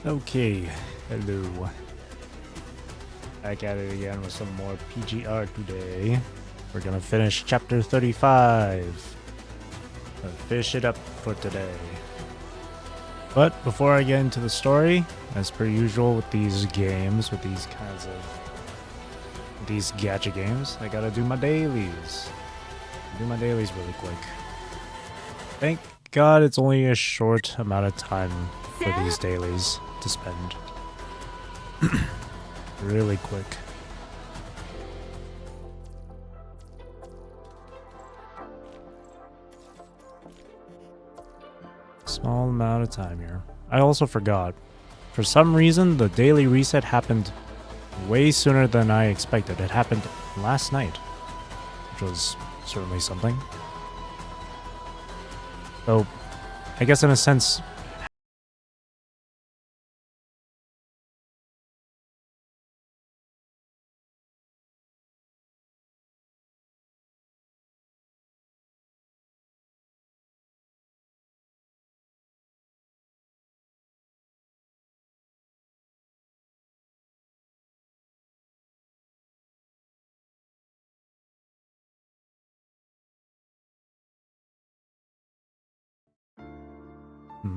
Okay, hello. Back at it again with some more PGR today. We're gonna finish chapter 35. Finish it up for today. But before I get into the story, as per usual with these games, with these kinds of these gacha games, I gotta do my dailies. Do my dailies really quick. Thank God it's only a short amount of time for these dailies to spend. Really quick. Small amount of time here. I also forgot. For some reason, the daily reset happened way sooner than I expected. It happened last night, which was certainly something. So, I guess in a sense,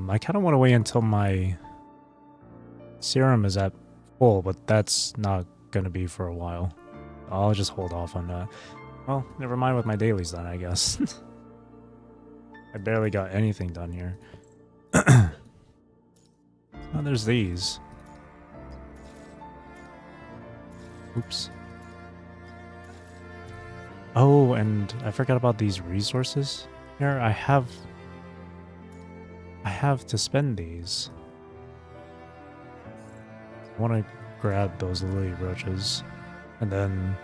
I kind of want to wait until my serum is at full, but that's not going to be for a while. I'll just hold off on that. Well, never mind with my dailies then, I guess. I barely got anything done here. Oh, there's these. Oops. Oh, and I forgot about these resources. Here, I have to spend these. I want to grab those lily roaches. And then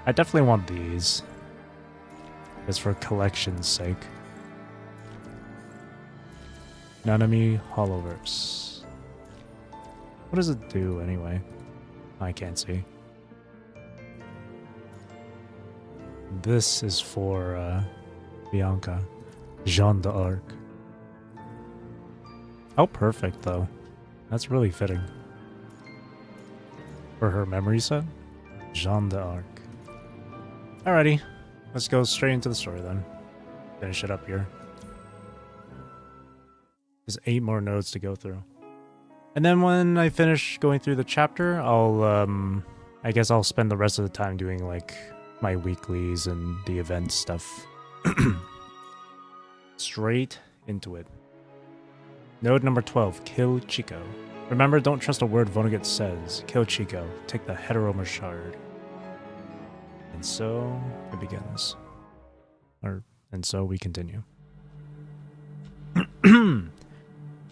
I definitely want these. Just for collection's sake. Nanami Hollowverse. What does it do anyway? I can't see. This is for Bianca. Jeanne d'Arc. How perfect though. That's really fitting. For her memory set? Jeanne d'Arc. Alrighty. Let's go straight into the story then. Finish it up here. There's 8 more nodes to go through. And then when I finish going through the chapter, I guess I'll spend the rest of the time doing like my weeklies and the event stuff. Straight into it. Node number 12, kill Chico. Remember, don't trust a word Vonnegut says. Kill Chico. Take the Heteromer Shard. And so it begins. And so we continue.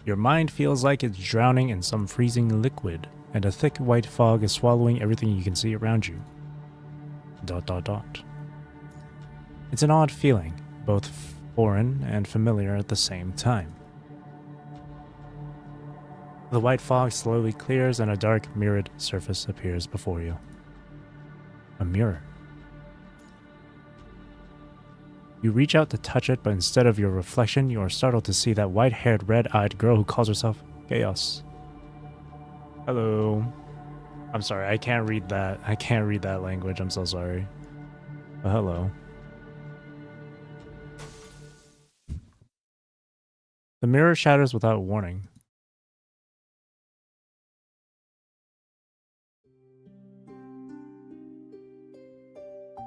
Your mind feels like it's drowning in some freezing liquid, and a thick white fog is swallowing everything you can see around you. ... It's an odd feeling, both foreign and familiar at the same time. The white fog slowly clears and a dark mirrored surface appears before you. A mirror. You reach out to touch it, but instead of your reflection, you are startled to see that white-haired, red-eyed girl who calls herself Chaos. Hello. I'm sorry, I can't read that. I can't read that language, I'm so sorry. But hello. The mirror shatters without warning.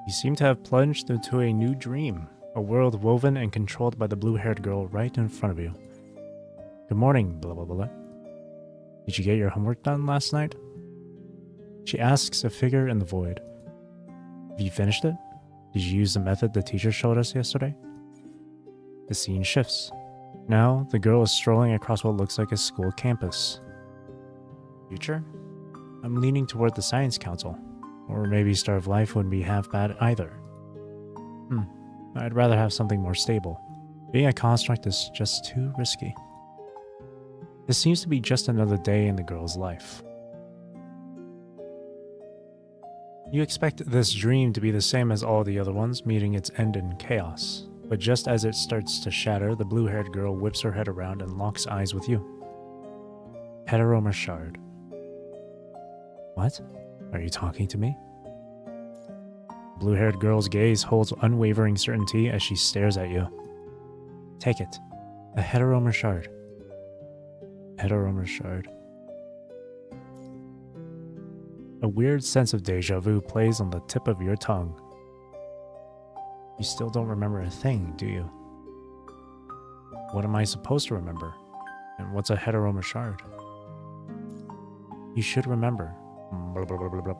You seem to have plunged into a new dream, a world woven and controlled by the blue-haired girl right in front of you. Good morning, blah blah blah. Did you get your homework done last night? She asks a figure in the void. Have you finished it? Did you use the method the teacher showed us yesterday? The scene shifts. Now, the girl is strolling across what looks like a school campus. Future? I'm leaning toward the Science Council. Or maybe Star of Life wouldn't be half bad either. I'd rather have something more stable. Being a construct is just too risky. This seems to be just another day in the girl's life. You expect this dream to be the same as all the other ones, meeting its end in chaos. But just as it starts to shatter, the blue-haired girl whips her head around and locks eyes with you. Heteromer shard. What? Are you talking to me? Blue-haired girl's gaze holds unwavering certainty as she stares at you. Take it. A heteromer shard. Heteromer shard. A weird sense of deja vu plays on the tip of your tongue. You still don't remember a thing, do you? What am I supposed to remember? And what's a heteromer shard? You should remember. Blah, blah, blah, blah, blah.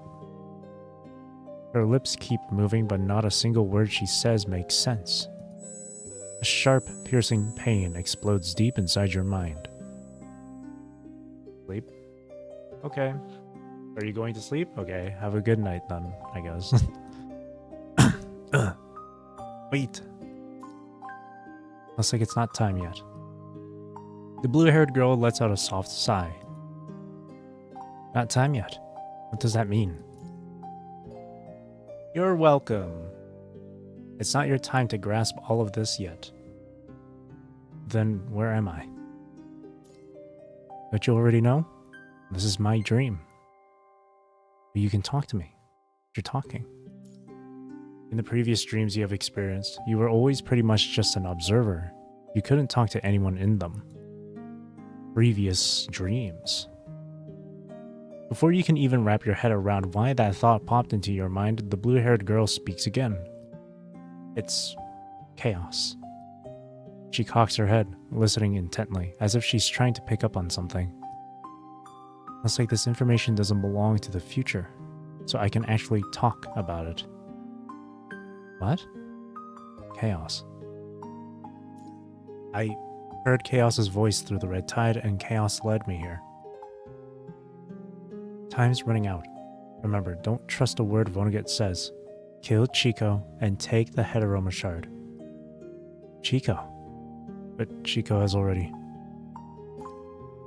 Her lips keep moving, but not a single word she says makes sense. A sharp, piercing pain explodes deep inside your mind. Sleep? Okay. Are you going to sleep? Okay, have a good night then, I guess. Wait. Looks like it's not time yet. The blue-haired girl lets out a soft sigh. Not time yet. What does that mean? You're welcome. It's not your time to grasp all of this yet. Then where am I? Don't you already know? This is my dream. But you can talk to me. You're talking. In the previous dreams you have experienced, you were always pretty much just an observer. You couldn't talk to anyone in them. Previous dreams. Before you can even wrap your head around why that thought popped into your mind, the blue-haired girl speaks again. It's chaos. She cocks her head, listening intently, as if she's trying to pick up on something. Looks like this information doesn't belong to the future, so I can actually talk about it. What? Chaos. I heard Chaos's voice through the red tide, and Chaos led me here. Time's running out. Remember, don't trust a word Vonnegut says. Kill Chico and take the heteromer shard. Chico? But Chico has already...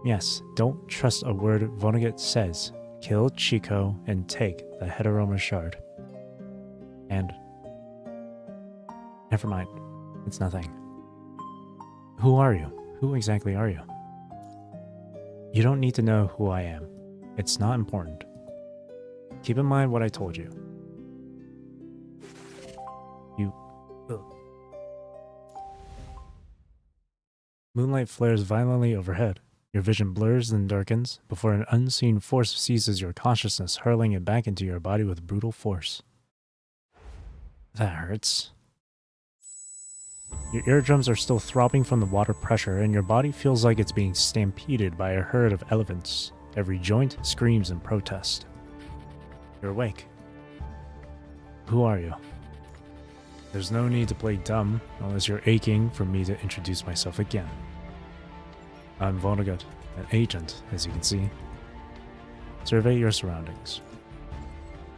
Yes, don't trust a word Vonnegut says. Kill Chico and take the heteromer shard. And... Never mind. It's nothing. Who are you? Who exactly are you? You don't need to know who I am. It's not important. Keep in mind what I told you. Moonlight flares violently overhead. Your vision blurs and darkens before an unseen force seizes your consciousness, hurling it back into your body with brutal force. That hurts. Your eardrums are still throbbing from the water pressure, and your body feels like it's being stampeded by a herd of elephants. Every joint screams in protest. You're awake. Who are you? There's no need to play dumb unless you're aching for me to introduce myself again. I'm Vonnegut, an agent, as you can see. Survey your surroundings.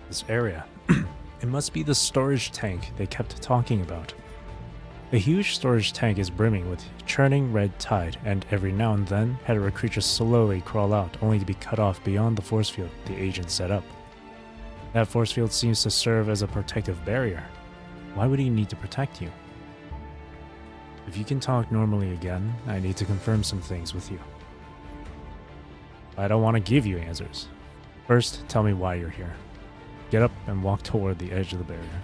This area. It must be the storage tank they kept talking about. The huge storage tank is brimming with churning red tide, and every now and then, hetero creatures slowly crawl out, only to be cut off beyond the force field the agent set up. That force field seems to serve as a protective barrier. Why would he need to protect you? If you can talk normally again, I need to confirm some things with you. I don't want to give you answers. First, tell me why you're here. Get up and walk toward the edge of the barrier.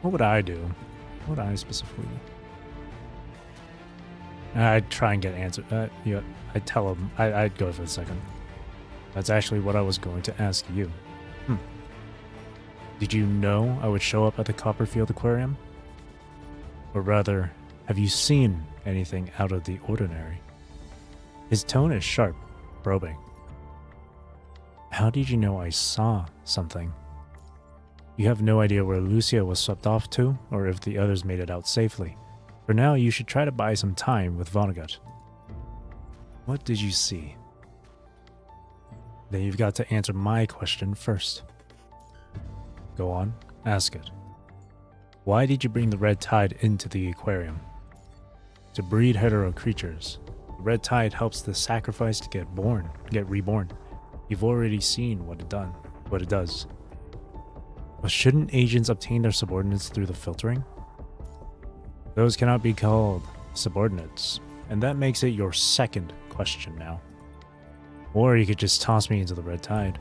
What would I do? What would I specifically do? I'd try and get answers. Yeah, I'd tell him. I'd go for a second. That's actually what I was going to ask you. Did you know I would show up at the Copperfield Aquarium? Or rather, have you seen anything out of the ordinary? His tone is sharp, probing. How did you know I saw something? You have no idea where Lucia was swept off to, or if the others made it out safely. For now, you should try to buy some time with Vonnegut. What did you see? Then you've got to answer my question first. Go on, ask it. Why did you bring the red tide into the aquarium? To breed hetero creatures. The red tide helps the sacrifice to get reborn. You've already seen what it does. But shouldn't agents obtain their subordinates through the filtering? Those cannot be called subordinates. and that makes it your second question now. Or you could just toss me into the red tide.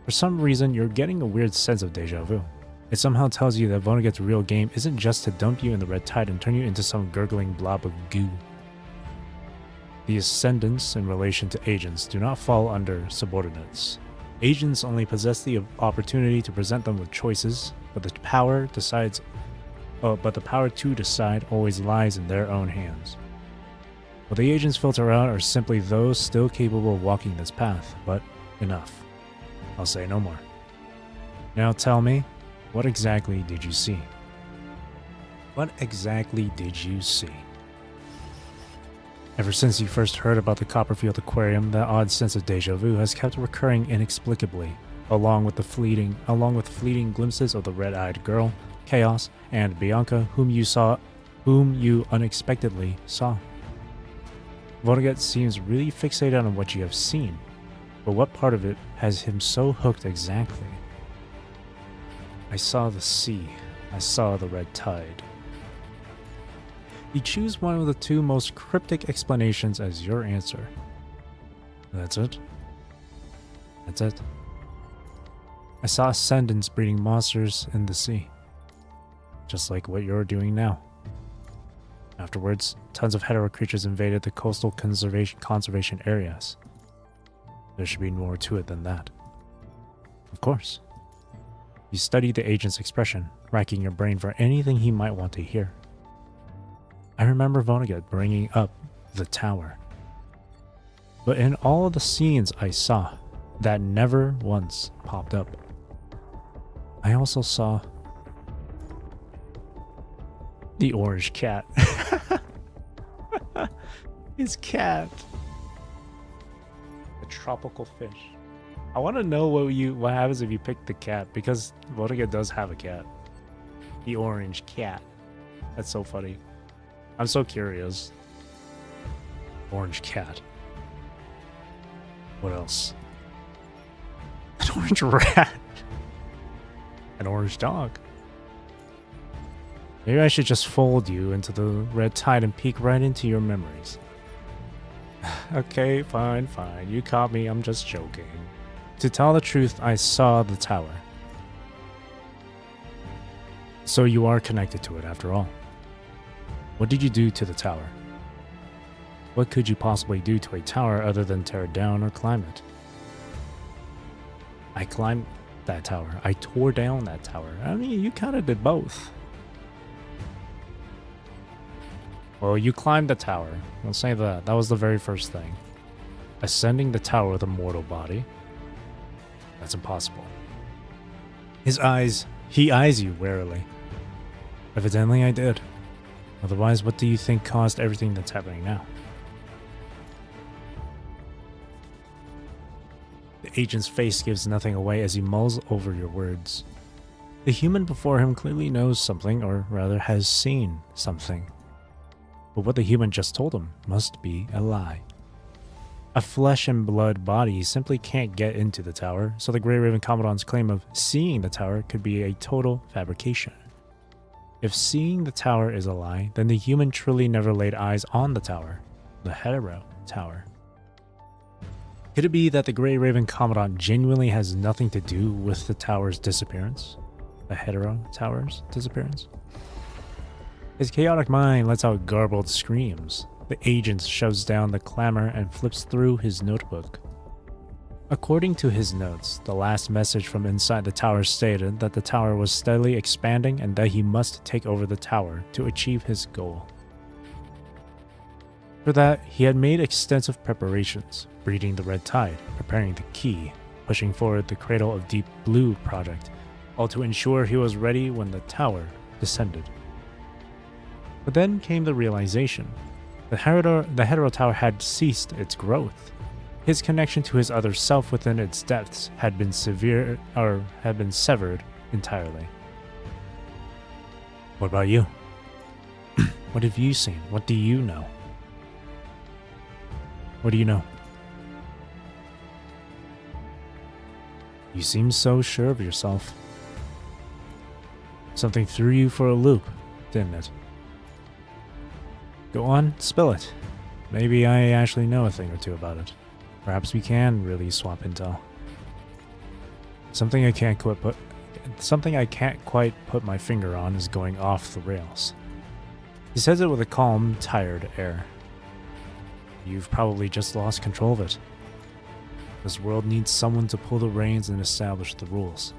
For some reason, you're getting a weird sense of deja vu. It somehow tells you that Vonnegut's real game isn't just to dump you in the red tide and turn you into some gurgling blob of goo. The ascendants in relation to agents do not fall under subordinates. Agents only possess the opportunity to present them with choices, but the power to decide always lies in their own hands. What the agents filter out are simply those still capable of walking this path, but enough. I'll say no more. Now tell me, what exactly did you see? What exactly did you see? Ever since you first heard about the Copperfield Aquarium, that odd sense of deja vu has kept recurring inexplicably, along with fleeting glimpses of the red-eyed girl, Chaos, and Bianca, whom you unexpectedly saw. Vonnegut seems really fixated on what you have seen, but what part of it has him so hooked exactly? I saw the sea. I saw the red tide. You choose one of the two most cryptic explanations as your answer. That's it? That's it. I saw ascendants breeding monsters in the sea. Just like what you're doing now. Afterwards, tons of hetero creatures invaded the coastal conservation areas. There should be more to it than that. Of course. You study the agent's expression, racking your brain for anything he might want to hear. I remember Vonnegut bringing up the tower. But in all the scenes I saw, that never once popped up. I also saw the orange cat. His cat. A tropical fish. I want to know what happens if you pick the cat, because Vonnegut does have a cat. The orange cat. That's so funny. I'm so curious. Orange cat. What else? An orange rat. An orange dog. Maybe I should just fold you into the red tide and peek right into your memories. Okay, fine. You caught me, I'm just joking. To tell the truth, I saw the tower. So you are connected to it after all. What did you do to the tower? What could you possibly do to a tower other than tear it down or climb it? I climbed that tower. I tore down that tower. I mean, you kind of did both. Well, you climbed the tower. I'll say that. That was the very first thing. Ascending the tower with a mortal body? That's impossible. He eyes you warily. Evidently I did. Otherwise, what do you think caused everything that's happening now? The agent's face gives nothing away as he mulls over your words. The human before him clearly knows something, or rather has seen something. But what the human just told him must be a lie. A flesh and blood body simply can't get into the tower, so the Grey Raven Commandant's claim of seeing the tower could be a total fabrication. If seeing the tower is a lie, then the human truly never laid eyes on the tower, the hetero tower. Could it be that the Grey Raven Commandant genuinely has nothing to do with the tower's disappearance? The hetero tower's disappearance? His chaotic mind lets out garbled screams. The agent shoves down the clamor and flips through his notebook. According to his notes, the last message from inside the tower stated that the tower was steadily expanding and that he must take over the tower to achieve his goal. For that, he had made extensive preparations, breeding the red tide, preparing the key, pushing forward the Cradle of Deep Blue project, all to ensure he was ready when the tower descended. But then came the realization. The hetero tower had ceased its growth. His connection to his other self within its depths had been severed entirely. What about you? What have you seen? What do you know? What do you know? You seem so sure of yourself. Something threw you for a loop, didn't it? Go on, spill it. Maybe I actually know a thing or two about it. Perhaps we can really swap intel. Something I can't quite put my finger on is going off the rails. He says it with a calm, tired air. You've probably just lost control of it. This world needs someone to pull the reins and establish the rules.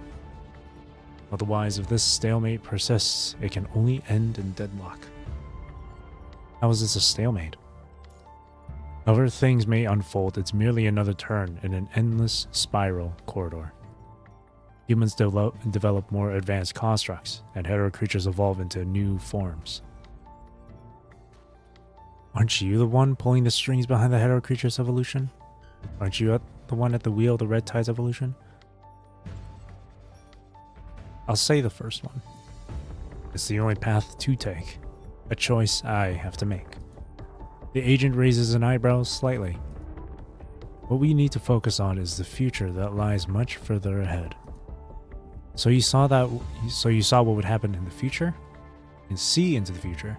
Otherwise, if this stalemate persists, it can only end in deadlock. How is this a stalemate? However things may unfold, it's merely another turn in an endless spiral corridor. Humans develop more advanced constructs, and hetero creatures evolve into new forms. Aren't you the one pulling the strings behind the hetero creature's evolution? Aren't you the one at the wheel of the red tide's evolution? I'll say the first one. It's the only path to take, a choice I have to make. The agent raises an eyebrow slightly. What we need to focus on is the future that lies much further ahead. So you saw what would happen in the future? And see into the future.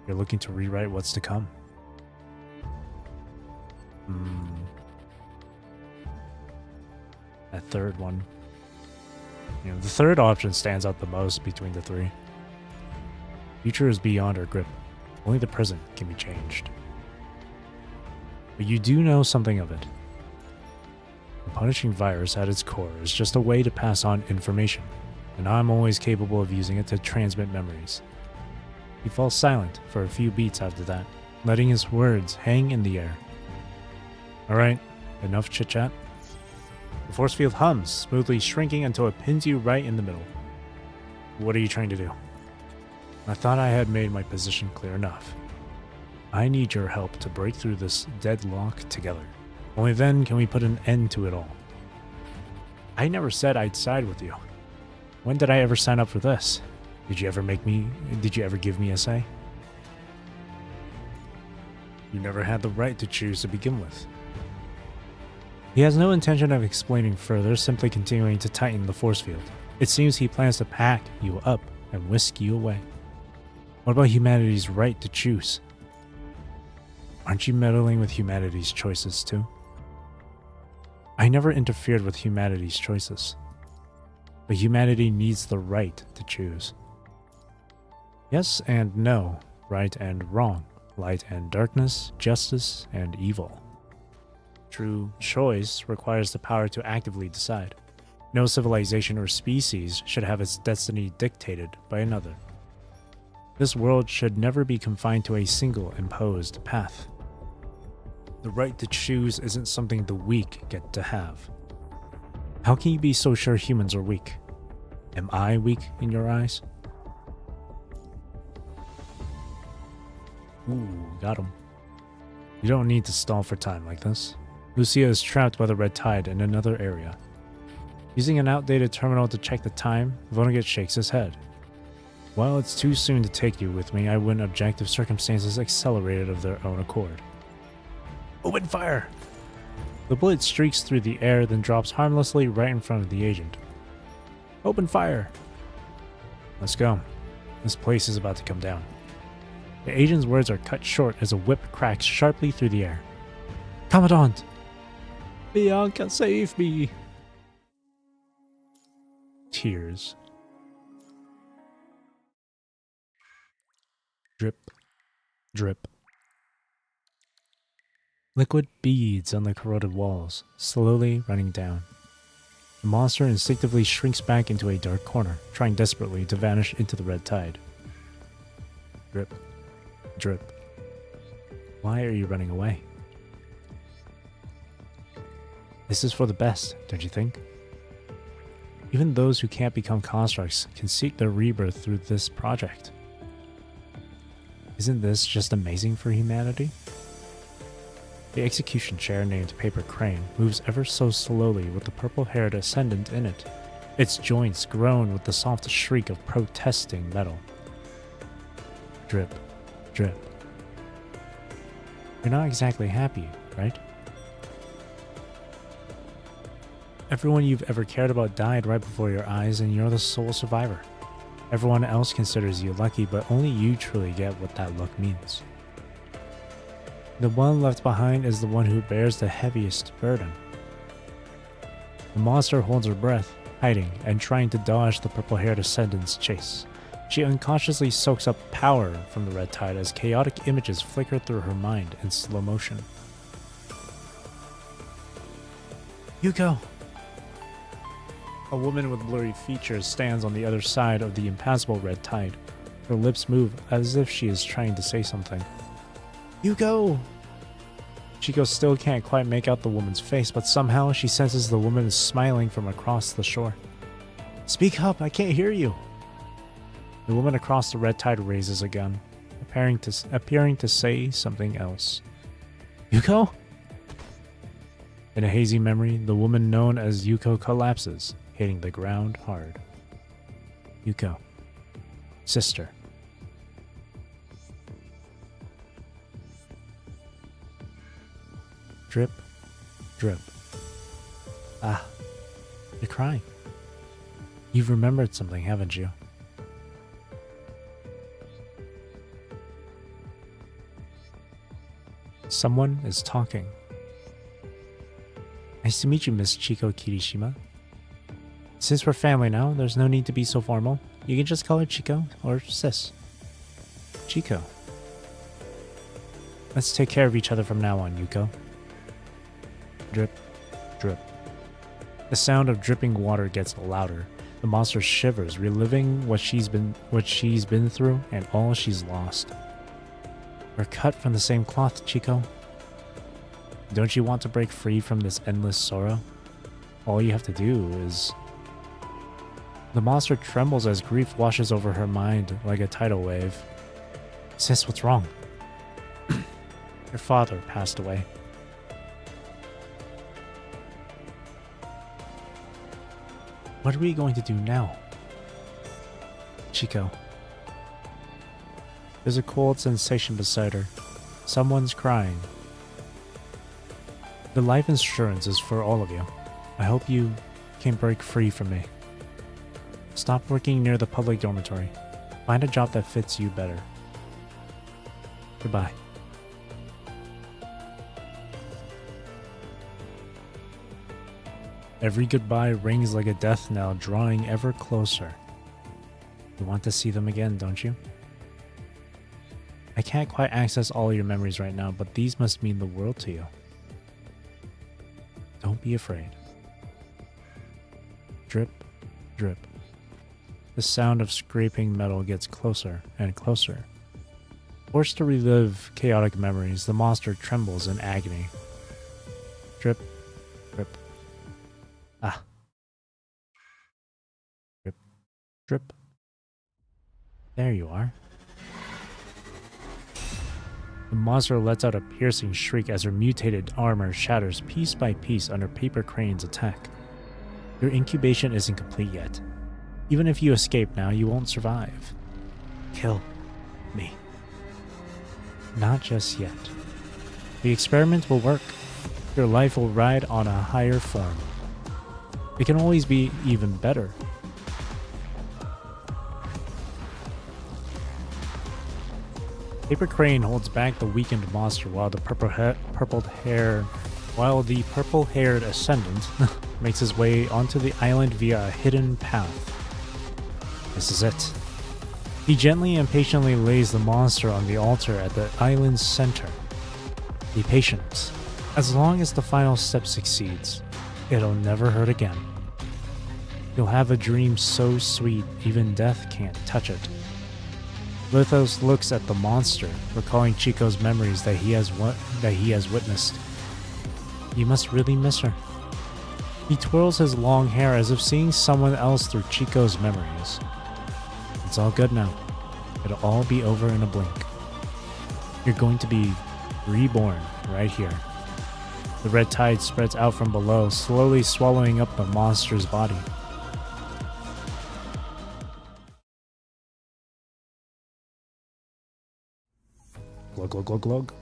You're looking to rewrite what's to come. That third one. The third option stands out the most between the three. Future is beyond our grip. Only the present can be changed. But you do know something of it. The punishing virus at its core is just a way to pass on information, and I'm always capable of using it to transmit memories. He falls silent for a few beats after that, letting his words hang in the air. Alright, enough chit-chat. The force field hums, smoothly shrinking until it pins you right in the middle. What are you trying to do? I thought I had made my position clear enough. I need your help to break through this deadlock together. Only then can we put an end to it all. I never said I'd side with you. When did I ever sign up for this? Did you ever give me a say? You never had the right to choose to begin with. He has no intention of explaining further, simply continuing to tighten the force field. It seems he plans to pack you up and whisk you away. What about humanity's right to choose? Aren't you meddling with humanity's choices too? I never interfered with humanity's choices. But humanity needs the right to choose. Yes and no, right and wrong, light and darkness, justice and evil. True choice requires the power to actively decide. No civilization or species should have its destiny dictated by another. This world should never be confined to a single imposed path. The right to choose isn't something the weak get to have. How can you be so sure humans are weak? Am I weak in your eyes? Ooh, got him. You don't need to stall for time like this. Lucia is trapped by the red tide in another area. Using an outdated terminal to check the time, Vonnegut shakes his head. While it's too soon to take you with me, I wouldn't object if circumstances accelerated of their own accord. Open fire! The bullet streaks through the air, then drops harmlessly right in front of the agent. Open fire! Let's go. This place is about to come down. The agent's words are cut short as a whip cracks sharply through the air. Commandant! Bianca, save me! Tears. Drip, drip. Liquid beads on the corroded walls, slowly running down. The monster instinctively shrinks back into a dark corner, trying desperately to vanish into the red tide. Drip, drip. Why are you running away? This is for the best, don't you think? Even those who can't become constructs can seek their rebirth through this project. Isn't this just amazing for humanity? The execution chair named Paper Crane moves ever so slowly with the purple-haired ascendant in it. Its joints groan with the soft shriek of protesting metal. Drip, drip. You're not exactly happy, right? Everyone you've ever cared about died right before your eyes, and you're the sole survivor. Everyone else considers you lucky, but only you truly get what that luck means. The one left behind is the one who bears the heaviest burden. The monster holds her breath, hiding and trying to dodge the purple-haired ascendant's chase. She unconsciously soaks up power from the red tide as chaotic images flicker through her mind in slow motion. Yuko! A woman with blurry features stands on the other side of the impassable red tide. Her lips move as if she is trying to say something. Yuko! Chico still can't quite make out the woman's face, but somehow she senses the woman is smiling from across the shore. Speak up, I can't hear you! The woman across the red tide raises a gun, appearing to say something else. Yuko? In a hazy memory, the woman known as Yuko collapses, hitting the ground hard. Yuko. Sister. Drip, drip. Ah, you're crying. You've remembered something, haven't you? Someone is talking. Nice to meet you, Miss Chiko Kirishima. Since we're family now, there's no need to be so formal. You can just call her Chico or Sis. Chico. Let's take care of each other from now on, Yuko. Drip, drip. The sound of dripping water gets louder. The monster shivers, reliving what she's been through and all she's lost. We're cut from the same cloth, Chico. Don't you want to break free from this endless sorrow? All you have to do is... The monster trembles as grief washes over her mind like a tidal wave. Sis, what's wrong? Your father passed away. What are we going to do now? Chico. There's a cold sensation beside her. Someone's crying. The life insurance is for all of you. I hope you can break free from me. Stop working near the public dormitory. Find a job that fits you better. Goodbye. Every goodbye rings like a death knell, drawing ever closer. You want to see them again, don't you? I can't quite access all your memories right now, but these must mean the world to you. Don't be afraid. Drip, drip. The sound of scraping metal gets closer and closer. Forced to relive chaotic memories, the monster trembles in agony. Drip, drip. Ah. Drip, drip. There you are. The monster lets out a piercing shriek as her mutated armor shatters piece by piece under Paper Crane's attack. Your incubation isn't complete yet. Even if you escape now, you won't survive. Kill me. Not just yet. The experiment will work. Your life will ride on a higher form. It can always be even better. Paper Crane holds back the weakened monster while the purple-haired ascendant makes his way onto the island via a hidden path. This is it. He gently and patiently lays the monster on the altar at the island's center. Be patient. As long as the final step succeeds, it'll never hurt again. You'll have a dream so sweet even death can't touch it. Lithos looks at the monster, recalling Chico's memories that he has witnessed. You must really miss her. He twirls his long hair as if seeing someone else through Chico's memories. It's all good now. It'll all be over in a blink. You're going to be reborn right here. The red tide spreads out from below, slowly swallowing up the monster's body. Glug, glug, glug, glug.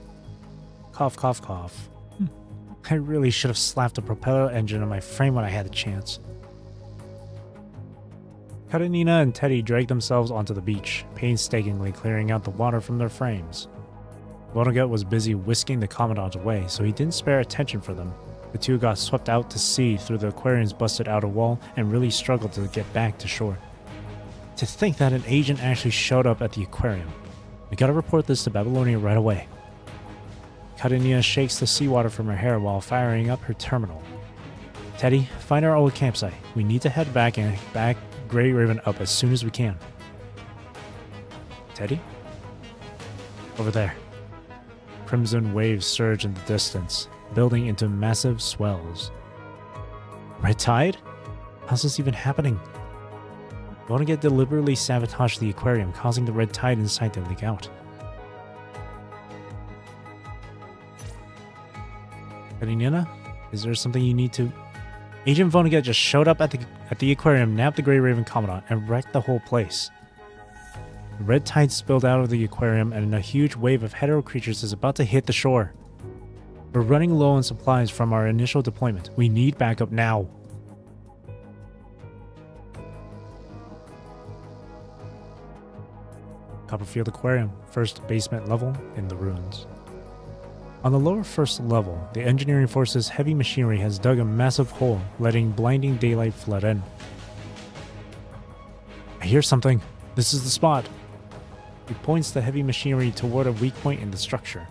Cough, cough, cough. I really should have slapped the propeller engine on my frame when I had a chance. Karenina and Teddy drag themselves onto the beach, painstakingly clearing out the water from their frames. Vonnegut was busy whisking the Commandant away, so he didn't spare attention for them. The two got swept out to sea through the aquarium's busted outer wall and really struggled to get back to shore. To think that an agent actually showed up at the aquarium. We gotta report this to Babylonia right away. Karenina shakes the seawater from her hair while firing up her terminal. Teddy, find our old campsite. We need to head back and back Grey Raven up as soon as we can. Teddy? Over there. Crimson waves surge in the distance, building into massive swells. Red tide? How's this even happening? Vonnegut deliberately sabotaged the aquarium, causing the red tide inside to leak out. Karenina, is there something you need to... Agent Vonnegut just showed up at the aquarium, nabbed the Grey Raven Commandant, and wrecked the whole place. The red tide spilled out of the aquarium, and a huge wave of hetero creatures is about to hit the shore. We're running low on supplies from our initial deployment. We need backup now. Copperfield Aquarium, first basement level in the ruins. On the lower first level, the engineering force's heavy machinery has dug a massive hole, letting blinding daylight flood in. I hear something. This is the spot. He points the heavy machinery toward a weak point in the structure.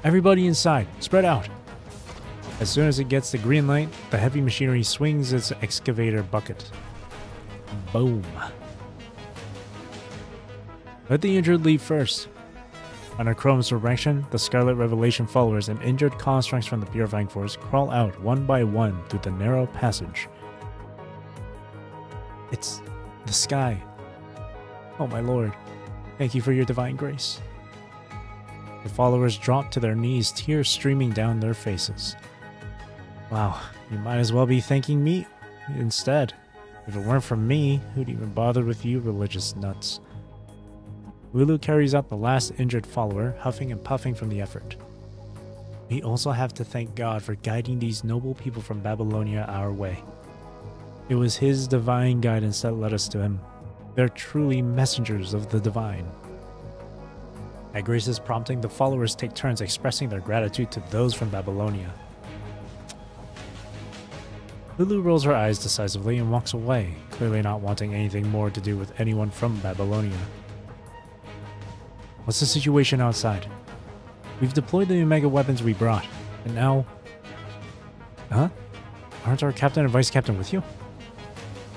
Everybody inside, spread out. As soon as it gets the green light, the heavy machinery swings its excavator bucket. Boom. Let the injured leave first. Under Chrome's direction, the Scarlet Revelation followers and injured constructs from the Purifying Force crawl out one by one through the narrow passage. It's the sky. Oh my lord, thank you for your divine grace. The followers drop to their knees, tears streaming down their faces. Wow, you might as well be thanking me instead. If it weren't for me, who'd even bother with you religious nuts? Lulu carries out the last injured follower, huffing and puffing from the effort. We also have to thank God for guiding these noble people from Babylonia our way. It was His divine guidance that led us to Him. They're truly messengers of the divine. At Grace's prompting, the followers take turns expressing their gratitude to those from Babylonia. Lulu rolls her eyes decisively and walks away, clearly not wanting anything more to do with anyone from Babylonia. What's the situation outside? We've deployed the Omega weapons we brought, and now... Huh? Aren't our captain and vice captain with you?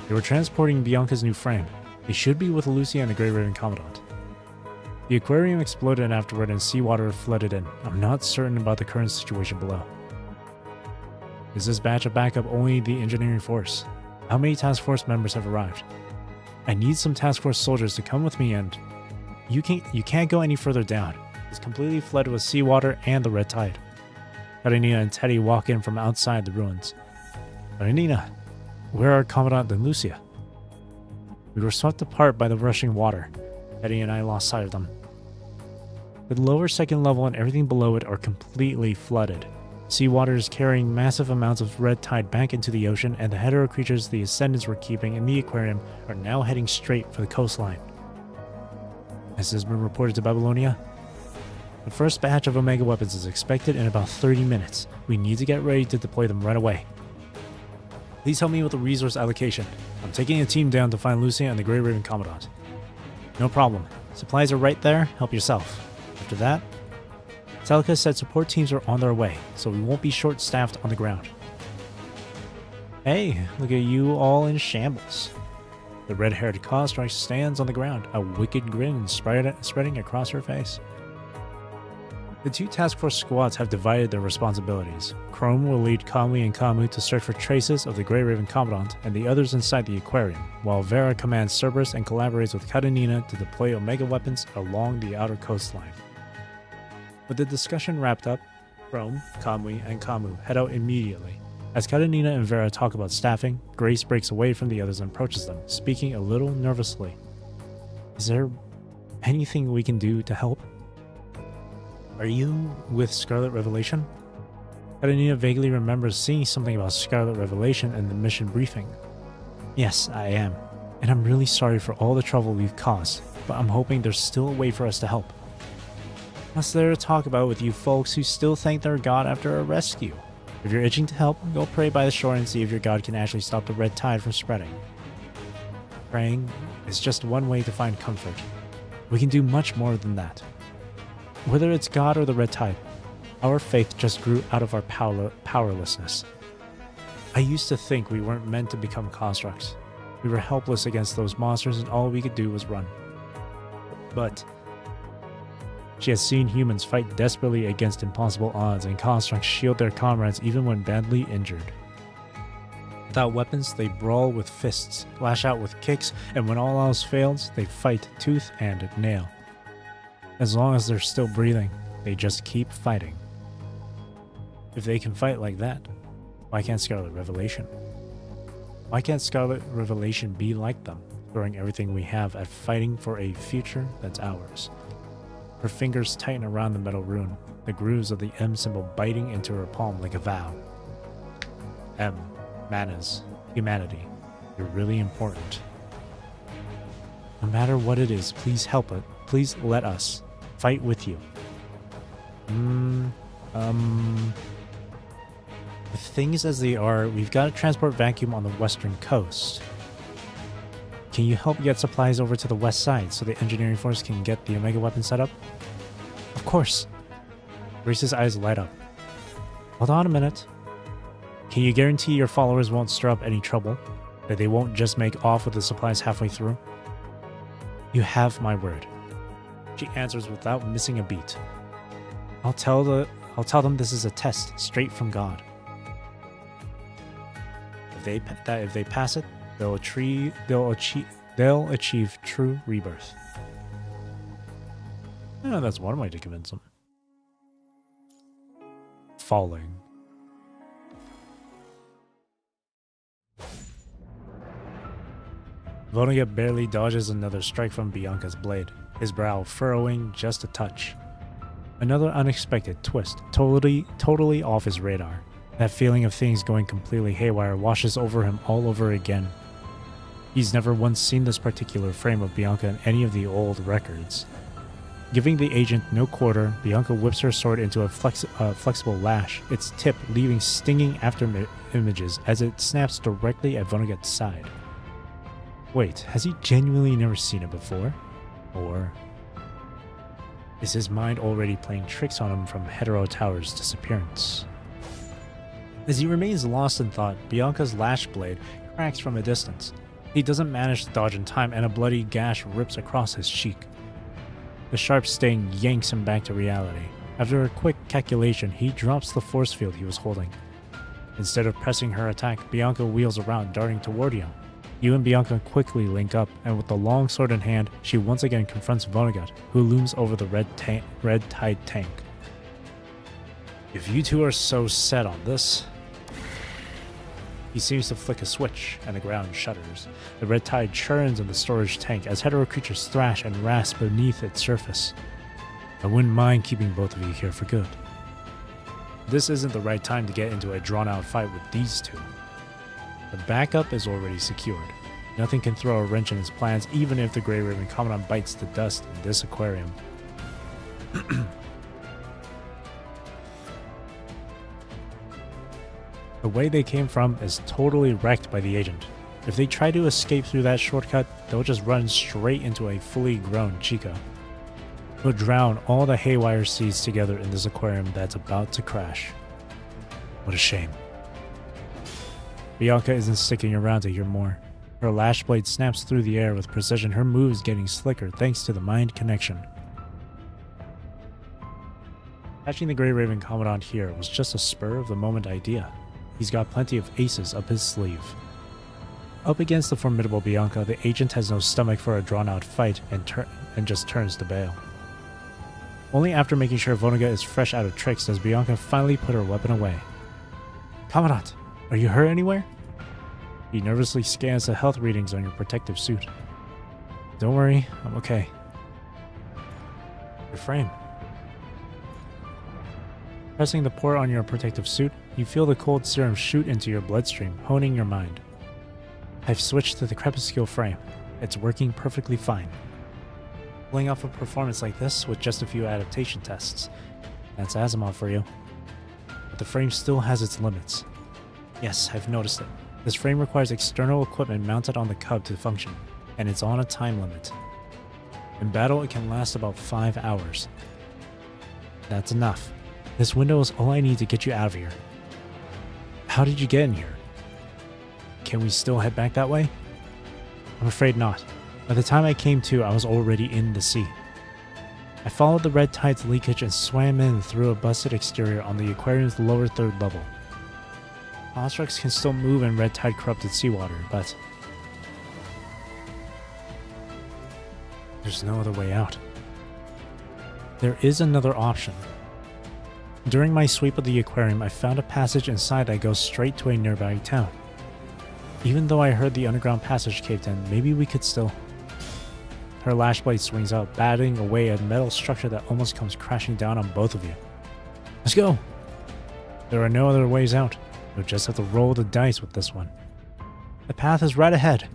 They were transporting Bianca's new frame. They should be with Lucia and the Grey Raven Commandant. The aquarium exploded afterward and seawater flooded in. I'm not certain about the current situation below. Is this batch of backup only the engineering force? How many task force members have arrived? I need some task force soldiers to come with me and... You can't go any further down. It's completely flooded with seawater and the red tide. Karenina and Teddy walk in from outside the ruins. Karenina, where are Commandant and Lucia? We were swept apart by the rushing water. Teddy and I lost sight of them. The lower second level and everything below it are completely flooded. Seawater is carrying massive amounts of red tide back into the ocean, and the hetero creatures the Ascendants were keeping in the aquarium are now heading straight for the coastline. Has this been reported to Babylonia? The first batch of Omega weapons is expected in about 30 minutes. We need to get ready to deploy them right away. Please help me with the resource allocation. I'm taking a team down to find Lucia and the Grey Raven Commandant. No problem. Supplies are right there. Help yourself. After that, Celica said support teams are on their way, so we won't be short-staffed on the ground. Hey, look at you all in shambles. The red-haired construct stands on the ground, a wicked grin spreading across her face. The two task force squads have divided their responsibilities. Chrome will lead Kamui and Kamu to search for traces of the Grey Raven Commandant and the others inside the aquarium, while Vera commands Cerberus and collaborates with Karenina to deploy Omega weapons along the outer coastline. With the discussion wrapped up, Chrome, Kamui, and Kamu head out immediately. As Karenina and Vera talk about staffing, Grace breaks away from the others and approaches them, speaking a little nervously. Is there anything we can do to help? Are you with Scarlet Revelation? Karenina vaguely remembers seeing something about Scarlet Revelation in the mission briefing. Yes, I am, and I'm really sorry for all the trouble we've caused, but I'm hoping there's still a way for us to help. What's there to talk about with you folks who still thank their god after a rescue? If you're itching to help, go pray by the shore and see if your god can actually stop the red tide from spreading. Praying is just one way to find comfort. We can do much more than that. Whether it's God or the red tide, our faith just grew out of our powerlessness. I used to think we weren't meant to become constructs. We were helpless against those monsters and all we could do was run. But she has seen humans fight desperately against impossible odds, and constructs shield their comrades even when badly injured. Without weapons, they brawl with fists, lash out with kicks, and when all else fails, they fight tooth and nail. As long as they're still breathing, they just keep fighting. If they can fight like that, why can't Scarlet Revelation? Why can't Scarlet Revelation be like them, throwing everything we have at fighting for a future that's ours? Her fingers tighten around the metal rune, the grooves of the M symbol biting into her palm like a vow. M. Manas. Humanity. You're really important. No matter what it is, please help it. Please let us fight with you. With things as they are, we've got a transport vacuum on the western coast. Can you help get supplies over to the west side so the engineering force can get the Omega weapon set up? Of course. Reese's eyes light up. Hold on a minute. Can you guarantee your followers won't stir up any trouble? That they won't just make off with the supplies halfway through? You have my word. She answers without missing a beat. I'll tell them this is a test straight from God. If they pass it, they'll achieve true rebirth. Yeah, that's one way to convince them. Falling. Vonnegut barely dodges another strike from Bianca's blade, his brow furrowing just a touch. Another unexpected twist, totally off his radar. That feeling of things going completely haywire washes over him all over again. He's never once seen this particular frame of Bianca in any of the old records. Giving the agent no quarter, Bianca whips her sword into a flexible lash, its tip leaving stinging after images as it snaps directly at Vonnegut's side. Wait, has he genuinely never seen it before? Or is his mind already playing tricks on him from Hetero Tower's disappearance? As he remains lost in thought, Bianca's lash blade cracks from a distance. He doesn't manage to dodge in time and a bloody gash rips across his cheek. The sharp sting yanks him back to reality. After a quick calculation, he drops the force field he was holding. Instead of pressing her attack, Bianca wheels around, darting toward him. You and Bianca quickly link up, and with the long sword in hand, she once again confronts Vonnegut, who looms over the red tide tank. If you two are so set on this... He seems to flick a switch, and the ground shudders. The red tide churns in the storage tank as hetero creatures thrash and rasp beneath its surface. I wouldn't mind keeping both of you here for good. This isn't the right time to get into a drawn-out fight with these two. The backup is already secured. Nothing can throw a wrench in his plans, even if the Grey Raven Commandant bites the dust in this aquarium. The way they came from is totally wrecked by the agent. If they try to escape through that shortcut, they'll just run straight into a fully grown Chica. He'll drown all the haywire seeds together in this aquarium that's about to crash. What a shame. Bianca isn't sticking around to hear more. Her lash blade snaps through the air with precision, her moves getting slicker thanks to the mind connection. Catching the Grey Raven Commandant here was just a spur-of-the-moment idea. He's got plenty of aces up his sleeve. Up against the formidable Bianca, the agent has no stomach for a drawn-out fight and just turns to bail. Only after making sure Vonnegut is fresh out of tricks does Bianca finally put her weapon away. Commandant, are you hurt anywhere? He nervously scans the health readings on your protective suit. Don't worry, I'm okay. Your frame. Pressing the port on your protective suit, you feel the cold serum shoot into your bloodstream, honing your mind. I've switched to the crepuscule frame. It's working perfectly fine. Pulling off a performance like this with just a few adaptation tests. That's Asimov for you. But the frame still has its limits. Yes, I've noticed it. This frame requires external equipment mounted on the cub to function, and it's on a time limit. In battle, it can last about 5 hours. That's enough. This window is all I need to get you out of here. How did you get in here? Can we still head back that way? I'm afraid not. By the time I came to, I was already in the sea. I followed the red tide's leakage and swam in through a busted exterior on the aquarium's lower third level. Constructs can still move in red tide corrupted seawater, but there's no other way out. There is another option. During my sweep of the aquarium, I found a passage inside that goes straight to a nearby town. Even though I heard the underground passage caved in, maybe we could still... Her lash blade swings out, batting away a metal structure that almost comes crashing down on both of you. Let's go! There are no other ways out. You'll just have to roll the dice with this one. The path is right ahead.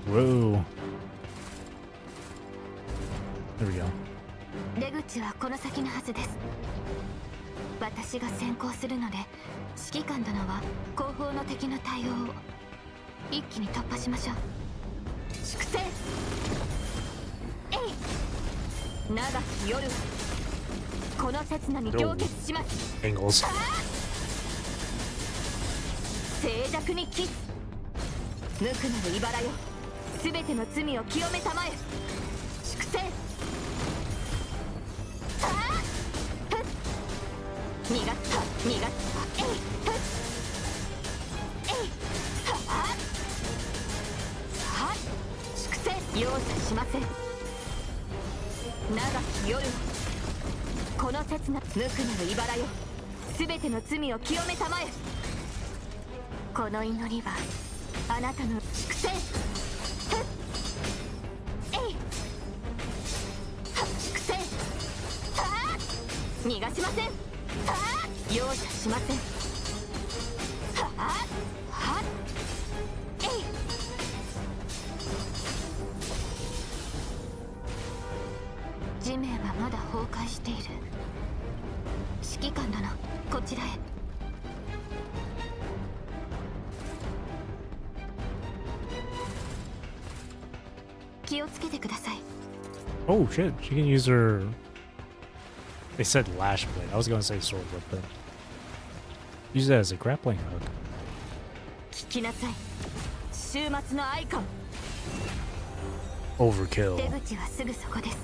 Whoa. There we go. 出口はこの先のはずです。私が先行するので、指揮官殿は後方の敵の対応を一気に突破しましょう。粛清。えい。長き夜はこの刹那に凝結します。Angles. 静寂にキス。無垢なる茨よ。すべての罪を清めたまえ。粛清。逃がった逃がったえいえいはっはっ粛清容赦しません。長き夜この刹那無垢なる茨よすべての罪を清めたまえ。この祈りはあなたの粛清えい粛清逃がしません。容赦しません。はっはっえい。地面はまだ崩壊している。指揮官殿、こちらへ。気をつけてください。Oh shit, she can use her... They said lash blade. I was gonna say sword whip, but use that as a grappling hook. 聞きなさい。終末のアイコン。Overkill. 出口はすぐそこです。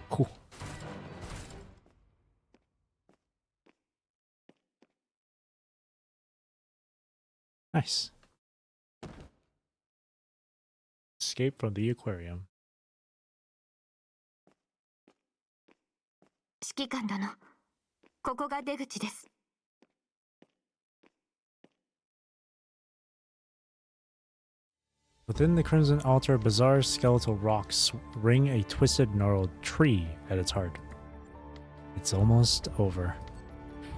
Cool. Nice. Escape from the aquarium. 指揮官殿、ここが出口です。Within the Crimson Altar, bizarre skeletal rocks ring a twisted, gnarled tree at its heart. It's almost over.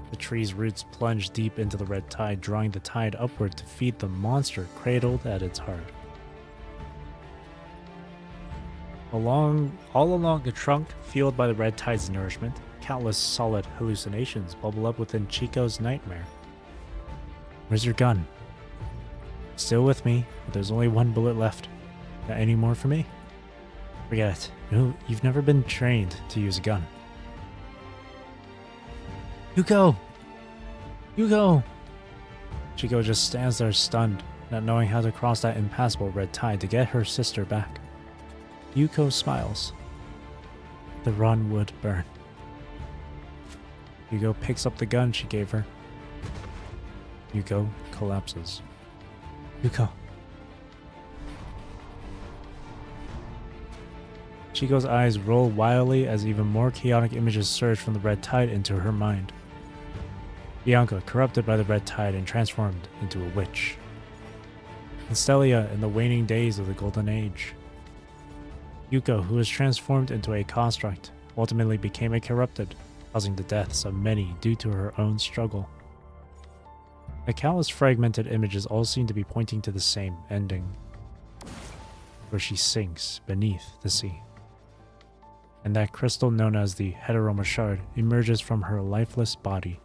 The tree's roots plunge deep into the red tide, drawing the tide upward to feed the monster cradled at its heart. All along the trunk, fueled by the red tide's nourishment, countless solid hallucinations bubble up within Chico's nightmare. Where's your gun? Still with me, but there's only one bullet left. Got any more for me? Forget it. You've never been trained to use a gun. Yuko! Yuko! Chico just stands there stunned, not knowing how to cross that impassable red tide to get her sister back. Yuko smiles. The run would burn. Yuko picks up the gun she gave her. Yuko collapses. Yuko. Chico's eyes roll wildly as even more chaotic images surge from the red tide into her mind. Bianca, corrupted by the red tide and transformed into a witch. And Stelia in the waning days of the Golden Age. Yuko, who was transformed into a construct, ultimately became a corrupted, causing the deaths of many due to her own struggle. The countless fragmented images all seem to be pointing to the same ending, where she sinks beneath the sea. And that crystal known as the Heteroma Shard emerges from her lifeless body.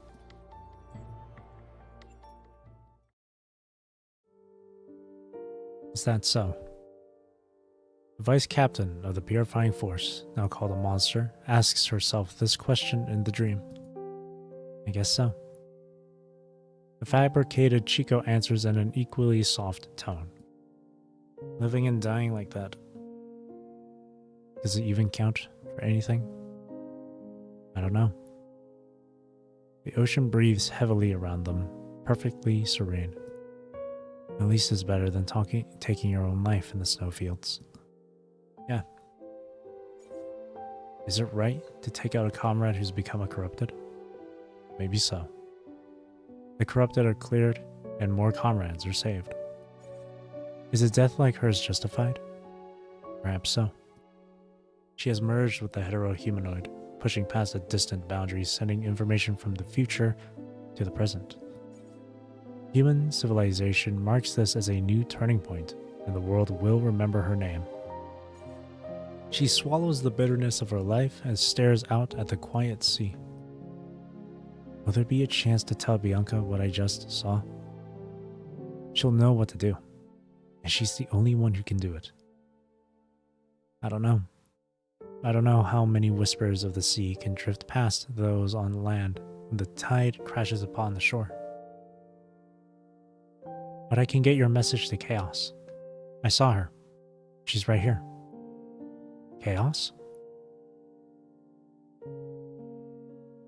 Is that so? The vice captain of the purifying force, now called a monster, asks herself this question in the dream. I guess so. The fabricated Chico answers in an equally soft tone. Living and dying like that. Does it even count for anything? I don't know. The ocean breathes heavily around them, perfectly serene. At least it's better than taking your own life in the snowfields. Yeah. Is it right to take out a comrade who's become a corrupted? Maybe so. The corrupted are cleared, and more comrades are saved. Is a death like hers justified? Perhaps so. She has merged with the hetero-humanoid, pushing past the distant boundaries, sending information from the future to the present. Human civilization marks this as a new turning point, and the world will remember her name. She swallows the bitterness of her life and stares out at the quiet sea. Will there be a chance to tell Bianca what I just saw? She'll know what to do, and she's the only one who can do it. I don't know. I don't know how many whispers of the sea can drift past those on land when the tide crashes upon the shore. But I can get your message to Chaos. I saw her. She's right here. Chaos?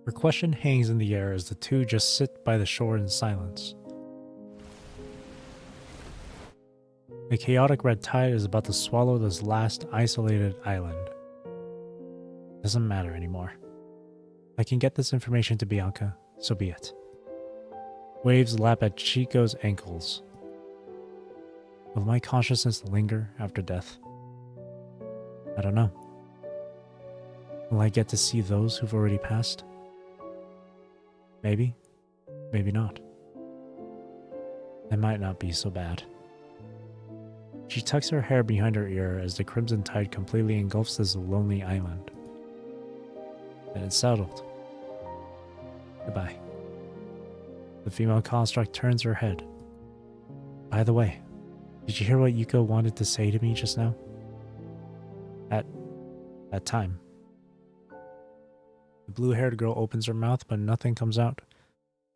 Her question hangs in the air as the two just sit by the shore in silence. The chaotic red tide is about to swallow this last isolated island. Doesn't matter anymore. I can get this information to Bianca, so be it. Waves lap at Chico's ankles. Will my consciousness linger after death? I don't know. Will I get to see those who've already passed? Maybe. Maybe not. It might not be so bad. She tucks her hair behind her ear as the crimson tide completely engulfs this lonely island. Then it's settled. Goodbye. The female construct turns her head. By the way, did you hear what Yuko wanted to say to me just now? At that time. The blue-haired girl opens her mouth, but nothing comes out.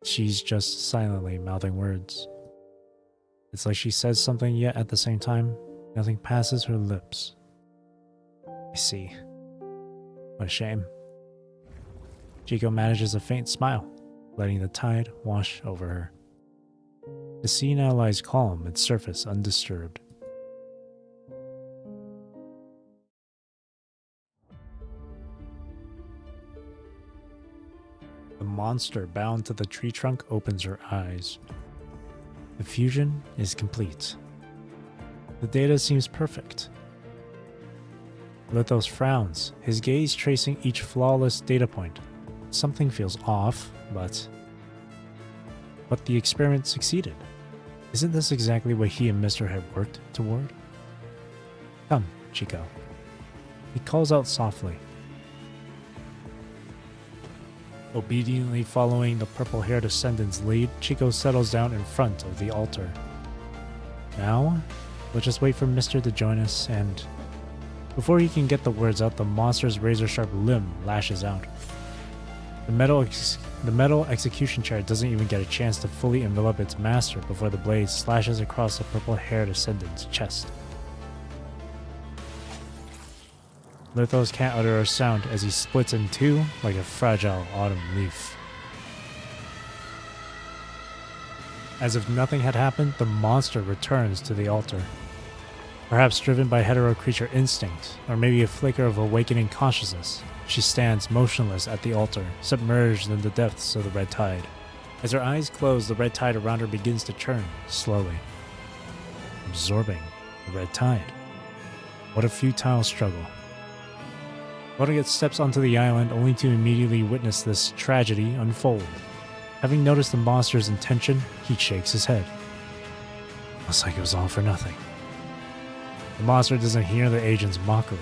She's just silently mouthing words. It's like she says something, yet at the same time, nothing passes her lips. I see. What a shame. Chico manages a faint smile, letting the tide wash over her. The sea now lies calm, its surface undisturbed. The monster bound to the tree trunk opens her eyes. The fusion is complete. The data seems perfect. Lithos frowns, his gaze tracing each flawless data point. Something feels off, but but the experiment succeeded. Isn't this exactly what he and Mr. had worked toward? Come, Chico. He calls out softly. Obediently following the purple-haired ascendant's lead, Chico settles down in front of the altar. Now, we'll just wait for Mr. to join us, and before he can get the words out, the monster's razor-sharp limb lashes out. The metal execution chair doesn't even get a chance to fully envelop its master before the blade slashes across the purple-haired ascendant's chest. Lithos can't utter a sound as he splits in two like a fragile autumn leaf. As if nothing had happened, the monster returns to the altar. Perhaps driven by hetero-creature instinct, or maybe a flicker of awakening consciousness, she stands motionless at the altar, submerged in the depths of the red tide. As her eyes close, the red tide around her begins to churn, slowly, absorbing the red tide. What a futile struggle. Vonnegut steps onto the island only to immediately witness this tragedy unfold. Having noticed the monster's intention, he shakes his head. Looks like it was all for nothing. The monster doesn't hear the agent's mockery.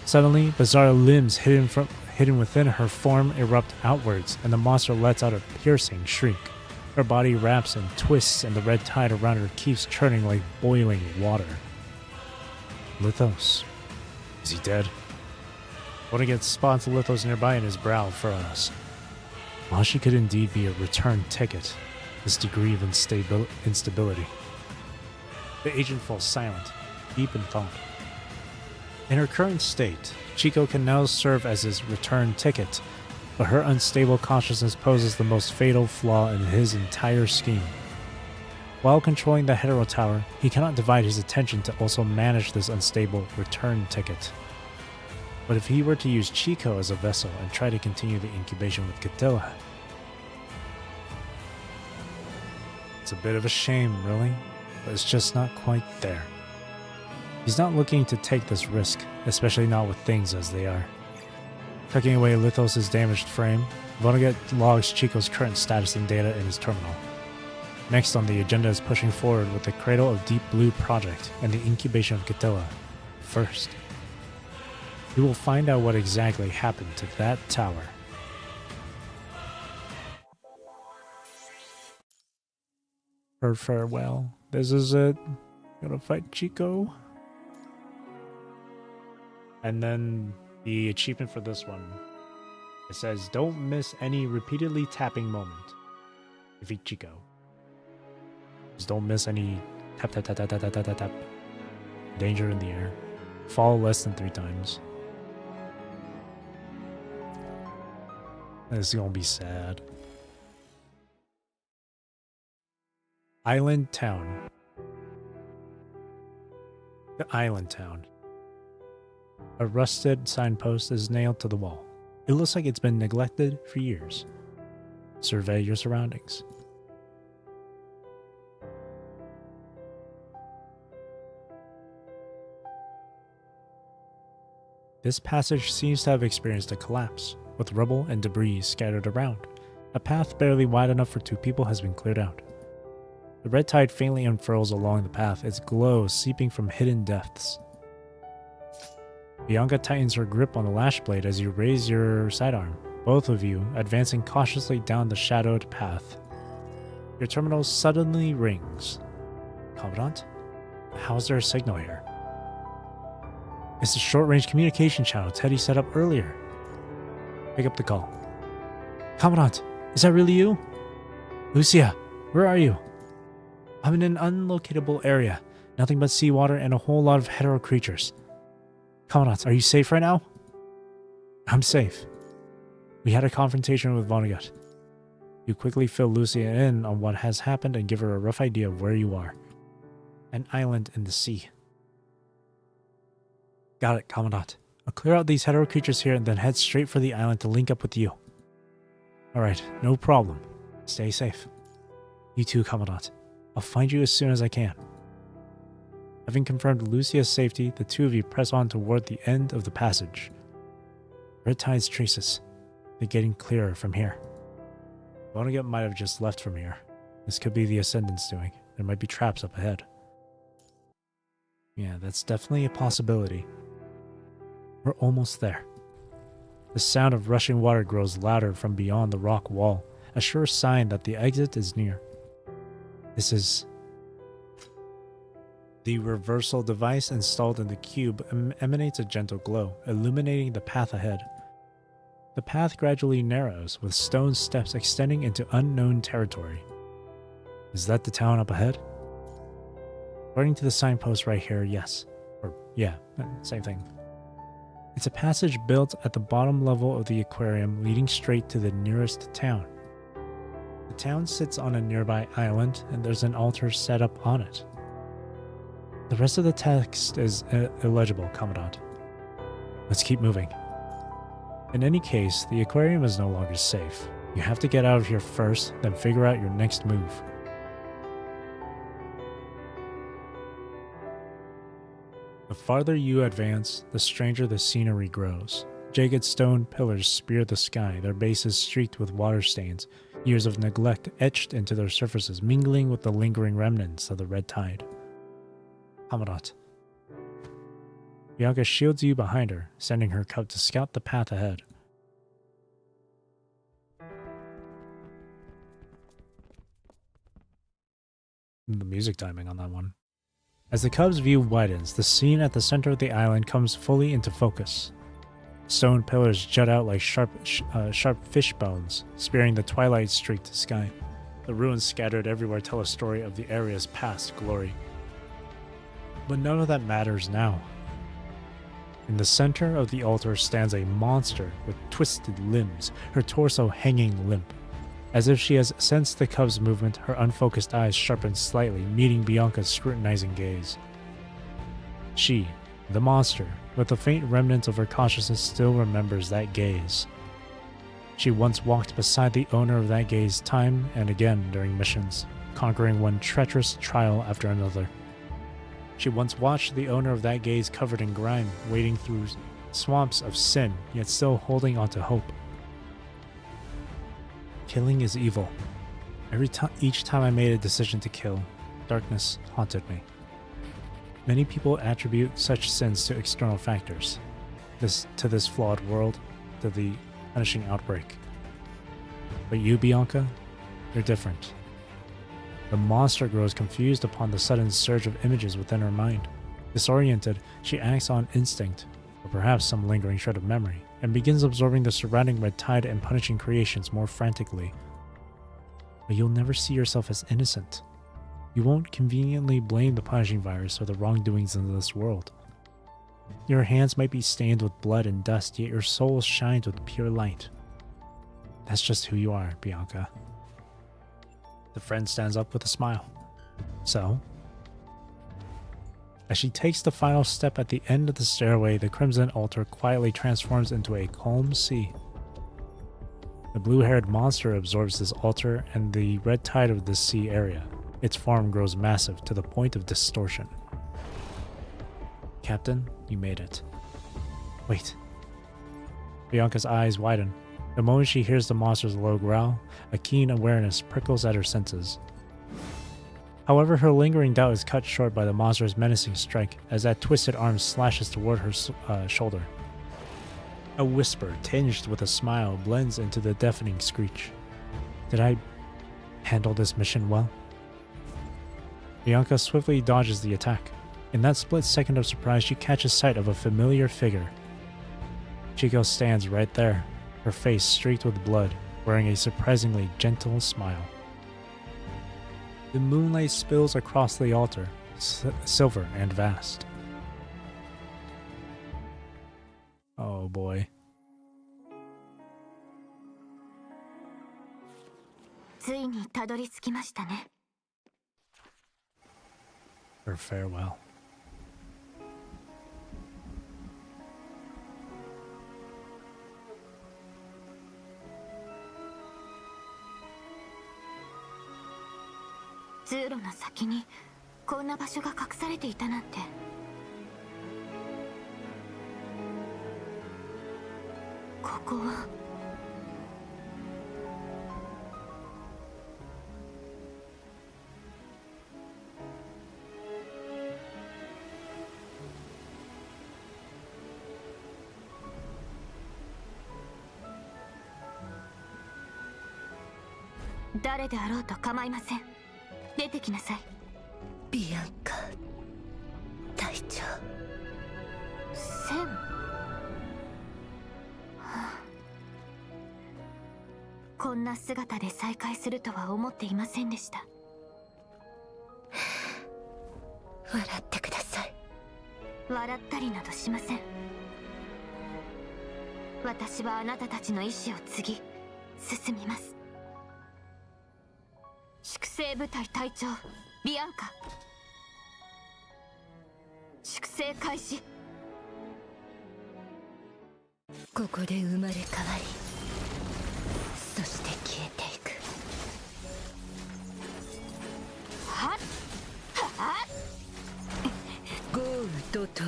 Suddenly, bizarre limbs hidden within her form erupt outwards, and the monster lets out a piercing shriek. Her body wraps and twists, and the red tide around her keeps churning like boiling water. Lithos. Is he dead? Vonnegut spots Lithos nearby, and his brow furrows. Well, she could indeed be a return ticket, this degree of instability. The agent falls silent, deep in thought. In her current state, Chico can now serve as his return ticket, but her unstable consciousness poses the most fatal flaw in his entire scheme. While controlling the Hetero Tower, he cannot divide his attention to also manage this unstable return ticket. But if he were to use Chico as a vessel and try to continue the incubation with Catilla, it's a bit of a shame, really, but it's just not quite there. He's not looking to take this risk, especially not with things as they are. Tucking away Lithos' damaged frame, Vonnegut logs Chico's current status and data in his terminal. Next on the agenda is pushing forward with the Cradle of Deep Blue project and the incubation of Catilla first. We will find out what exactly happened to that tower. Her farewell. This is it. Gonna fight Chico. And then the achievement for this one. It says, don't miss any repeatedly tapping moment. Defeat Chico. Just don't miss any tap tap tap tap tap tap tap tap. Danger in the air. Fall less than 3 times. This is gonna be sad. Island Town. The Island Town. A rusted signpost is nailed to the wall. It looks like it's been neglected for years. Survey your surroundings. This passage seems to have experienced a collapse, with rubble and debris scattered around. A path barely wide enough for 2 people has been cleared out. The red tide faintly unfurls along the path, its glow seeping from hidden depths. Bianca tightens her grip on the lash blade as you raise your sidearm, both of you advancing cautiously down the shadowed path. Your terminal suddenly rings. Commandant? How's there a signal here? It's the short-range communication channel Teddy set up earlier. Pick up the call. Commandant, is that really you? Lucia, where are you? I'm in an unlocatable area. Nothing but seawater and a whole lot of hetero creatures. Commandant, are you safe right now? I'm safe. We had a confrontation with Vonnegut. You quickly fill Lucia in on what has happened and give her a rough idea of where you are. An island in the sea. Got it, Commandant. I'll clear out these hetero creatures here and then head straight for the island to link up with you. Alright, no problem. Stay safe. You too, Commandant. I'll find you as soon as I can. Having confirmed Lucia's safety, the 2 of you press on toward the end of the passage. Red tide's traces. They're getting clearer from here. Vonnegut might have just left from here. This could be the Ascendant's doing. There might be traps up ahead. Yeah, that's definitely a possibility. We're almost there. The sound of rushing water grows louder from beyond the rock wall, a sure sign that the exit is near. This is... The reversal device installed in the cube emanates a gentle glow, illuminating the path ahead. The path gradually narrows, with stone steps extending into unknown territory. Is that the town up ahead? According to the signpost right here, yes. Or, yeah, same thing. It's a passage built at the bottom level of the aquarium leading straight to the nearest town. The town sits on a nearby island, and there's an altar set up on it. The rest of the text is illegible, Commandant. Let's keep moving. In any case, the aquarium is no longer safe. You have to get out of here first, then figure out your next move. The farther you advance, the stranger the scenery grows. Jagged stone pillars spear the sky, their bases streaked with water stains, years of neglect etched into their surfaces, mingling with the lingering remnants of the red tide. Commandant. Bianca shields you behind her, sending her cub to scout the path ahead. The music timing on that one. As the cub's view widens, the scene at the center of the island comes fully into focus. Stone pillars jut out like sharp fish bones, spearing the twilight-streaked sky. The ruins scattered everywhere tell a story of the area's past glory. But none of that matters now. In the center of the altar stands a monster with twisted limbs, her torso hanging limp. As if she has sensed the cub's movement, her unfocused eyes sharpen slightly, meeting Bianca's scrutinizing gaze. She, the monster, with the faint remnants of her consciousness, still remembers that gaze. She once walked beside the owner of that gaze time and again during missions, conquering one treacherous trial after another. She once watched the owner of that gaze covered in grime, wading through swamps of sin, yet still holding on to hope. Killing is evil. Each time I made a decision to kill, darkness haunted me. Many people attribute such sins to external factors. To this flawed world, to the punishing outbreak. But you, Bianca, you're different. The monster grows confused upon the sudden surge of images within her mind. Disoriented, she acts on instinct, or perhaps some lingering shred of memory, and begins absorbing the surrounding red tide and punishing creations more frantically. But you'll never see yourself as innocent. You won't conveniently blame the punishing virus or the wrongdoings in this world. Your hands might be stained with blood and dust, yet your soul shines with pure light. That's just who you are, Bianca. The friend stands up with a smile. So? As she takes the final step at the end of the stairway, the crimson altar quietly transforms into a calm sea. The blue-haired monster absorbs this altar and the red tide of the sea area. Its form grows massive to the point of distortion. Captain, you made it. Wait. Bianca's eyes widen. The moment she hears the monster's low growl, a keen awareness prickles at her senses. However, her lingering doubt is cut short by the monster's menacing strike as that twisted arm slashes toward her shoulder. A whisper, tinged with a smile, blends into the deafening screech. Did I handle this mission well? Bianca swiftly dodges the attack. In that split second of surprise, she catches sight of a familiar figure. Chico stands right there, her face streaked with blood, wearing a surprisingly gentle smile. The moonlight spills across the altar, silver and vast. Oh boy. Her farewell. 誰であろうと構いません。出てきなさい。ビアンカ隊長。セン、はあ、こんな姿で再会するとは思っていませんでした。笑ってください。笑ったりなどしません。私はあなたたちの意志を継ぎ進みます。粛清部隊隊長ビアンカ、粛清開始。ここで生まれ変わり、そして消えていく。はっはっ豪雨怒涛。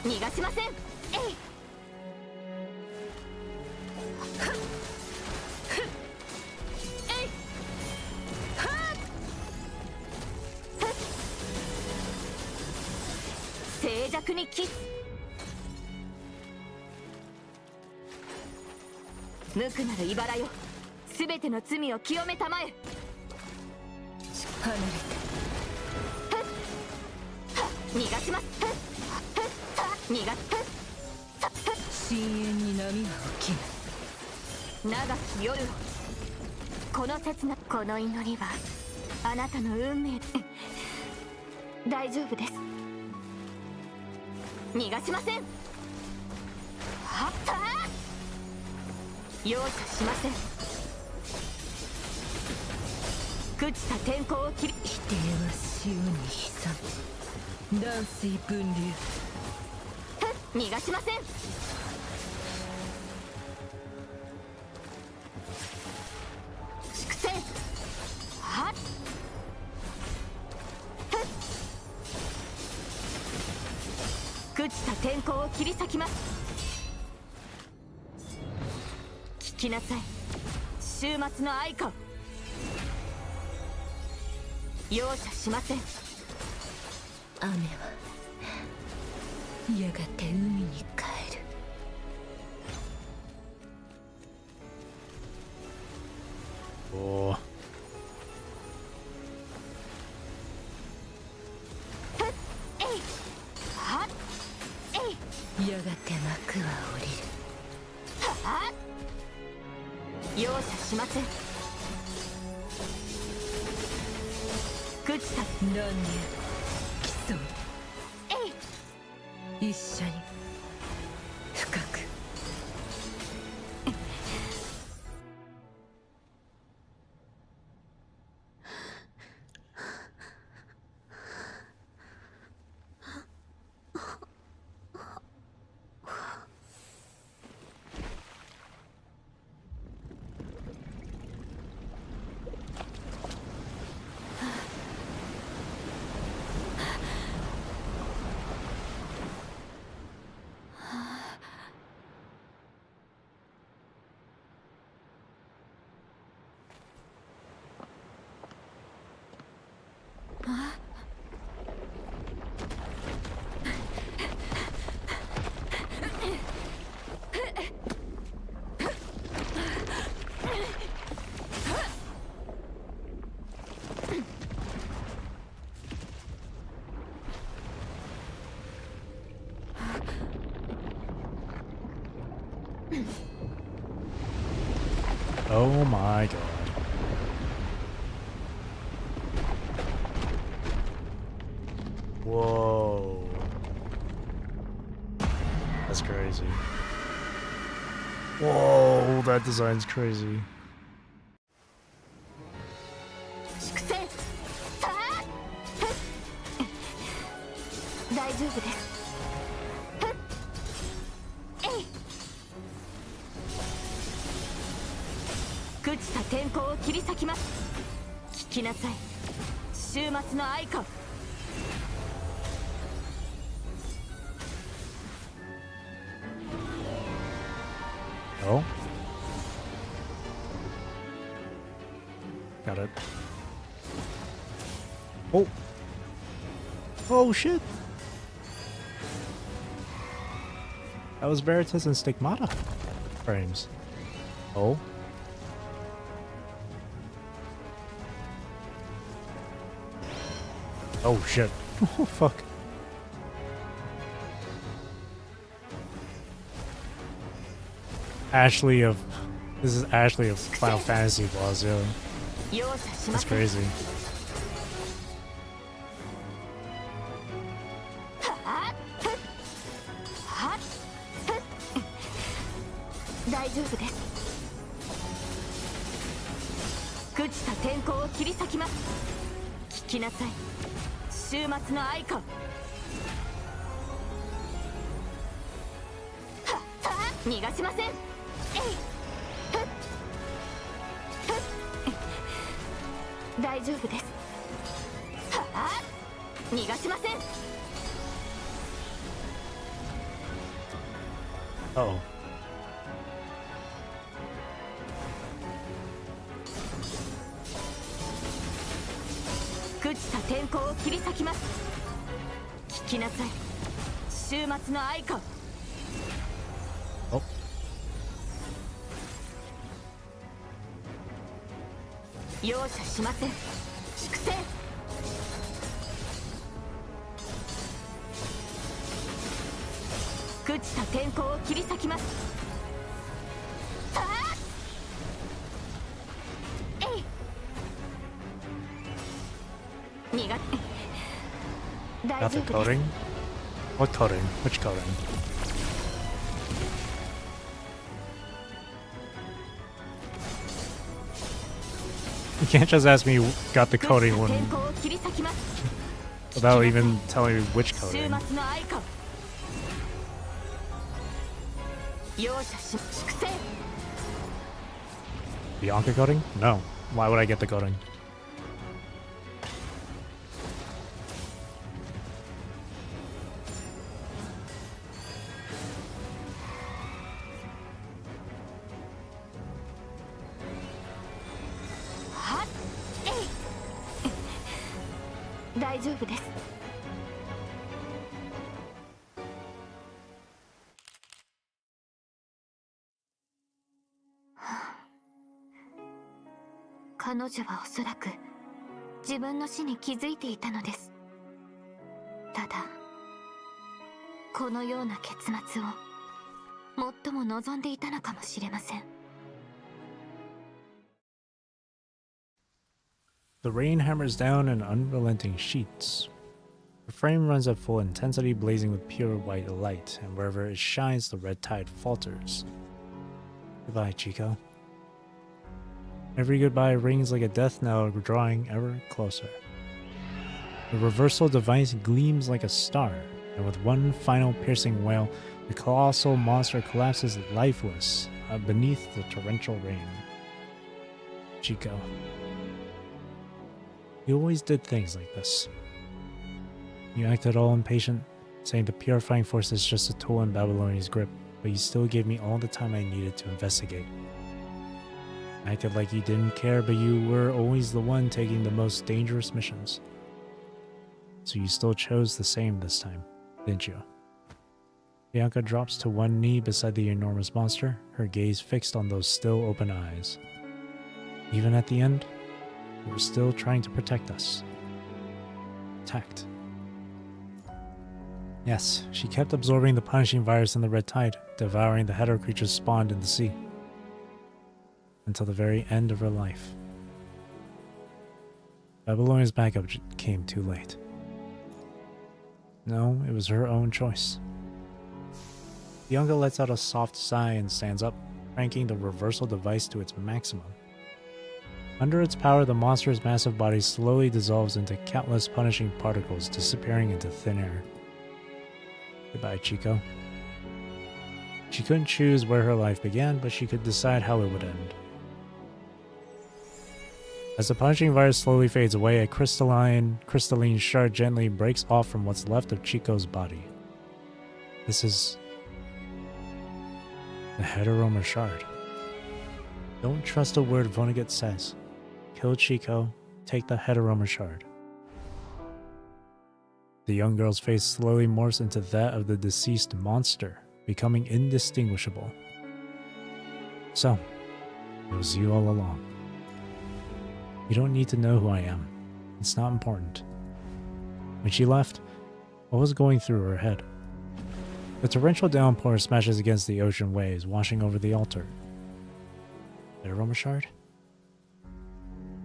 逃がしません。えい。静寂にキス。無垢なる茨よ、すべての罪を清めたまえ。離れ逃がします。逃がす。深淵に波は起きぬ。長き夜を、この切なこの祈りはあなたの運命。大丈夫です。逃がしません。はった容赦しません。朽ちた天候を切り、否定は潮に潜む。断水分流。逃がしません。粛清。はっ朽ちた天候を切り裂きます。聞きなさい、終末の愛歌を。容赦しません。雨はやがて海に帰る。おー。えい。はっえい。やがて幕は降りる。はっ容赦しません。朽ちた乱流競う。えい。一緒に深く。Oh my god. Whoa. That's crazy. Whoa, that design's crazy. 粛清。さあ大丈夫です。えい。朽ちた天候を切り裂きます。聞きなさい、終末の愛歌を。Oh? Got it. Oh! Oh shit! That was Veritas and Stigmata frames. Oh. Oh shit. Oh fuck. Ashley of... This is Ashley of Final Fantasy boss, yo. That's crazy. Uh-oh. Oh. Got the coding? What coding? Which coding? You can't just ask me got the coding when without even telling me which coding. Bianca coding? No. Why would I get the coding? The rain hammers down in unrelenting sheets. The frame runs at full intensity, blazing with pure white light, and wherever it shines, the red tide falters. Goodbye, Chico. Every goodbye rings like a death knell, drawing ever closer. The reversal device gleams like a star, and with one final piercing wail, the colossal monster collapses lifeless beneath the torrential rain. Chico. You always did things like this. You acted all impatient, saying the purifying force is just a tool in Babylonia's grip, but you still gave me all the time I needed to investigate. Acted like you didn't care, but you were always the one taking the most dangerous missions. So you still chose the same this time, didn't you? Bianca drops to one knee beside the enormous monster, her gaze fixed on those still open eyes. Even at the end, you were still trying to protect us. Tact. Yes, she kept absorbing the punishing virus in the red tide, devouring the hetero creatures spawned in the sea. Until the very end of her life. Babylonia's backup came too late. No, it was her own choice. Bianca lets out a soft sigh and stands up, cranking the reversal device to its maximum. Under its power, the monster's massive body slowly dissolves into countless punishing particles, disappearing into thin air. Goodbye, Chico. She couldn't choose where her life began, but she could decide how it would end. As the punishing virus slowly fades away, a crystalline shard gently breaks off from what's left of Chico's body. This is the Heteroma shard. Don't trust a word Vonnegut says. Kill Chico, take the Heteroma shard. The young girl's face slowly morphs into that of the deceased monster, becoming indistinguishable. So, it was you all along. You don't need to know who I am. It's not important. When she left, what was going through her head? The torrential downpour smashes against the ocean waves, washing over the altar. The aroma shard?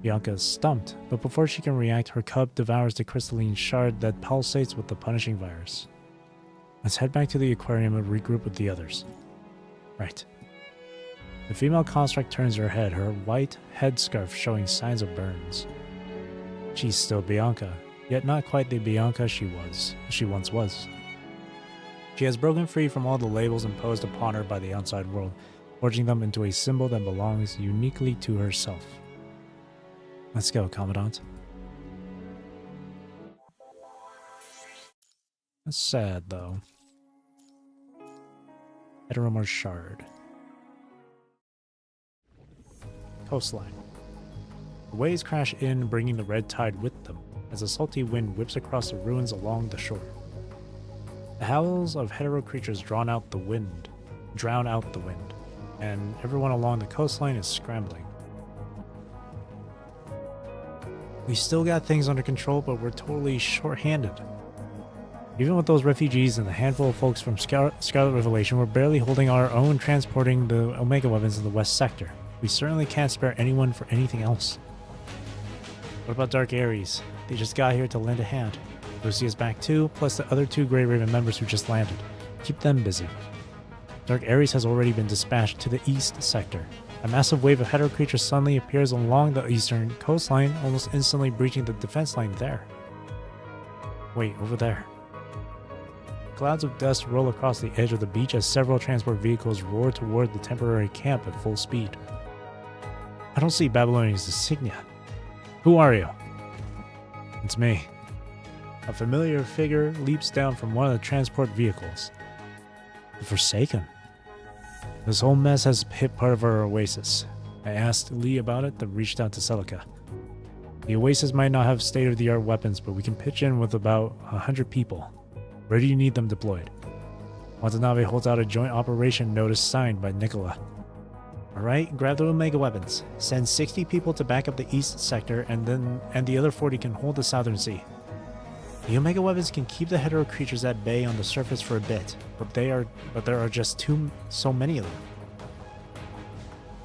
Bianca is stumped, but before she can react, her cub devours the crystalline shard that pulsates with the punishing virus. Let's head back to the aquarium and regroup with the others. Right. The female construct turns her head, her white headscarf showing signs of burns. She's still Bianca, yet not quite the Bianca she once was. She has broken free from all the labels imposed upon her by the outside world, forging them into a symbol that belongs uniquely to herself. Let's go, Commandant. That's sad, though. Heteromor Shard. Coastline. The waves crash in, bringing the red tide with them, as a salty wind whips across the ruins along the shore. The howls of hetero creatures drown out the wind, and everyone along the coastline is scrambling. We still got things under control, but we're totally short-handed. Even with those refugees and the handful of folks from Scarlet Revelation, we're barely holding our own transporting the Omega weapons in the West Sector. We certainly can't spare anyone for anything else. What about Dark Ares? They just got here to lend a hand. Lucy is back too, plus the other 2 Grey Raven members who just landed. Keep them busy. Dark Ares has already been dispatched to the East Sector. A massive wave of hetero creatures suddenly appears along the eastern coastline, almost instantly breaching the defense line there. Wait, over there. Clouds of dust roll across the edge of the beach as several transport vehicles roar toward the temporary camp at full speed. I don't see Babylonian's insignia. Who are you? It's me. A familiar figure leaps down from one of the transport vehicles. The Forsaken. This whole mess has hit part of our oasis. I asked Lee about it, then reached out to Celica. The oasis might not have state-of-the-art weapons, but we can pitch in with about 100 people. Where do you need them deployed? Watanabe holds out a joint operation notice signed by Nicola. Alright, grab the Omega weapons. Send 60 people to back up the East Sector, and the other 40 can hold the Southern Sea. The Omega weapons can keep the hetero creatures at bay on the surface for a bit, but there are just so many of them.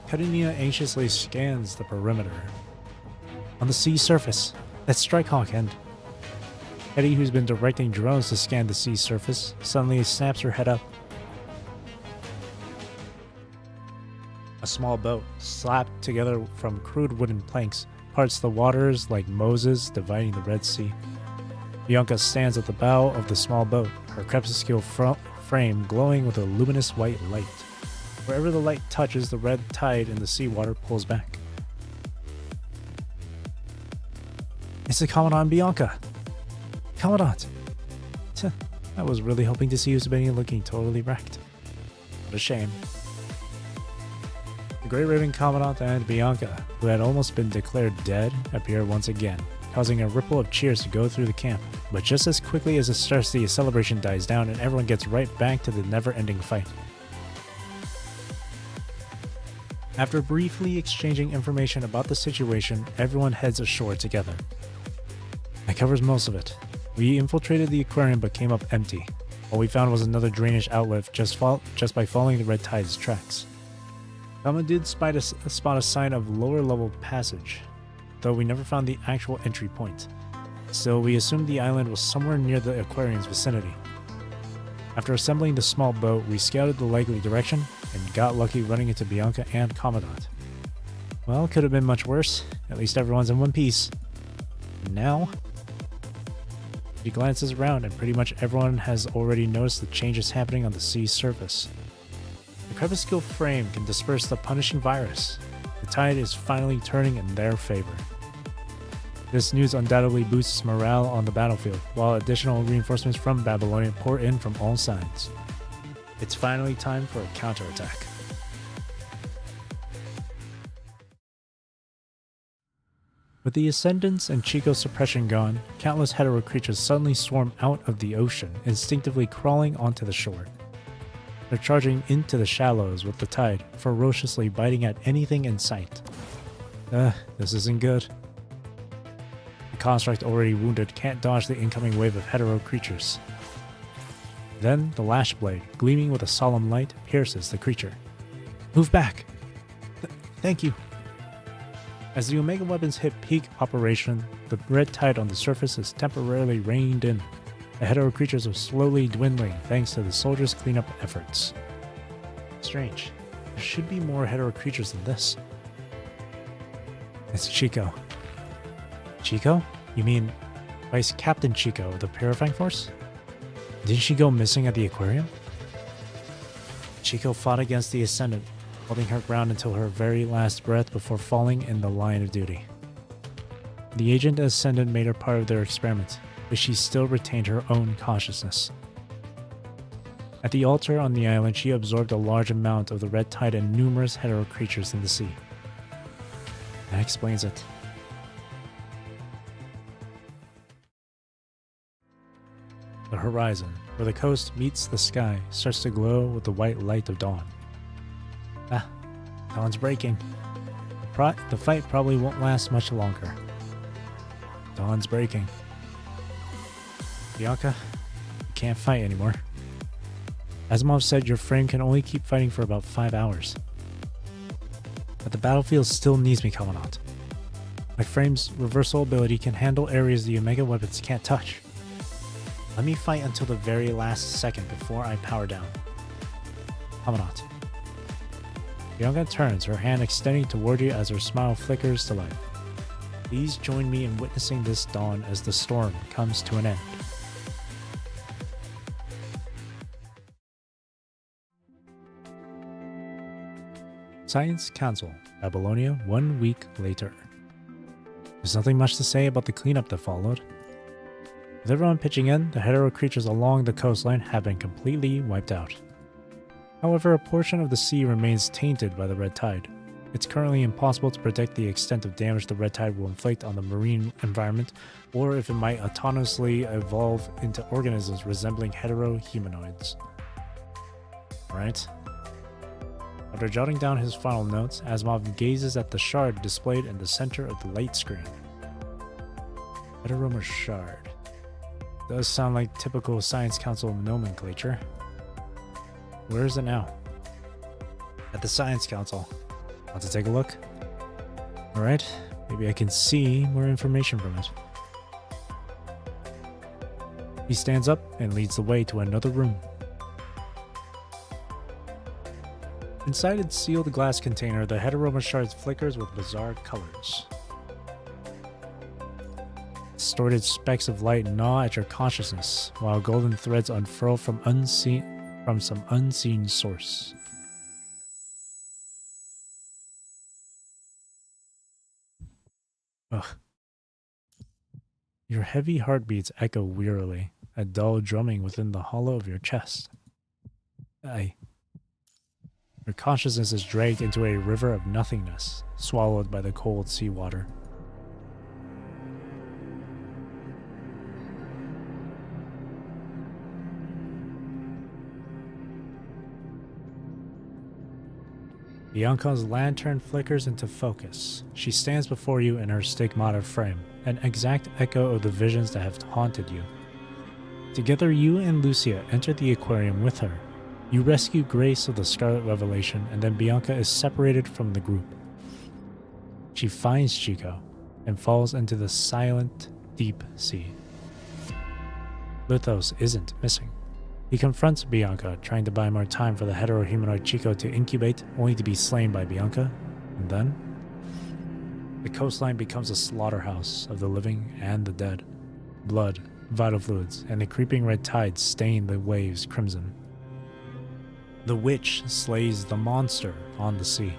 Karenina anxiously scans the perimeter. On the sea surface, that's Strikehawk and Eddie, who's been directing drones to scan the sea surface, suddenly snaps her head up. A small boat, slapped together from crude wooden planks, parts the waters like Moses dividing the Red Sea. Bianca stands at the bow of the small boat, her crepuscule frame glowing with a luminous white light. Wherever the light touches, the red tide in the seawater pulls back. It's the Commandant Bianca! Commandant! I was really hoping to see you Sabinian looking totally wrecked. What a shame. The Grey Raven Commandant and Bianca, who had almost been declared dead, appear once again, causing a ripple of cheers to go through the camp. But just as quickly as the celebration dies down and everyone gets right back to the never-ending fight. After briefly exchanging information about the situation, everyone heads ashore together. That covers most of it. We infiltrated the aquarium but came up empty. All we found was another drainage outlet just by following the red tide's tracks. Kama did spot a sign of lower level passage, though we never found the actual entry point. Still, we assumed the island was somewhere near the aquarium's vicinity. After assembling the small boat, we scouted the likely direction and got lucky running into Bianca and Commandant. Well, could have been much worse. At least everyone's in one piece. And now, he glances around and pretty much everyone has already noticed the changes happening on the sea's surface. The crepuscule frame can disperse the punishing virus. The tide is finally turning in their favor. This news undoubtedly boosts morale on the battlefield, while additional reinforcements from Babylonia pour in from all sides. It's finally time for a counterattack. With the Ascendants and Chico suppression gone, countless hetero creatures suddenly swarm out of the ocean, instinctively crawling onto the shore. They're charging into the shallows with the tide, ferociously biting at anything in sight. This isn't good. The construct, already wounded, can't dodge the incoming wave of hetero creatures. Then the lash blade, gleaming with a solemn light, pierces the creature. Move back! Thank you. As the Omega weapons hit peak operation, the red tide on the surface is temporarily reined in. The hetero creatures are slowly dwindling thanks to the soldiers' cleanup efforts. Strange. There should be more hetero creatures than this. It's Chico. Chico? You mean Vice Captain Chico of the Purifying Force? Didn't she go missing at the aquarium? Chico fought against the Ascendant, holding her ground until her very last breath before falling in the line of duty. The Agent Ascendant made her part of their experiment, but she still retained her own consciousness. At the altar on the island, she absorbed a large amount of the red tide and numerous hetero creatures in the sea. That explains it. The horizon, where the coast meets the sky, starts to glow with the white light of dawn. Dawn's breaking. The fight probably won't last much longer. Dawn's breaking. Bianca, you can't fight anymore. Asimov said your frame can only keep fighting for about 5 hours. But the battlefield still needs me, Commandant. My frame's reversal ability can handle areas the Omega weapons can't touch. Let me fight until the very last second before I power down. Commandant. Bianca turns, her hand extending toward you as her smile flickers to life. Please join me in witnessing this dawn as the storm comes to an end. Science Council, Babylonia, 1 week later. There's nothing much to say about the cleanup that followed. With everyone pitching in, the hetero creatures along the coastline have been completely wiped out. However, a portion of the sea remains tainted by the red tide. It's currently impossible to predict the extent of damage the red tide will inflict on the marine environment, or if it might autonomously evolve into organisms resembling hetero-humanoids. Right? After jotting down his final notes, Asimov gazes at the shard displayed in the center of the light screen. Heteroma shard. Does sound like typical Science Council nomenclature. Where is it now? At the Science Council. Want to take a look? Alright, maybe I can see more information from it. He stands up and leads the way to another room. Inside its sealed glass container, the Heteroma shard flickers with bizarre colors. Distorted specks of light gnaw at your consciousness, while golden threads unfurl from some unseen source. Ugh. Your heavy heartbeats echo wearily, a dull drumming within the hollow of your chest. Your consciousness is dragged into a river of nothingness, swallowed by the cold seawater. Bianca's lantern flickers into focus. She stands before you in her stigmata frame, an exact echo of the visions that have haunted you. Together, you and Lucia enter the aquarium with her. You rescue Grace of the Scarlet Revelation, and then Bianca is separated from the group. She finds Chico and falls into the silent, deep sea. Lithos isn't missing. He confronts Bianca, trying to buy more time for the hetero-humanoid Chico to incubate, only to be slain by Bianca. And then, the coastline becomes a slaughterhouse of the living and the dead. Blood, vital fluids, and the creeping red tide stain the waves crimson. The witch slays the monster on the sea.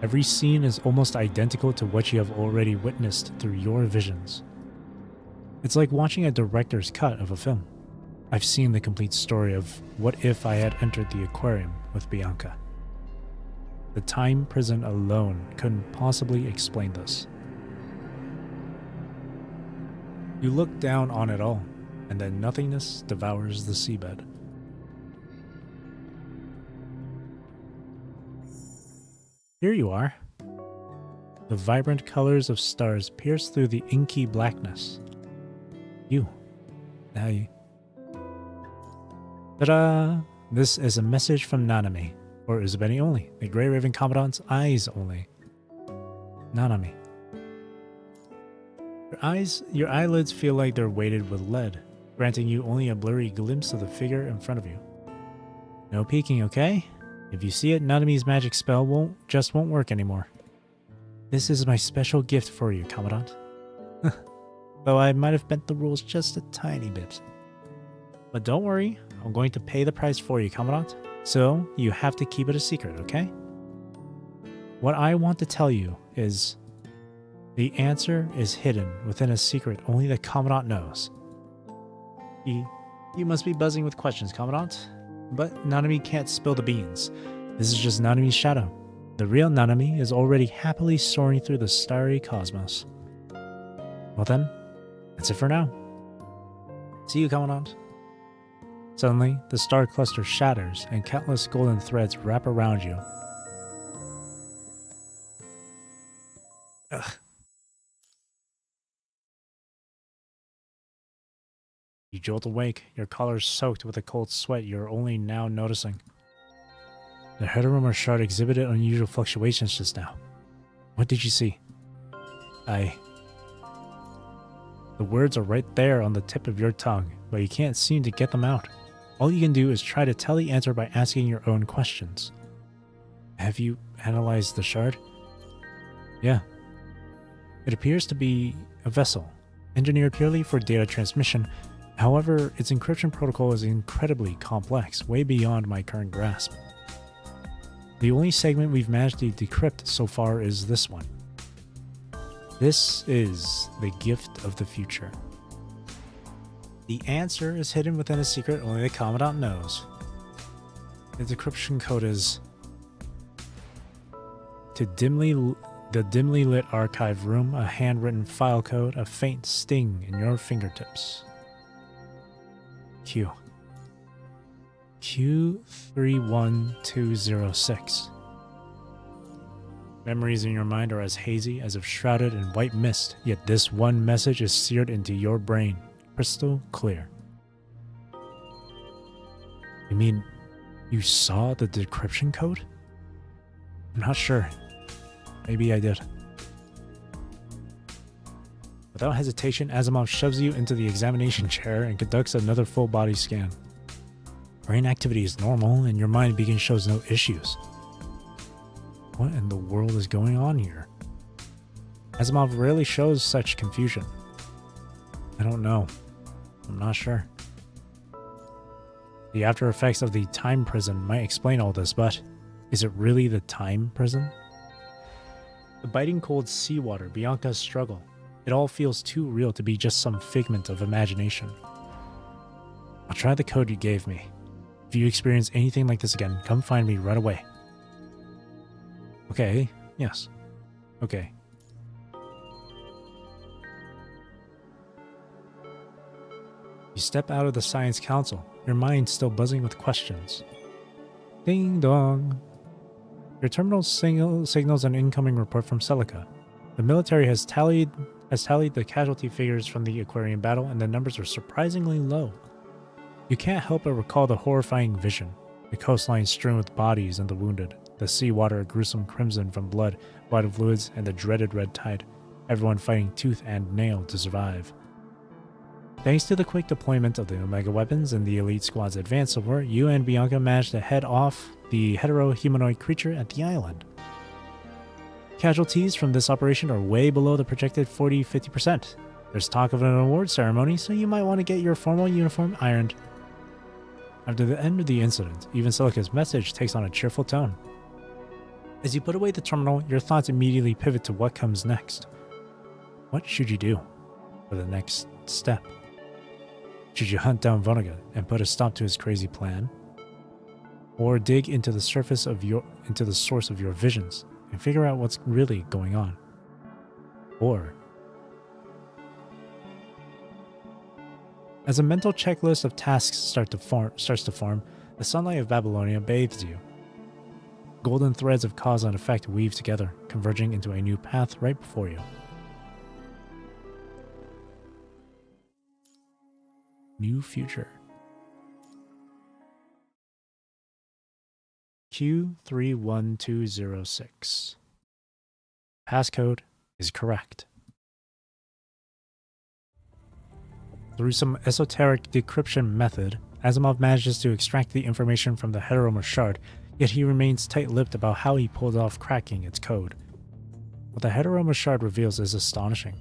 Every scene is almost identical to what you have already witnessed through your visions. It's like watching a director's cut of a film. I've seen the complete story of what if I had entered the aquarium with Bianca. The time prison alone couldn't possibly explain this. You look down on it all. and then nothingness devours the seabed. Here you are. The vibrant colors of stars pierce through the inky blackness. You. Now you. Ta-da! This is a message from Nanami, or Uzubeni only, the Grey Raven Commandant's eyes only. Nanami. Your eyelids feel like they're weighted with lead, granting you only a blurry glimpse of the figure in front of you. No peeking, okay? If you see it, Nanami's magic spell won't work anymore. This is my special gift for you, Commandant. Though I might have bent the rules just a tiny bit. But don't worry, I'm going to pay the price for you, Commandant. So, you have to keep it a secret, okay? What I want to tell you is... the answer is hidden within a secret only the Commandant knows. You must be buzzing with questions, Commandant. But Nanami can't spill the beans. This is just Nanami's shadow. The real Nanami is already happily soaring through the starry cosmos. Well then, that's it for now. See you, Commandant. Suddenly, the star cluster shatters and countless golden threads wrap around you. Ugh. You jolt awake, your collar soaked with a cold sweat you're only now noticing. The Heteroma shard exhibited unusual fluctuations just now. What did you see? The words are right there on the tip of your tongue, but you can't seem to get them out. All you can do is try to tell the answer by asking your own questions. Have you analyzed the shard? Yeah. It appears to be a vessel, engineered purely for data transmission. However, its encryption protocol is incredibly complex, way beyond my current grasp. The only segment we've managed to decrypt so far is this one. This is the gift of the future. The answer is hidden within a secret only the Commandant knows. The decryption code is... the dimly lit archive room, a handwritten file code, a faint sting in your fingertips. Q31206. Memories in your mind are as hazy as if shrouded in white mist, yet this one message is seared into your brain, crystal clear. You mean you saw the decryption code? I'm not sure. Maybe I did. Without hesitation, Asimov shoves you into the examination chair and conducts another full body scan. Brain activity is normal and your mind beacon shows no issues. What in the world is going on here? Asimov rarely shows such confusion. I don't know. I'm not sure. The after effects of the time prison might explain all this, but is it really the time prison? The biting cold seawater, Bianca's struggle. It all feels too real to be just some figment of imagination. I'll try the code you gave me. If you experience anything like this again, come find me right away. Okay, yes. Okay. You step out of the Science Council, your mind still buzzing with questions. Ding dong. Your terminal signals an incoming report from Celica. The military has tallied the casualty figures from the Aquarian battle, and the numbers are surprisingly low. You can't help but recall the horrifying vision. The coastline strewn with bodies and the wounded, the seawater a gruesome crimson from blood, vital fluids, and the dreaded red tide, everyone fighting tooth and nail to survive. Thanks to the quick deployment of the Omega weapons and the elite squad's advanced support, you and Bianca managed to head off the hetero-humanoid creature at the island. Casualties from this operation are way below the projected 40-50%. There's talk of an award ceremony, so you might want to get your formal uniform ironed. After the end of the incident, even Celica's message takes on a cheerful tone. As you put away the terminal, your thoughts immediately pivot to what comes next. What should you do for the next step? Should you hunt down Vonnegut and put a stop to his crazy plan? Or dig into the source of your visions and figure out what's really going on? Or As a mental checklist of tasks starts to form, the sunlight of Babylonia bathes you. Golden threads of cause and effect weave together, converging into a new path right before you. New future. Q31206. Passcode is correct. Through some esoteric decryption method, Asimov manages to extract the information from the Heteroma shard, yet he remains tight-lipped about how he pulled off cracking its code. What the Heteroma shard reveals is astonishing.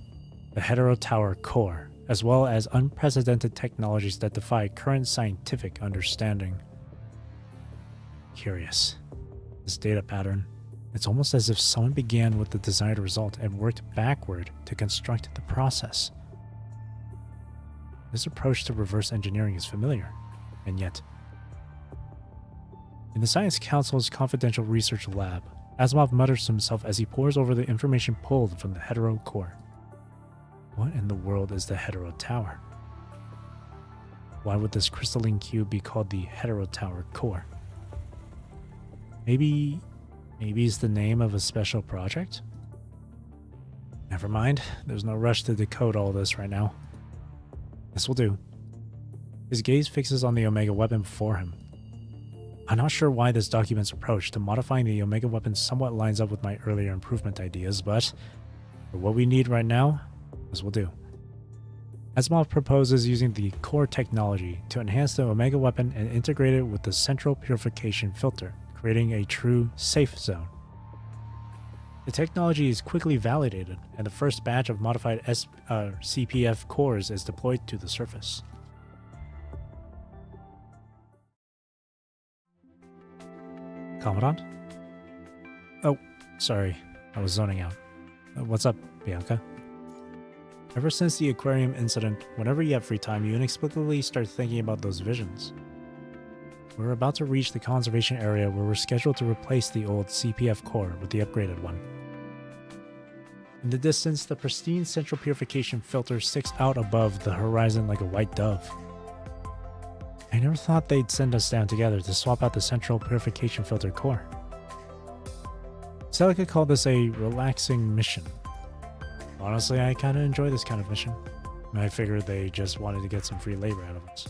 The Hetero Tower core, as well as unprecedented technologies that defy current scientific understanding. Curious. This data pattern, it's almost as if someone began with the desired result and worked backward to construct the process. This approach to reverse engineering is familiar, and yet... In the Science Council's confidential research lab, Asimov mutters to himself as he pores over the information pulled from the Hetero core. What in the world is the Hetero Tower? Why would this crystalline cube be called the Hetero Tower core? Maybe it's the name of a special project? Never mind, there's no rush to decode all this right now. This will do. His gaze fixes on the Omega weapon before him. I'm not sure why this document's approach to modifying the Omega weapon somewhat lines up with my earlier improvement ideas, but for what we need right now, this will do. Asimov proposes using the core technology to enhance the Omega weapon and integrate it with the central purification filter, creating a true safe zone. The technology is quickly validated, and the first batch of modified CPF cores is deployed to the surface. Commandant? Oh, sorry. I was zoning out. What's up, Bianca? Ever since the aquarium incident, whenever you have free time, you inexplicably start thinking about those visions. We're about to reach the conservation area where we're scheduled to replace the old CPF core with the upgraded one. In the distance, the pristine central purification filter sticks out above the horizon like a white dove. I never thought they'd send us down together to swap out the central purification filter core. Celica called this a relaxing mission. Honestly, I kinda enjoy this kind of mission. I figured they just wanted to get some free labor out of us.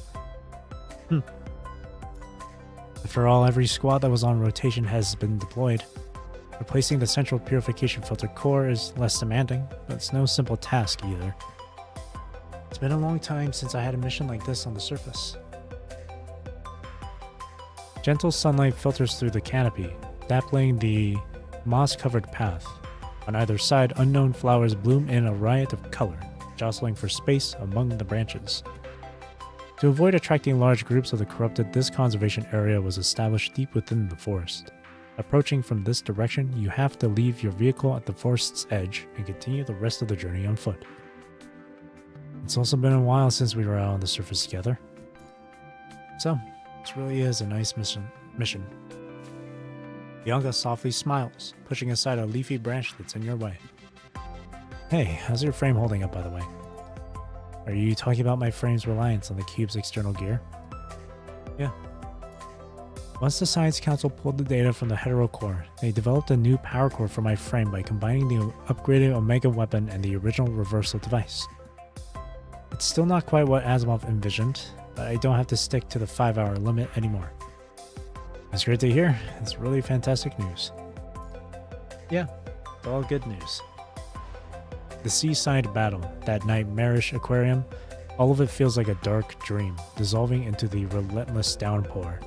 After all, every squad that was on rotation has been deployed. Replacing the central purification filter core is less demanding, but it's no simple task either. It's been a long time since I had a mission like this on the surface. Gentle sunlight filters through the canopy, dappling the moss-covered path. On either side, unknown flowers bloom in a riot of color, jostling for space among the branches. To avoid attracting large groups of the corrupted, this conservation area was established deep within the forest. Approaching from this direction, you have to leave your vehicle at the forest's edge and continue the rest of the journey on foot. It's also been a while since we were out on the surface together. So, this really is a nice mission. Bianca softly smiles, pushing aside a leafy branch that's in your way. Hey, how's your frame holding up, by the way? Are you talking about my frame's reliance on the cube's external gear? Yeah. Once the Science Council pulled the data from the Hetero core, they developed a new power core for my frame by combining the upgraded Omega weapon and the original reversal device. It's still not quite what Asimov envisioned, but I don't have to stick to the 5-hour limit anymore. That's great to hear. It's really fantastic news. Yeah, it's all good news. The seaside battle, that nightmarish aquarium, all of it feels like a dark dream, dissolving into the relentless downpour.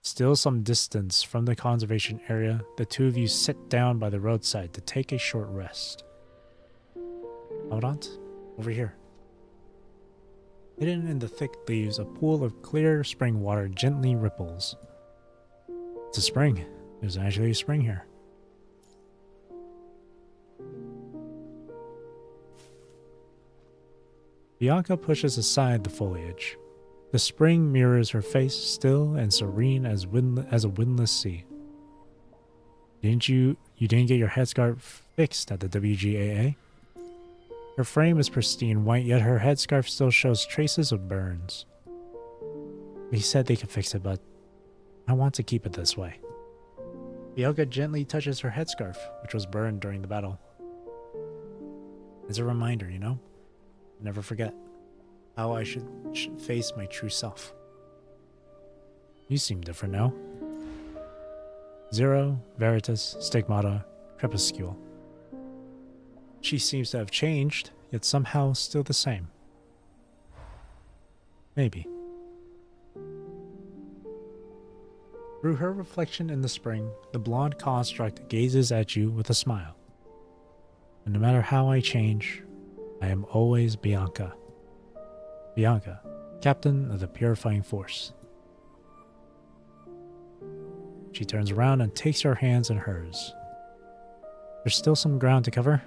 Still some distance from the conservation area, the two of you sit down by the roadside to take a short rest. Commandant, over here. Hidden in the thick leaves, a pool of clear spring water gently ripples. It's a spring. There's actually a spring here. Bianca pushes aside the foliage. The spring mirrors her face, still and serene as a windless sea. You didn't get your headscarf fixed at the WGAA? Her frame is pristine white, yet her headscarf still shows traces of burns. He said they could fix it, but I want to keep it this way. Bianca gently touches her headscarf, which was burned during the battle. It's a reminder, you know? Never forget how I should face my true self. You seem different now. Zero, Veritas, Stigmata, Crepuscule. She seems to have changed, yet somehow still the same. Maybe. Through her reflection in the spring, the blonde construct gazes at you with a smile. And no matter how I change, I am always Bianca. Bianca, captain of the purifying force. She turns around and takes her hands in hers. There's still some ground to cover.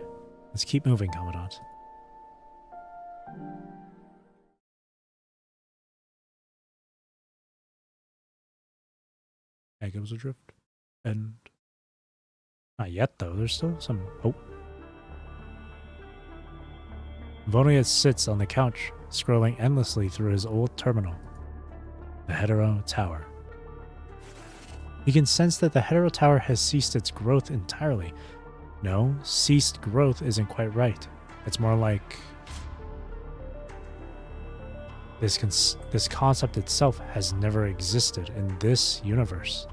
Let's keep moving, Commandant. Goes Adrift. And not yet, though. There's still some hope. Voniat sits on the couch, scrolling endlessly through his old terminal. The Hetero Tower. You can sense that the Hetero Tower has ceased its growth entirely. No, ceased growth isn't quite right. It's more like this concept itself has never existed in this universe.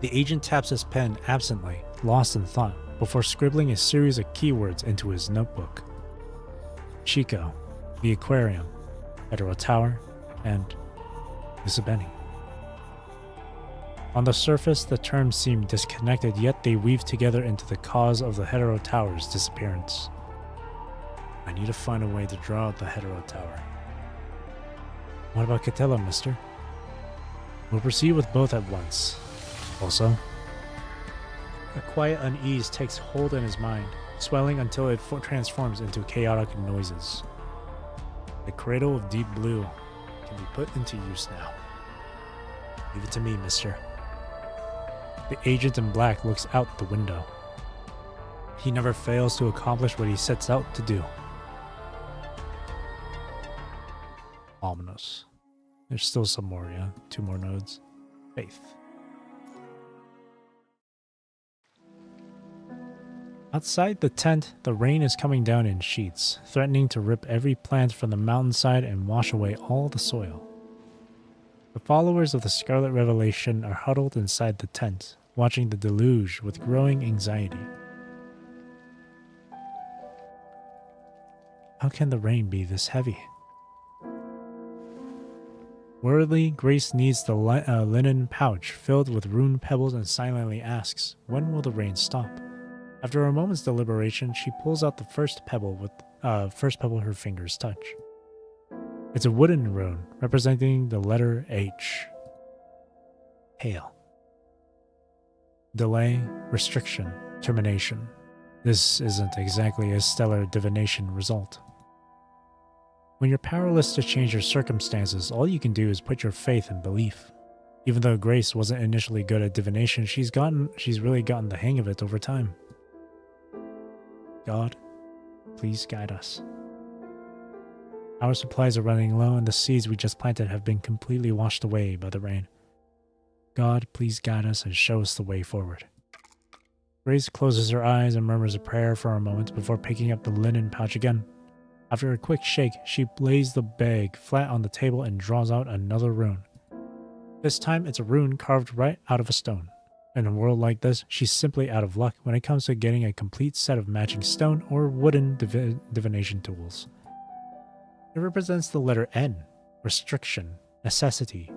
The agent taps his pen absently, lost in thought, before scribbling a series of keywords into his notebook. Chico, the aquarium, Hetero Tower, and Isabeni. On the surface, the terms seem disconnected, yet they weave together into the cause of the Hetero Tower's disappearance. I need to find a way to draw out the Hetero Tower. What about Catella, mister? We'll proceed with both at once. Also, a quiet unease takes hold in his mind, swelling until it transforms into chaotic noises. The cradle of deep blue can be put into use now. Leave it to me, mister. The agent in black looks out the window. He never fails to accomplish what he sets out to do. Ominous. There's still some more, yeah? 2 more nodes. Faith. Outside the tent, the rain is coming down in sheets, threatening to rip every plant from the mountainside and wash away all the soil. The followers of the Scarlet Revelation are huddled inside the tent, watching the deluge with growing anxiety. How can the rain be this heavy? Worriedly, Grace needs the linen pouch filled with rune pebbles and silently asks, when will the rain stop? After a moment's deliberation, she pulls out the first pebble her fingers touch. It's a wooden rune representing the letter H. Hail. Delay, restriction, termination. This isn't exactly a stellar divination result. When you're powerless to change your circumstances, all you can do is put your faith and belief. Even though Grace wasn't initially good at divination, she's really gotten the hang of it over time. God, please guide us. Our supplies are running low and the seeds we just planted have been completely washed away by the rain. God, please guide us and show us the way forward. Grace closes her eyes and murmurs a prayer for a moment before picking up the linen pouch again. After a quick shake, she lays the bag flat on the table and draws out another rune. This time it's a rune carved right out of a stone. In a world like this, she's simply out of luck when it comes to getting a complete set of matching stone or wooden divination tools. It represents the letter N, restriction, necessity,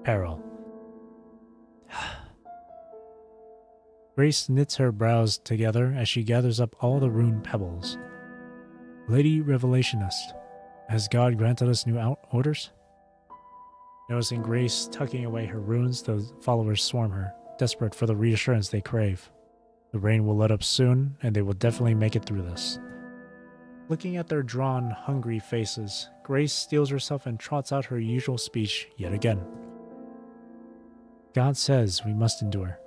peril. Grace knits her brows together as she gathers up all the rune pebbles. Lady Revelationist, has God granted us new orders? Noticing Grace tucking away her runes, the followers swarm her, desperate for the reassurance they crave. The rain will let up soon, and they will definitely make it through this. Looking at their drawn, hungry faces, Grace steels herself and trots out her usual speech yet again. God says we must endure.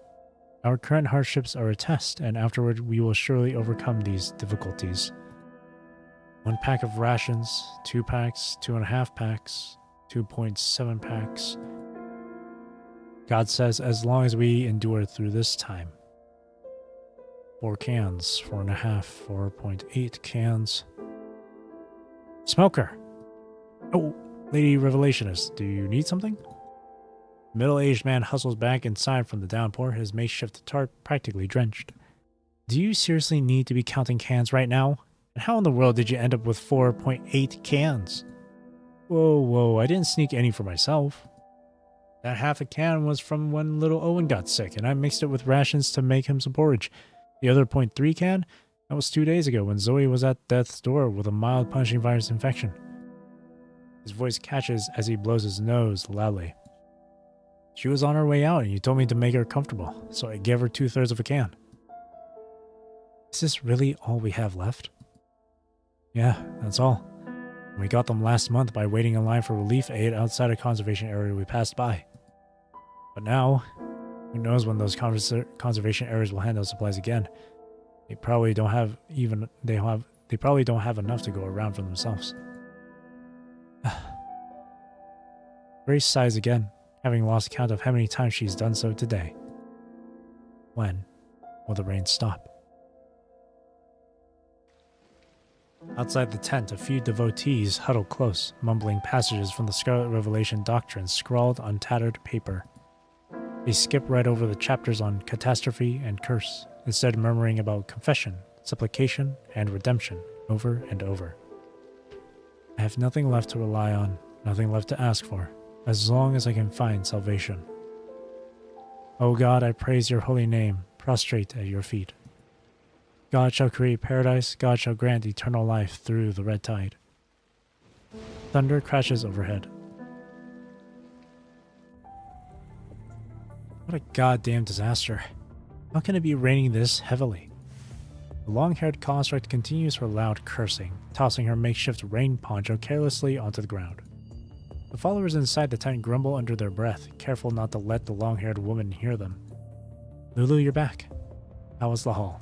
Our current hardships are a test, and afterward we will surely overcome these difficulties. 1 pack of rations, 2 packs, 2.5 packs, 2.7 packs. God says, as long as we endure through this time. 4 cans, 4.5, 4.8 cans. Smoker! Oh, Lady Revelationist, do you need something? The middle-aged man hustles back inside from the downpour, his makeshift tarp practically drenched. Do you seriously need to be counting cans right now? And how in the world did you end up with 4.8 cans? Whoa, I didn't sneak any for myself. That half a can was from when little Owen got sick, and I mixed it with rations to make him some porridge. The other 0.3 can? That was 2 days ago when Zoe was at death's door with a mild punching virus infection. His voice catches as he blows his nose loudly. She was on her way out and you told me to make her comfortable, so I gave her 2/3 of a can. Is this really all we have left? Yeah, that's all. We got them last month by waiting in line for relief aid outside a conservation area we passed by. But now, who knows when those conservation areas will hand out supplies again. They probably don't have enough to go around for themselves. Grace sighs again, having lost count of how many times she's done so today. When will the rain stop? Outside the tent, a few devotees huddle close, mumbling passages from the Scarlet Revelation doctrine scrawled on tattered paper. They skip right over the chapters on catastrophe and curse, instead murmuring about confession, supplication, and redemption over and over. I have nothing left to rely on, nothing left to ask for, as long as I can find salvation. O God, I praise your holy name, prostrate at your feet. God shall create paradise, God shall grant eternal life through the red tide. Thunder crashes overhead. What a goddamn disaster. How can it be raining this heavily? The long-haired construct continues her loud cursing, tossing her makeshift rain poncho carelessly onto the ground. The followers inside the tent grumble under their breath, careful not to let the long-haired woman hear them. Lulu, you're back. How was the haul?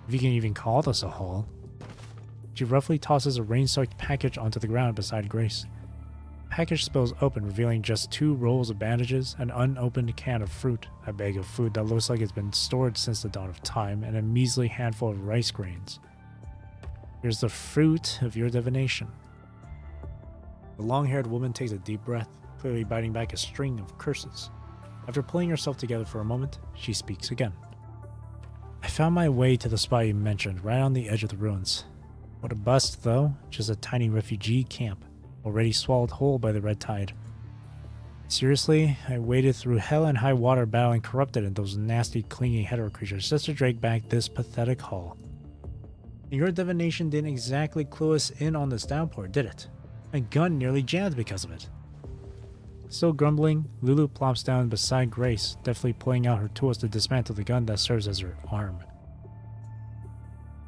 If you can even call this a haul. She roughly tosses a rain-soaked package onto the ground beside Grace. The package spills open, revealing just 2 rolls of bandages, an unopened can of fruit, a bag of food that looks like it's been stored since the dawn of time, and a measly handful of rice grains. Here's the fruit of your divination. The long-haired woman takes a deep breath, clearly biting back a string of curses. After pulling herself together for a moment, she speaks again. I found my way to the spot you mentioned, right on the edge of the ruins. What a bust, though, just a tiny refugee camp, already swallowed whole by the red tide. Seriously, I waded through hell and high water battling corrupted and those nasty, clingy hetero creatures just to drag back this pathetic haul. And your divination didn't exactly clue us in on this downpour, did it? My gun nearly jammed because of it. Still grumbling, Lulu plops down beside Grace, deftly pulling out her tools to dismantle the gun that serves as her arm.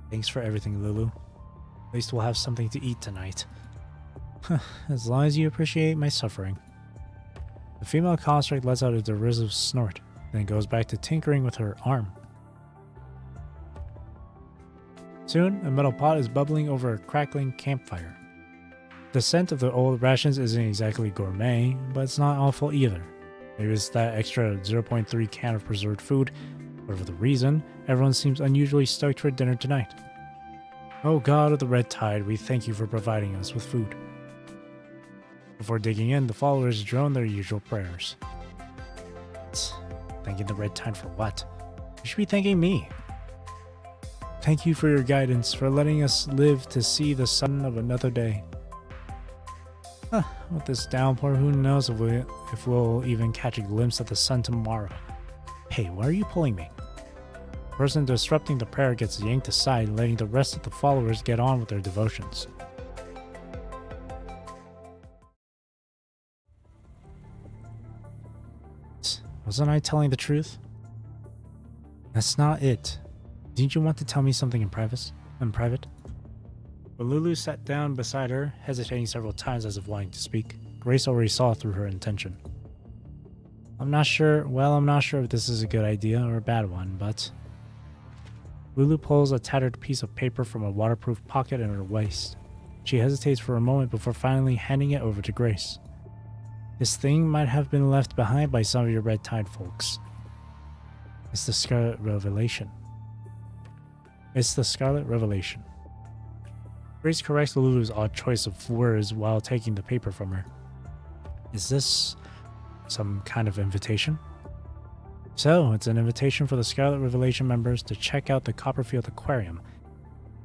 Thanks for everything, Lulu. At least we'll have something to eat tonight. As long as you appreciate my suffering. The female construct lets out a derisive snort, then goes back to tinkering with her arm. Soon, a metal pot is bubbling over a crackling campfire. The scent of the old rations isn't exactly gourmet, but it's not awful either. Maybe it's that extra 0.3 can of preserved food. Whatever the reason, everyone seems unusually stoked for dinner tonight. Oh God of the red tide, we thank you for providing us with food. Before digging in, the followers drone their usual prayers. Thanking the red tide for what? You should be thanking me. Thank you for your guidance, for letting us live to see the sun of another day. With this downpour, who knows if we'll even catch a glimpse of the sun tomorrow. Hey, why are you pulling me? The person disrupting the prayer gets yanked aside, letting the rest of the followers get on with their devotions. Wasn't I telling the truth? That's not it. Didn't you want to tell me something in private? When Lulu sat down beside her, hesitating several times as if wanting to speak, Grace already saw through her intention. I'm not sure if this is a good idea or a bad one, but... Lulu pulls a tattered piece of paper from a waterproof pocket in her waist. She hesitates for a moment before finally handing it over to Grace. This thing might have been left behind by some of your Red Tide folks. It's the Scarlet Revelation. It's the Scarlet Revelation. Grace corrects Lulu's odd choice of words while taking the paper from her. Is this some kind of invitation? So, it's an invitation for the Scarlet Revelation members to check out the Copperfield Aquarium.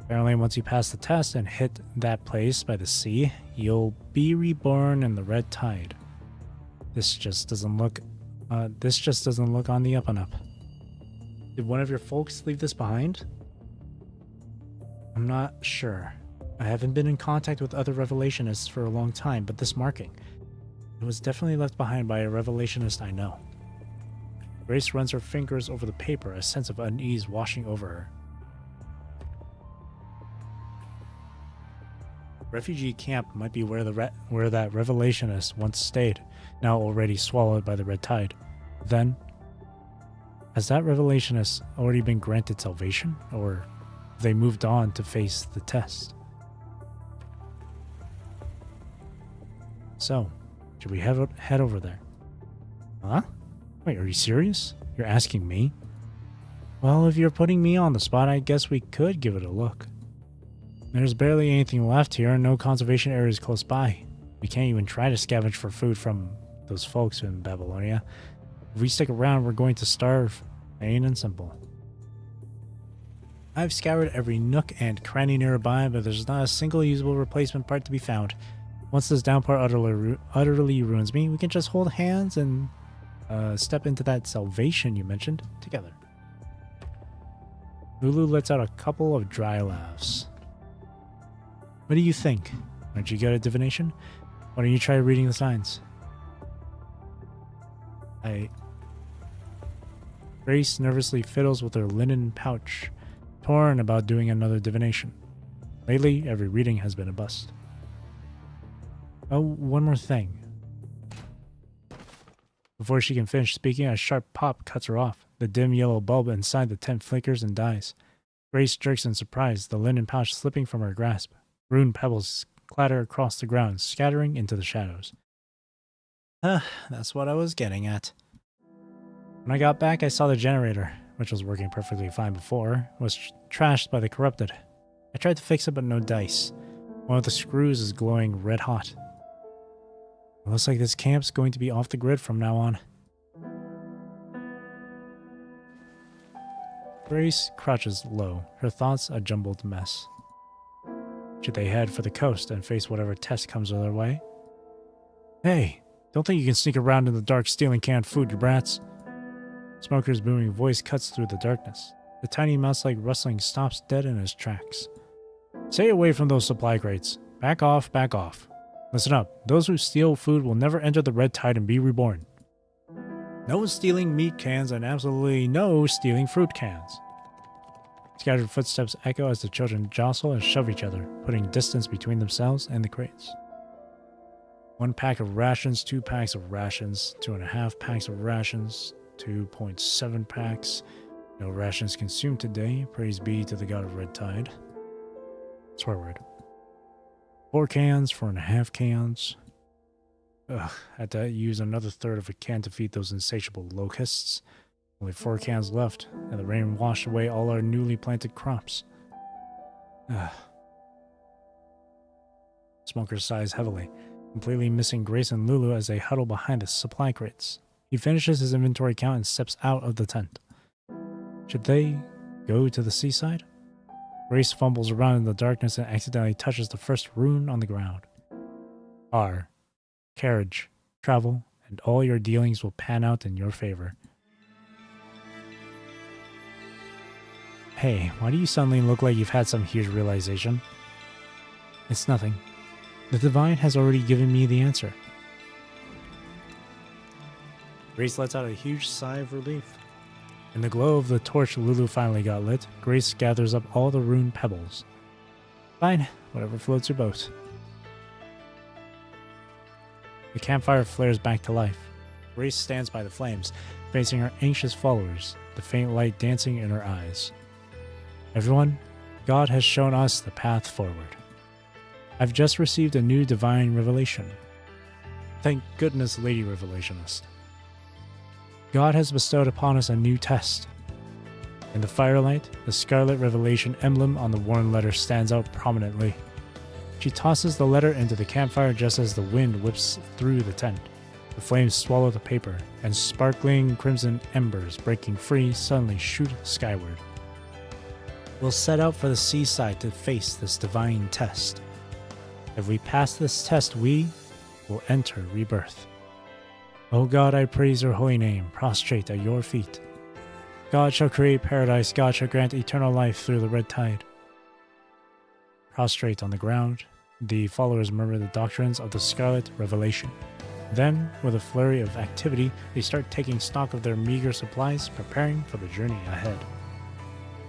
Apparently, once you pass the test and hit that place by the sea, you'll be reborn in the Red Tide. This just doesn't look on the up and up. Did one of your folks leave this behind? I'm not sure. I haven't been in contact with other Revelationists for a long time, but this marking, it was definitely left behind by a Revelationist I know. Grace runs her fingers over the paper, a sense of unease washing over her. Refugee camp might be where that Revelationist once stayed, now already swallowed by the Red Tide. Then, has that Revelationist already been granted salvation, or have they moved on to face the test? So, should we head over there? Huh? Wait, are you serious? You're asking me? Well, if you're putting me on the spot, I guess we could give it a look. There's barely anything left here and no conservation areas close by. We can't even try to scavenge for food from those folks in Babylonia. If we stick around, we're going to starve. Plain and simple. I've scoured every nook and cranny nearby, but there's not a single usable replacement part to be found. Once this downpour utterly ruins me, we can just hold hands and step into that salvation you mentioned together. Lulu lets out a couple of dry laughs. What do you think? Aren't you good at divination? Why don't you try reading the signs? Grace nervously fiddles with her linen pouch, torn about doing another divination. Lately, every reading has been a bust. Oh, one more thing. Before she can finish speaking, a sharp pop cuts her off. The dim yellow bulb inside the tent flickers and dies. Grace jerks in surprise, the linen pouch slipping from her grasp. Rune pebbles clatter across the ground, scattering into the shadows. That's what I was getting at. When I got back, I saw the generator, which was working perfectly fine before, was trashed by the corrupted. I tried to fix it, but no dice. One of the screws is glowing red hot. It looks like this camp's going to be off the grid from now on. Grace crouches low, her thoughts a jumbled mess. Should they head for the coast and face whatever test comes their way? Hey, don't think you can sneak around in the dark stealing canned food, you brats. Smoker's booming voice cuts through the darkness. The tiny mouse-like rustling stops dead in his tracks. Stay away from those supply crates. Back off, back off. Listen up, those who steal food will never enter the Red Tide and be reborn. No stealing meat cans and absolutely no stealing fruit cans. Scattered footsteps echo as the children jostle and shove each other, putting distance between themselves and the crates. 1 pack of rations, 2 packs of rations, 2.5 packs of rations, 2.7 packs. No rations consumed today, praise be to the god of Red Tide. Swear word. 4 cans, 4.5 cans. Ugh, had to use another third of a can to feed those insatiable locusts. Only 4 cans left, and the rain washed away all our newly planted crops. Ugh. Smoker sighs heavily, completely missing Grace and Lulu as they huddle behind the supply crates. He finishes his inventory count and steps out of the tent. Should they go to the seaside? Grace fumbles around in the darkness and accidentally touches the first rune on the ground. R. Carriage, travel, and all your dealings will pan out in your favor. Hey, why do you suddenly look like you've had some huge realization? It's nothing. The Divine has already given me the answer. Grace lets out a huge sigh of relief. In the glow of the torch Lulu finally got lit, Grace gathers up all the rune pebbles. Fine, whatever floats your boat. The campfire flares back to life. Grace stands by the flames, facing her anxious followers, the faint light dancing in her eyes. Everyone, God has shown us the path forward. I've just received a new divine revelation. Thank goodness, Lady Revelationist. God has bestowed upon us a new test. In the firelight, the Scarlet Revelation emblem on the worn letter stands out prominently. She tosses the letter into the campfire just as the wind whips through the tent. The flames swallow the paper, and sparkling crimson embers breaking free suddenly shoot skyward. We'll set out for the seaside to face this divine test. If we pass this test, we will enter rebirth. O God, I praise your holy name, prostrate at your feet. God shall create paradise, God shall grant eternal life through the red tide. Prostrate on the ground, the followers murmur the doctrines of the Scarlet Revelation. Then, with a flurry of activity, they start taking stock of their meager supplies, preparing for the journey ahead.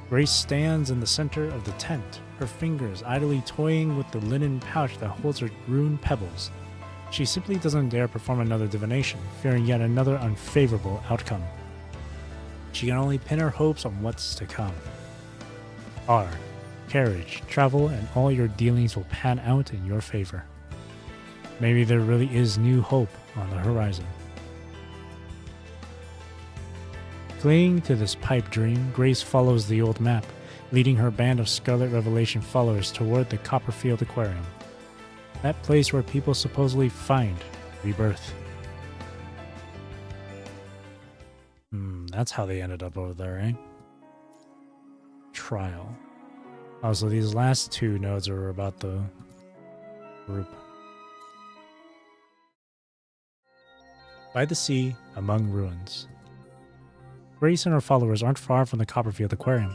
Grace stands in the center of the tent, her fingers idly toying with the linen pouch that holds her ruined pebbles. She simply doesn't dare perform another divination, fearing yet another unfavorable outcome. She can only pin her hopes on what's to come. Car, carriage, travel, and all your dealings will pan out in your favor. Maybe there really is new hope on the horizon. Clinging to this pipe dream, Grace follows the old map, leading her band of Scarlet Revelation followers toward the Copperfield Aquarium. That place where people supposedly find rebirth. That's how they ended up over there, eh? Trial. Oh, so these last two nodes are about the group. By the sea, among ruins. Grace and her followers aren't far from the Copperfield Aquarium.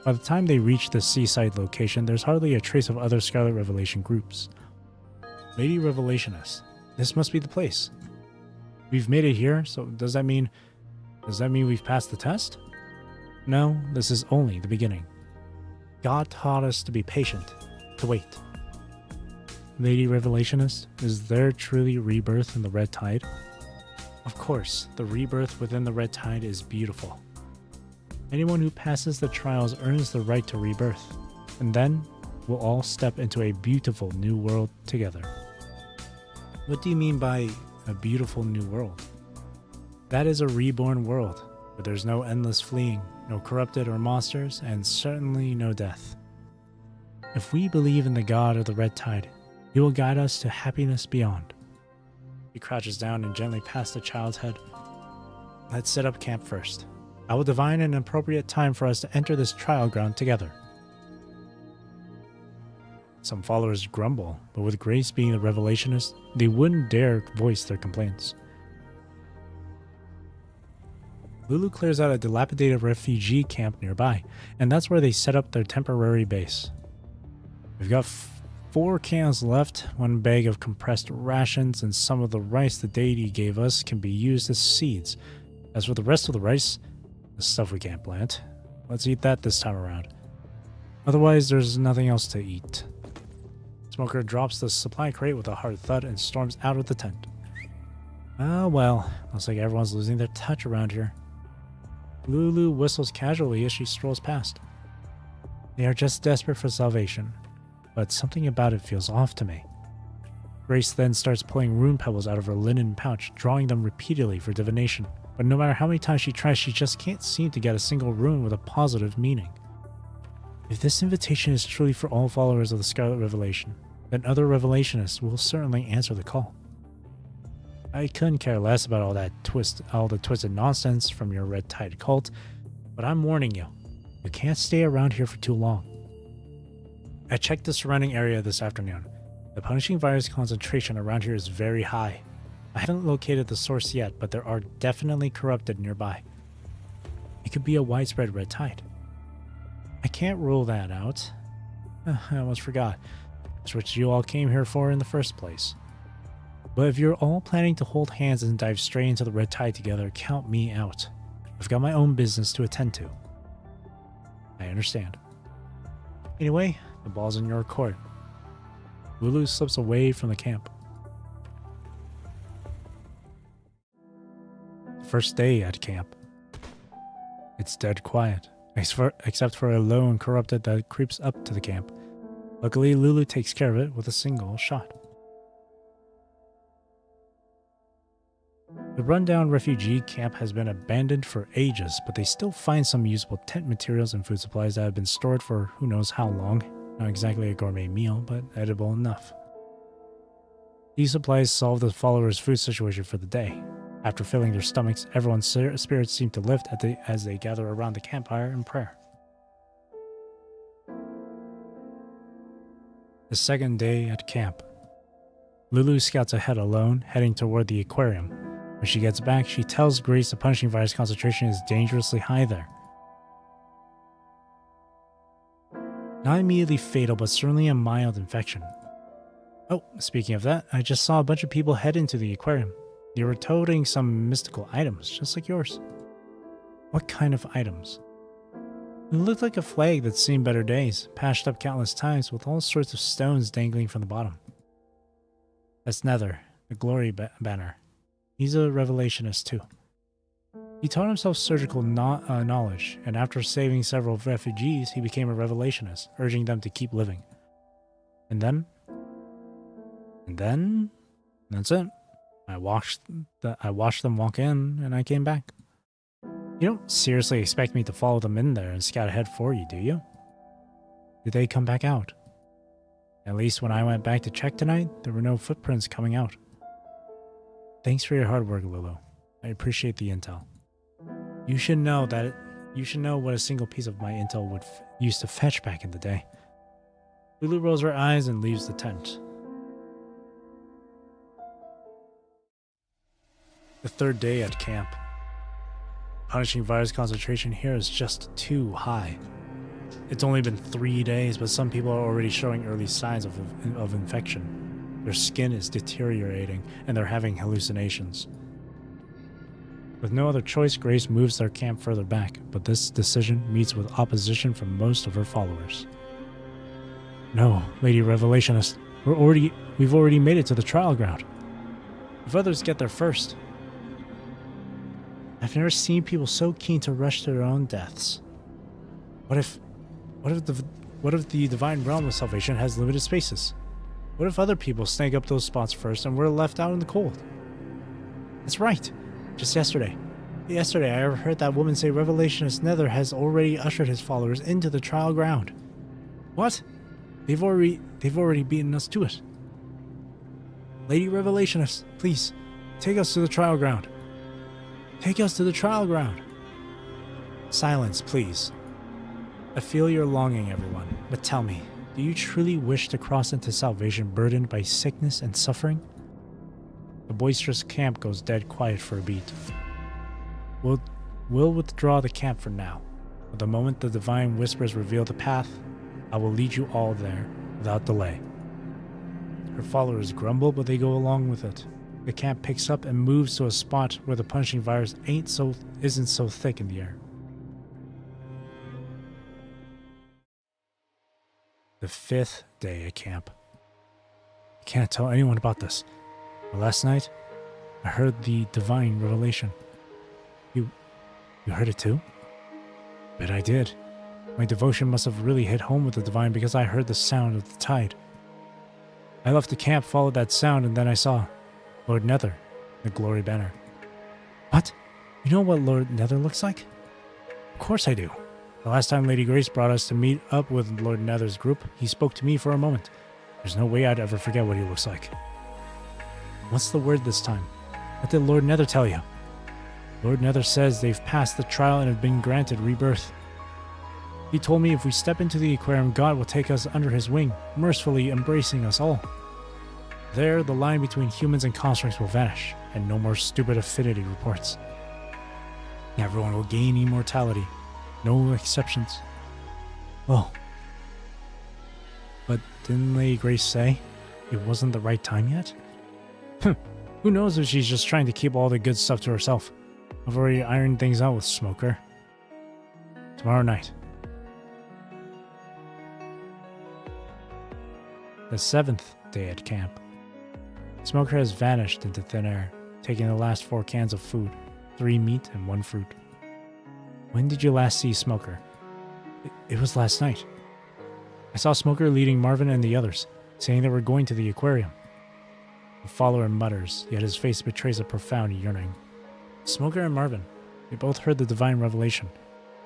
By the time they reach the seaside location, there's hardly a trace of other Scarlet Revelation groups. Lady Revelationist, this must be the place. We've made it here, so does that mean we've passed the test? No, this is only the beginning. God taught us to be patient, to wait. Lady Revelationist, is there truly rebirth in the red tide? Of course, the rebirth within the red tide is beautiful. Anyone who passes the trials earns the right to rebirth, and then we'll all step into a beautiful new world together. What do you mean by a beautiful new world? That is a reborn world, where there's no endless fleeing, no corrupted or monsters, and certainly no death. If we believe in the God of the red tide, he will guide us to happiness beyond. He crouches down and gently pats the child's head. Let's set up camp first. I will divine an appropriate time for us to enter this trial ground together. Some followers grumble, but with Grace being the Revelationist, they wouldn't dare voice their complaints. Lulu clears out a dilapidated refugee camp nearby, and that's where they set up their temporary base. We've got 4 cans left, 1 bag of compressed rations, and some of the rice the deity gave us can be used as seeds. As for the rest of the rice, the stuff we can't plant, let's eat that this time around. Otherwise, there's nothing else to eat. Smoker drops the supply crate with a hard thud and storms out of the tent. Oh well, looks like everyone's losing their touch around here. Lulu whistles casually as she strolls past. They are just desperate for salvation, but something about it feels off to me. Grace then starts pulling rune pebbles out of her linen pouch, drawing them repeatedly for divination, but no matter how many times she tries, she just can't seem to get a single rune with a positive meaning. If this invitation is truly for all followers of the Scarlet Revelation, then other Revelationists will certainly answer the call. I couldn't care less about all the twisted nonsense from your Red Tide cult, but I'm warning you, you can't stay around here for too long. I checked the surrounding area this afternoon. The punishing virus concentration around here is very high. I haven't located the source yet, but there are definitely corrupted nearby. It could be a widespread Red Tide. I can't rule that out. I almost forgot. That's what you all came here for in the first place. But if you're all planning to hold hands and dive straight into the Red Tide together, count me out. I've got my own business to attend to. I understand. Anyway, the ball's in your court. Lulu slips away from the camp. First day at camp. It's dead quiet, except for a lone corrupted that creeps up to the camp. Luckily, Lulu takes care of it with a single shot. The rundown refugee camp has been abandoned for ages, but they still find some usable tent materials and food supplies that have been stored for who knows how long. Not exactly a gourmet meal, but edible enough. These supplies solve the followers' food situation for the day. After filling their stomachs, everyone's spirits seem to lift as they gather around the campfire in prayer. The second day at camp. Lulu scouts ahead alone, heading toward the aquarium. When she gets back, she tells Grace the punching virus concentration is dangerously high there. Not immediately fatal, but certainly a mild infection. Oh, speaking of that, I just saw a bunch of people head into the aquarium. They were toting some mystical items, just like yours. What kind of items? It looked like a flag that's seen better days, patched up countless times with all sorts of stones dangling from the bottom. That's Nether, the glory banner. He's a revelationist too. He taught himself surgical knowledge, and after saving several refugees, he became a revelationist, urging them to keep living. And then, that's it. I watched them walk in, and I came back. You don't seriously expect me to follow them in there and scout ahead for you, do you? Did they come back out? At least when I went back to check tonight, there were no footprints coming out. Thanks for your hard work, Lulu. I appreciate the intel. You should know what a single piece of my intel would use to fetch back in the day. Lulu rolls her eyes and leaves the tent. The third day at camp. Punishing virus concentration here is just too high. It's only been 3 days, but some people are already showing early signs of infection. Their skin is deteriorating, and they're having hallucinations. With no other choice, Grace moves their camp further back, but this decision meets with opposition from most of her followers. No, Lady Revelationist, we've already made it to the trial ground. If others get there first. I've never seen people so keen to rush to their own deaths. What if the divine realm of salvation has limited spaces? What if other people snag up those spots first and we're left out in the cold? That's right. Just yesterday I heard that woman say Revelationist Nether has already ushered his followers into the trial ground. What? They've already beaten us to it. Lady Revelationist, please, take us to the trial ground. Take us to the trial ground. Silence, please. I feel your longing, everyone, but tell me, do you truly wish to cross into salvation burdened by sickness and suffering? The boisterous camp goes dead quiet for a beat. We'll withdraw the camp for now, but the moment the divine whispers reveal the path, I will lead you all there without delay. Her followers grumble, but they go along with it. The camp picks up and moves to a spot where the punishing virus isn't so thick in the air. The 5th day at camp. I can't tell anyone about this, but last night I heard the divine revelation. You heard it too? Bet I did. My devotion must have really hit home with the divine because I heard the sound of the tide. I left the camp, followed that sound, and then I saw Lord Nether, the glory banner. What? You know what Lord Nether looks like? Of course I do. The last time Lady Grace brought us to meet up with Lord Nether's group, he spoke to me for a moment. There's no way I'd ever forget what he looks like. What's the word this time? What did Lord Nether tell you? Lord Nether says they've passed the trial and have been granted rebirth. He told me if we step into the aquarium, God will take us under his wing, mercifully embracing us all. There, the line between humans and constructs will vanish, and no more stupid affinity reports. Everyone will gain immortality. No exceptions. Well, but didn't Lady Grace say it wasn't the right time yet? Who knows if she's just trying to keep all the good stuff to herself. I've already ironed things out with Smoker. Tomorrow night. The 7th day at camp. Smoker has vanished into thin air, taking the last 4 cans of food, 3 meat and 1 fruit. When did you last see Smoker? It was last night. I saw Smoker leading Marvin and the others, saying they were going to the aquarium. The follower mutters, yet his face betrays a profound yearning. Smoker and Marvin, they both heard the divine revelation.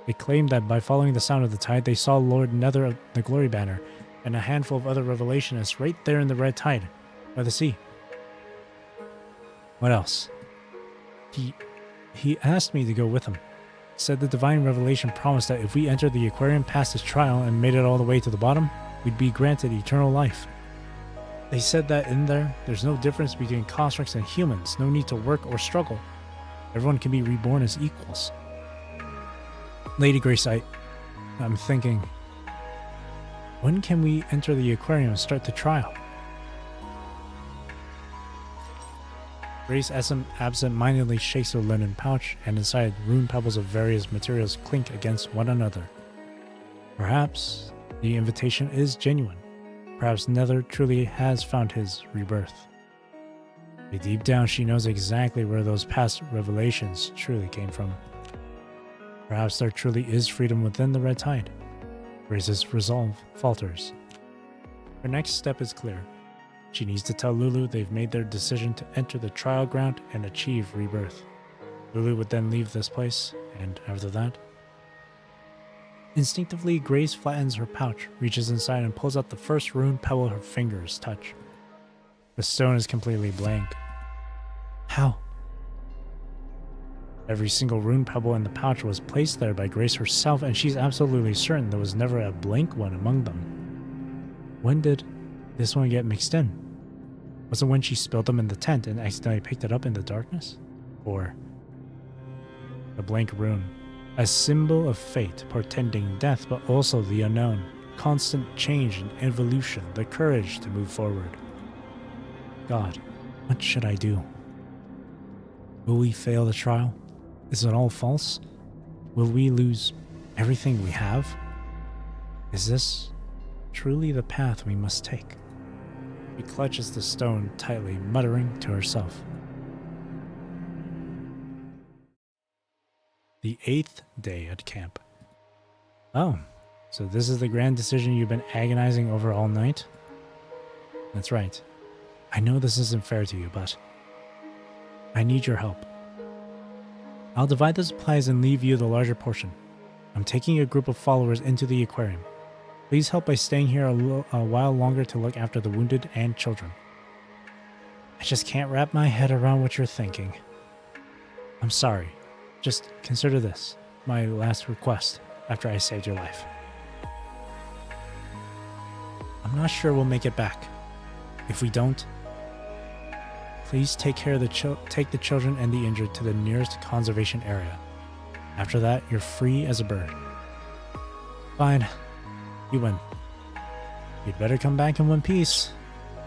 They claimed that by following the sound of the tide, they saw Lord Nether of the Glory Banner and a handful of other revelationists right there in the red tide, by the sea. What else? He asked me to go with him. Said the divine revelation promised that if we entered the aquarium past his trial and made it all the way to the bottom, we'd be granted eternal life. They said that in there's no difference between constructs and humans, no need to work or struggle. Everyone can be reborn as equals. Lady Grace, I'm thinking, when can we enter the aquarium and start the trial? Grace absent-mindedly shakes her linen pouch, and inside, rune pebbles of various materials clink against one another. Perhaps the invitation is genuine. Perhaps Nether truly has found his rebirth. But deep down, she knows exactly where those past revelations truly came from. Perhaps there truly is freedom within the red tide. Grace's resolve falters. Her next step is clear. She needs to tell Lulu they've made their decision to enter the trial ground and achieve rebirth. Lulu would then leave this place, and after that... Instinctively, Grace flattens her pouch, reaches inside, and pulls out the first rune pebble her fingers touch. The stone is completely blank. How? Every single rune pebble in the pouch was placed there by Grace herself, and she's absolutely certain there was never a blank one among them. When did this one get mixed in? Was it when she spilled them in the tent and accidentally picked it up in the darkness? Or the blank rune, a symbol of fate, portending death, but also the unknown, constant change and evolution, the courage to move forward. God, what should I do? Will we fail the trial? Is it all false? Will we lose everything we have? Is this truly the path we must take? She clutches the stone tightly, muttering to herself. The 8th day at camp. Oh, so this is the grand decision you've been agonizing over all night? That's right. I know this isn't fair to you, but I need your help. I'll divide the supplies and leave you the larger portion. I'm taking a group of followers into the aquarium. Please help by staying here a while longer to look after the wounded and children. I just can't wrap my head around what you're thinking. I'm sorry. Just consider this my last request after I saved your life. I'm not sure we'll make it back. If we don't, please take care of the children and the injured to the nearest conservation area. After that, you're free as a bird. Fine. You win. You'd better come back in one piece.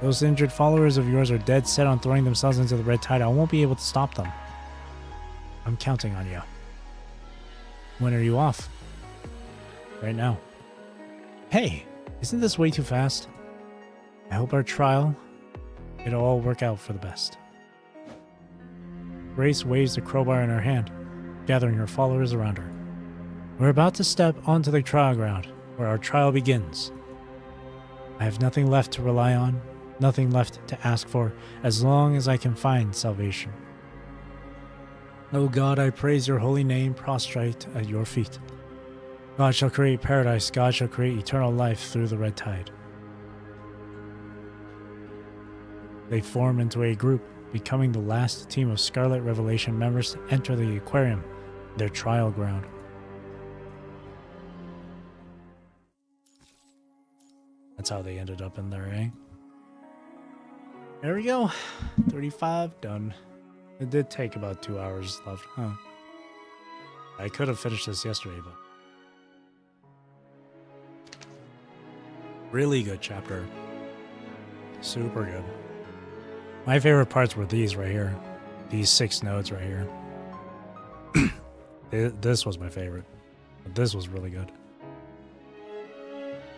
Those injured followers of yours are dead set on throwing themselves into the red tide. I won't be able to stop them. I'm counting on you. When are you off? Right now. Hey, isn't this way too fast? I hope our trial, it'll all work out for the best. Grace waves the crowbar in her hand, gathering her followers around her. We're about to step onto the trial ground, where our trial begins. I have nothing left to rely on, nothing left to ask for, as long as I can find salvation. O God, I praise your holy name, prostrate at your feet. God shall create paradise, God shall create eternal life through the red tide. They form into a group, becoming the last team of Scarlet Revelation members to enter the aquarium, their trial ground. That's how they ended up in there, eh? There we go. 35 done. It did take about 2 hours left, huh? I could have finished this yesterday, but... Really good chapter. Super good. My favorite parts were these right here. These 6 nodes right here. This was my favorite. But this was really good.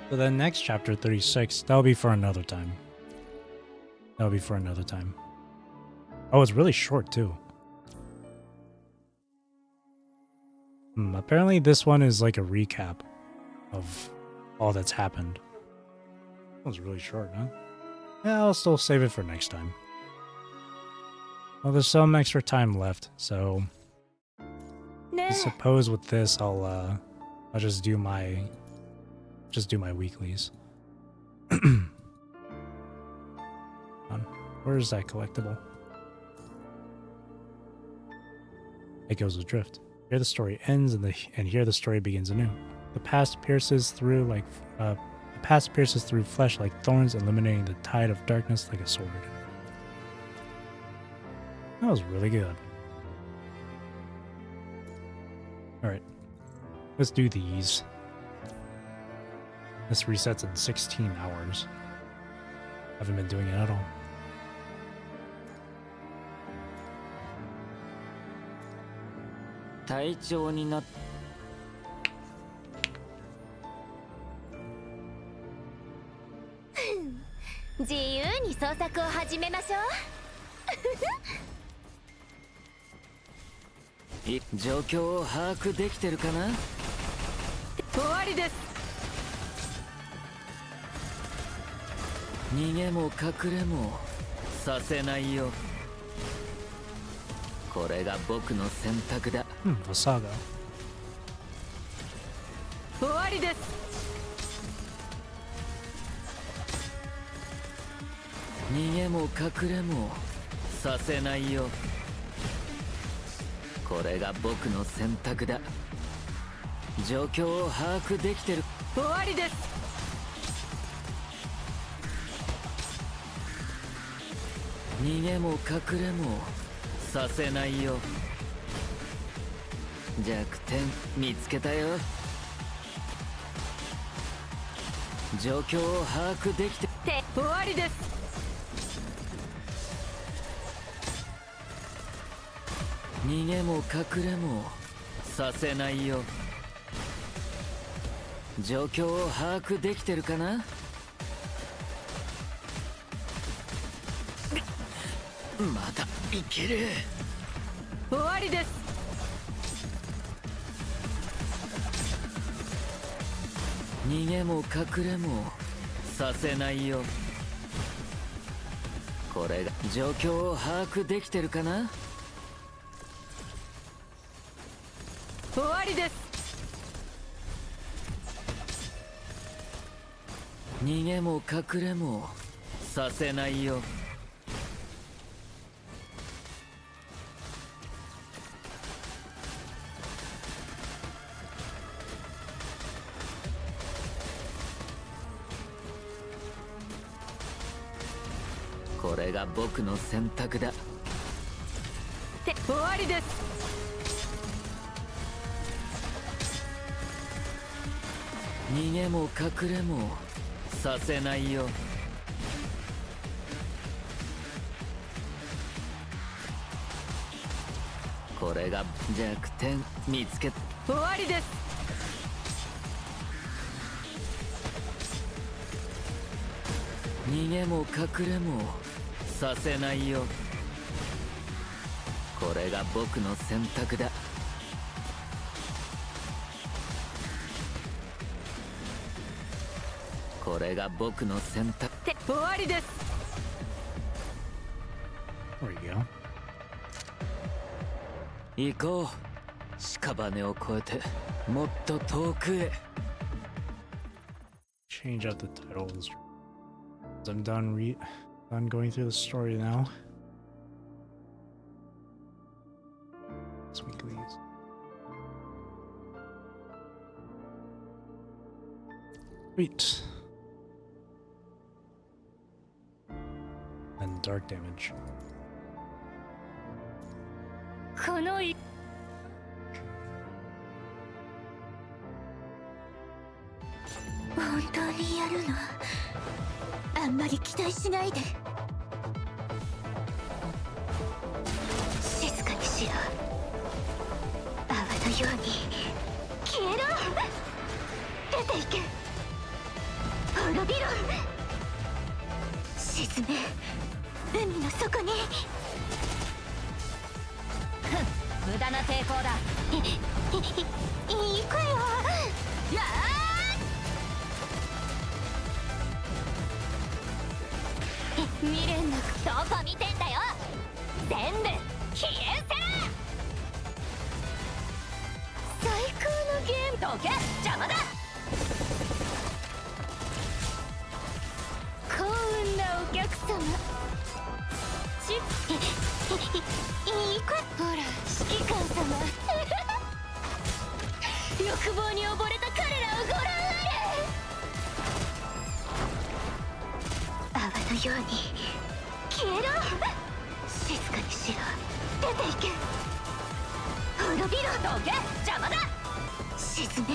So the next chapter, 36, that'll be for another time. That'll be for another time. Oh, it's really short too. Apparently this one is like a recap. of all that's happened. That was really short, huh? Yeah, I'll still save it for next time. Well, there's some extra time left, so I suppose with this I'll just do my weeklies. Where is that collectible? It goes adrift. Here the story ends, and here the story begins anew. The past pierces through flesh like thorns, illuminating the tide of darkness like a sword. That was really good. All right, let's do these. This resets in 16 hours. Haven't been doing it at all. Wasaga. 終わりです。逃げも隠れもさせないよ。これが僕の選択だ。状況を把握できてる。終わりです。逃げも隠れもさせないよ。弱点見つけたよ。状況を把握できて終わりです。逃げも隠れもさせないよ。状況を把握できてるかな。まだいける。終わりです。逃げも隠れもさせないよ。これが状況を把握できてるかな。終わりです。逃げも隠れもさせないよ。これが僕の選択だ。終わりです。逃げも隠れもさせないよ。これが弱点見つけ。終わりです。逃げも隠れもさせないよ。これが僕の選択だ。これが僕の選択。終わりです。There you go. 行こう。屍を越えてもっと遠くへ。Change out the titles. I'm done going through the story now. It's weeklies. Sweet. And dark damage. この本当にやるの？あんまり期待しないで。静かにしろ。泡のように消えろ。出ていけ。滅びろ。沈め。海の底に。無駄な抵抗だ。行くよ。やー未練なくどこ見てんだよ。全部消えせら。最高のゲーム。どけ、邪魔だ。幸運なお客様。いい子。ほら指揮官様欲望に溺れた彼らをご覧あれ。泡のように消えろ。静かにしろ。出ていけ。滅びろ。どけ、邪魔だ。沈め、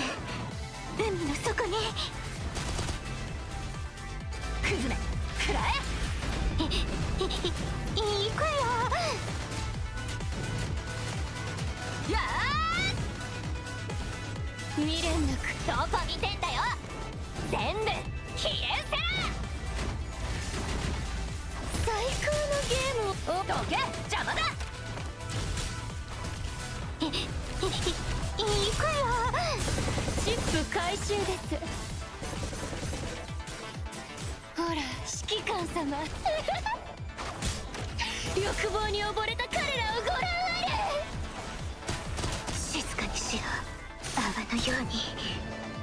海の底に。くずめ、食らえ。いい子よ。やー。未練なくどこ見てんだよ。全部消えせら。最高のゲームを。どけ、邪魔だ。いい子よ。チップ回収です。ほら指揮官様欲望に溺れた彼らをご覧あれ。静かにしろ。泡のように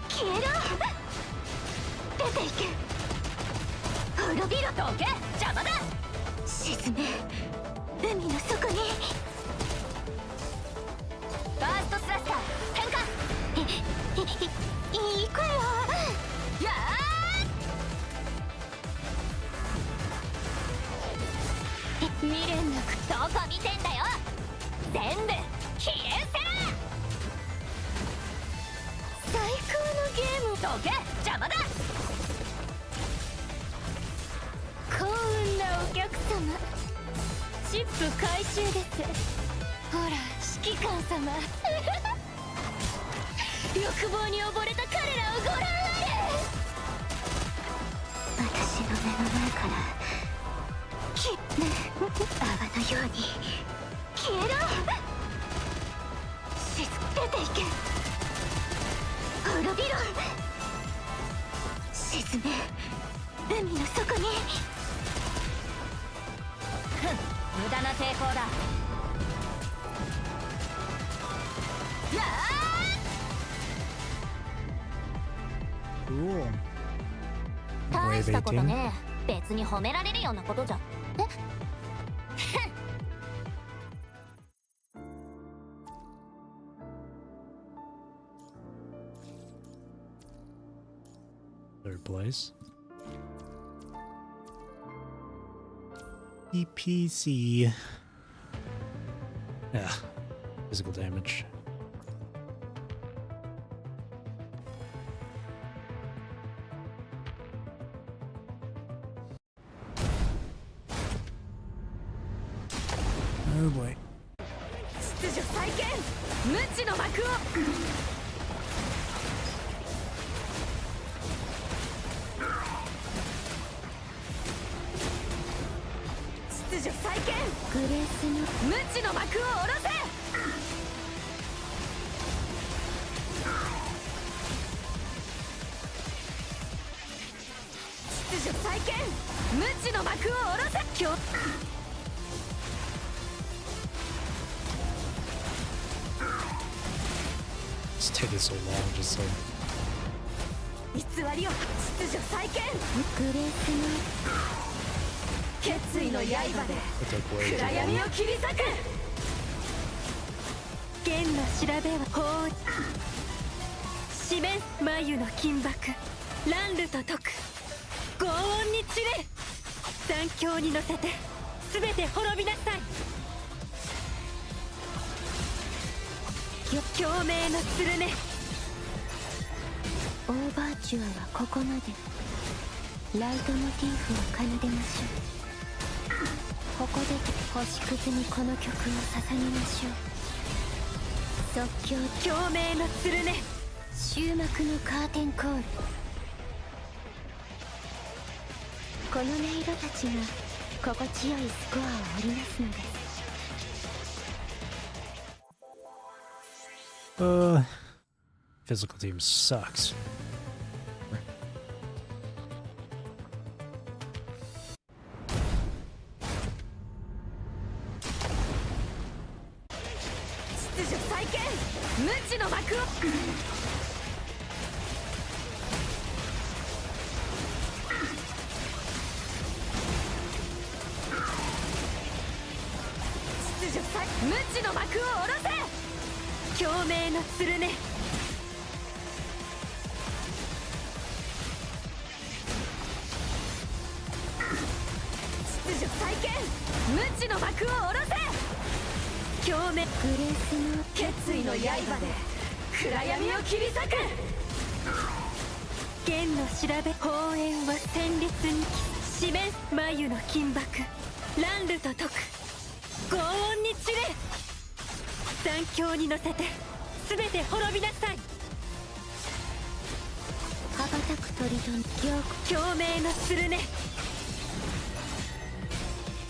消えろ。出ていけ。滅びろ。どけ、邪魔だ。沈め、海の底に。バーストスラスター変化。いい子よ。やー。未練なくどこ見てんだよ。全部消えせら。最高のゲーム。どけ、邪魔だ。幸運なお客様。チップ回収です。ほら指揮官様欲望に溺れた彼らをご覧あれ。私の目の前から泡のように消えろ。出ていけ。滅びろ。沈め、海の底に。無駄な抵抗だ。やCool. ー。大したことねえ。別に褒められるようなことじゃ。えThird place. EPC. Yeah. Physical damage. Oh boy. 秩序再建、無知の幕を。秩序再建、グレースの無知の幕を下ろせ。秩序再建、無知の幕を下ろせ。今日It's taking so long, just like 偽りを。秩序再建、グレースの決意の刃で it took way too 暗闇 long. を切り裂く。剣の調べは法四面眉の金箔乱流と解く。轟音に散れ。残響に乗せて全て滅びなさい。共鳴のスルメ。オーバーチュアはここまで。ライトモチーフを奏でましょう。ここで星屑にこの曲を捧げましょう。即興共鳴のスルメ。終幕のカーテンコール。この音色たちが心地よいスコアを織りなすのです。Physical team sucks. 秩序再建、無知の幕を秩序再無知の幕を下ろせ。共鳴のつるね。秩序再建、無知の幕を下ろせ。共鳴グレースの決意の刃で暗闇を切り裂く。剣の調べ砲煙は戦慄に示す眉の金箔乱流と解く。轟音に散れ。残響に乗せて全て滅びなさい。羽ばたく鳥と共鳴のするね。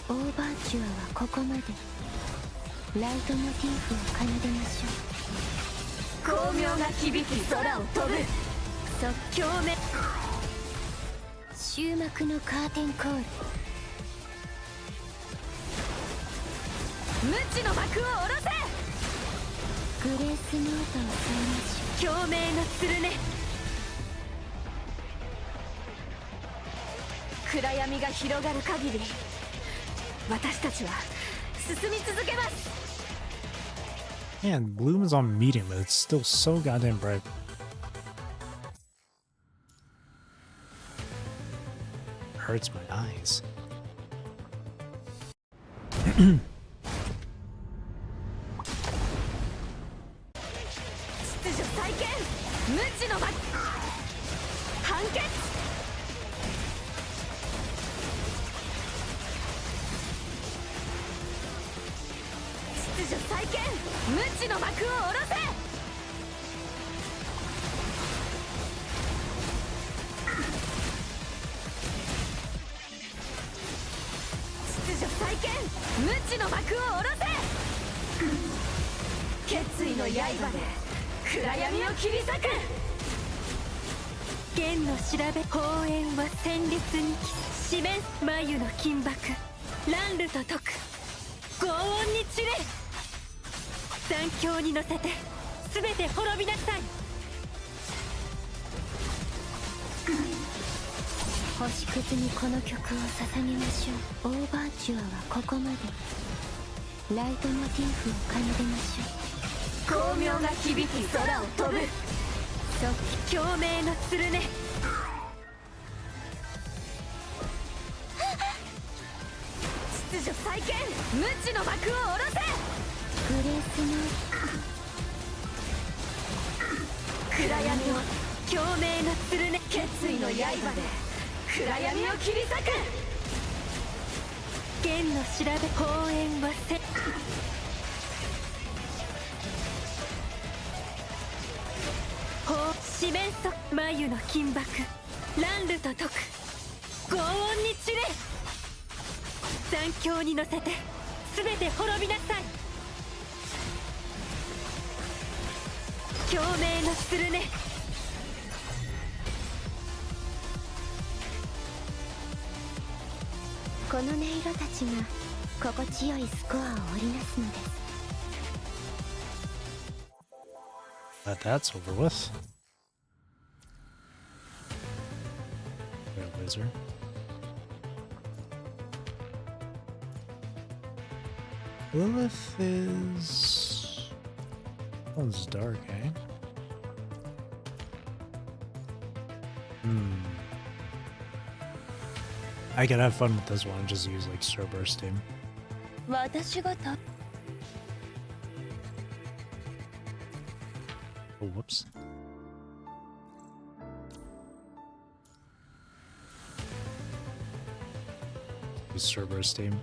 オーバーチュアはここまで。ライトモチーフを奏でましょう。光明が響き空を飛ぶ。即興目終幕のカーテンコール。無知の幕を下ろせ。グレースノートを添えましょう。共鳴のつるね。暗闇が広がる限り私たちは進み続けます。Man, Bloom is on medium, but it's still so goddamn bright. Hurts my eyes. 秩序再建、無知の幕判決。秩序再建、無知の幕を下ろせ。秩序再建、無知の幕を下ろせ。決意の刃で暗闇を切り裂く。剣の調べ砲煙は戦慄に示す眉の金箔乱流と解く。轟音に散れ。残響に乗せて全て滅びなさい。星屑にこの曲を捧げましょう。オーバーチュアはここまで。ライトモチーフを奏でましょう。光明が響き空を飛ぶ。即共鳴のつるね。秩序再建、無知の幕を下ろせ。グレースの暗闇を共鳴のつるね。決意の刃で暗闇を切り裂く。剣の調べ砲煙はせ四面楚眉の金箔乱流と解く。轟音に散れ。残響に乗せて全て滅びなさい。共鳴のするね。この音色たちが心地よいスコアを織りなすのです。 But that's over with. Laser. Lilith is... That one's dark, eh? I can have fun with this one and just use like Starburst team. Oh, whoops. Use Starburst team.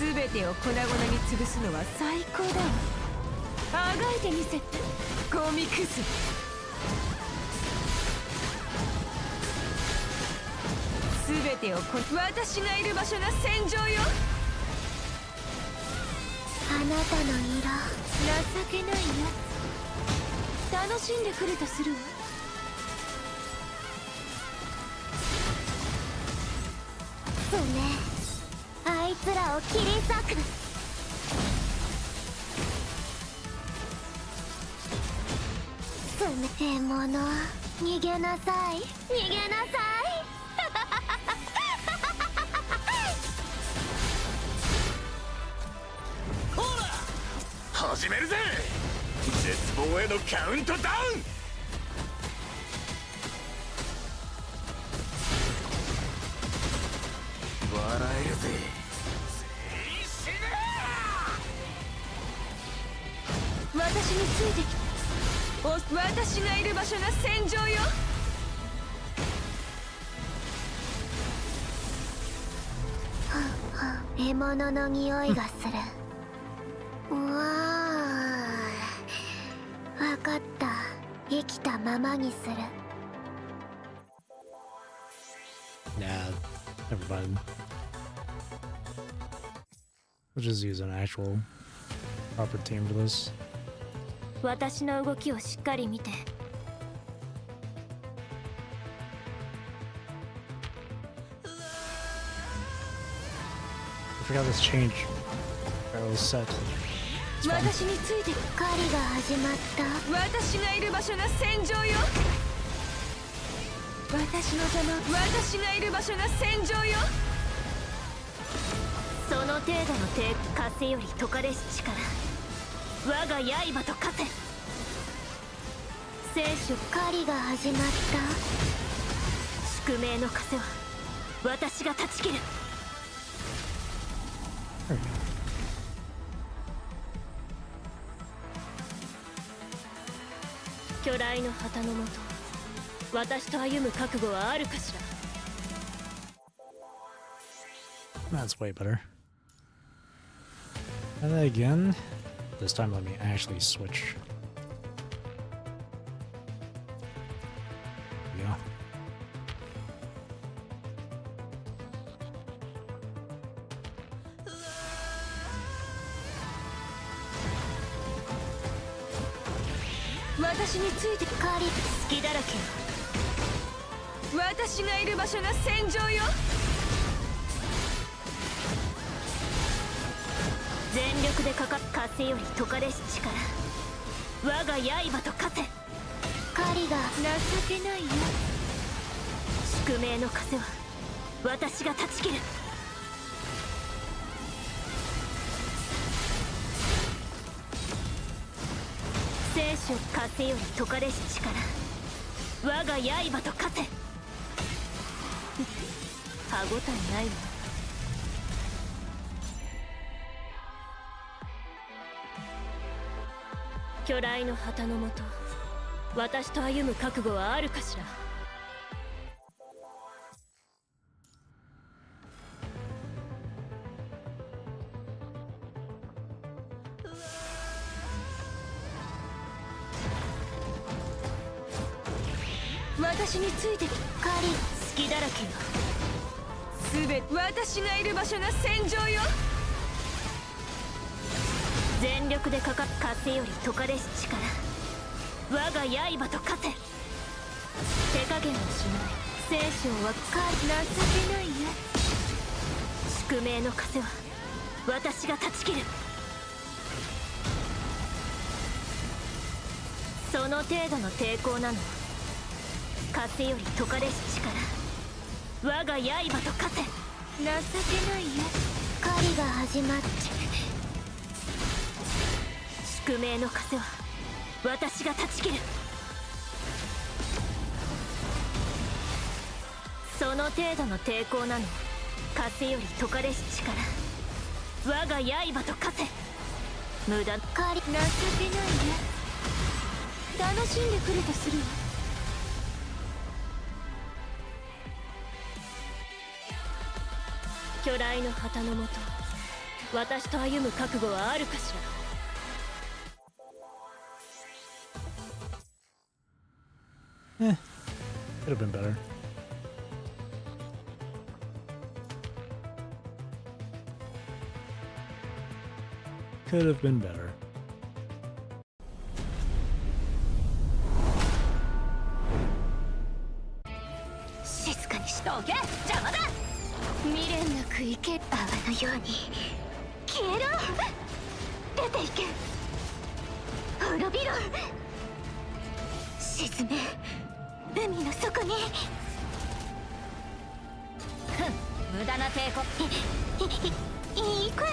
Everythingを粉々に潰すのは最高だわ。あがいてみせて、ゴミクズ。全てを私がいる場所が戦場よ。あなたの色、情けないやつ。楽しんでくるとするわ。そうね、あいつらを切り裂く。獲物、逃げなさい、逃げなさい。ほら始めるぜ。絶望へのカウントダウン。笑えるぜ。全員死ね。私についてきて。私がいる場所が戦場よ。獲物の匂いがする。うわあ、わかった。生きたままにする。Nah, never mind. We'll just use an actual proper team for this. 私の動きをしっかり見て。I forgot this change. I was set. 私について。狩りが始まった。私がいる場所が戦場よ。私の邪魔。私がいる場所が戦場よ。その程度の風より解かれし力、我が刃と化せ。聖書。狩りが始まった。宿命の風は私が断ち切る。巨来の旗のもと、私と歩む覚悟はあるかしら。 That's way better. And then again, this time let me actually switch. Yeah. 私について。狩り隙だらけよ。私がいる場所が戦場よ。全力でかかっ風より解かれし力、我が刃と化せ。狩りが情けないよ。宿命の風は私が断ち切る。聖書。風より解かれし力、我が刃と化せ。歯ごたえないわ。巨来の旗のもと、私と歩む覚悟はあるかしら。私について。狩り隙だらけよ。すべて私がいる場所が戦場よ。全力でかかっ風より解かれし力、我が刃と化せ。手加減をしない。聖書は情けないよ。宿命の風は私が断ち切る。その程度の抵抗なの。風より解かれし力、我が刃と化せ。情けないよ。狩りが始まって。宿命の風は私が断ち切る。その程度の抵抗なの。風より解かれし力、我が刃と化せ。無駄。狩り情けないよ。楽しんでくるとするわ。巨来の旗のもと、私と歩む覚悟はあるかしら。Could have been better. Could have been better. どけ邪魔だ。未練なく行け。泡のように消えろ。出ていけ。滅びろ。沈め海の底に。無駄な抵抗。行くよ。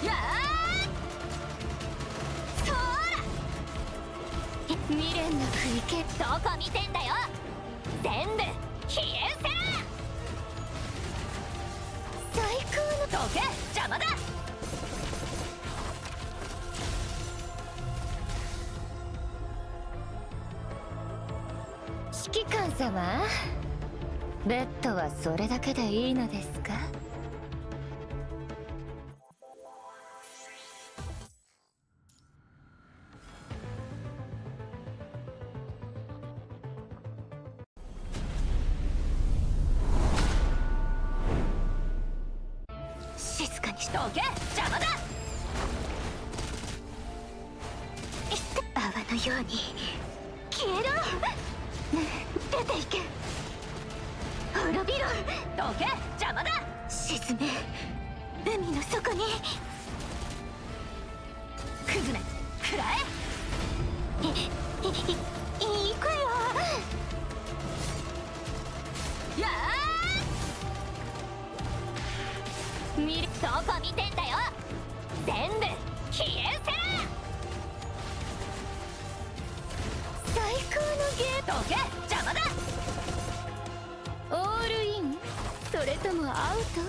やあそーら。未練なく行け。どこ見てんだよ。全部消え失せろ。最高の。どけ邪魔だ。指揮官様、ベッドはそれだけでいいのですか？静かにしどけ邪魔だ。泡のように消えろ。出ていけ。滅びろ。どけ邪魔だ。沈め海の底に。クズめ食らえ。行くよ。やあどこ見てんだよ。全部消え失せろ。最高のゲーどけ邪魔だ。ム。オールイン、それともアウト？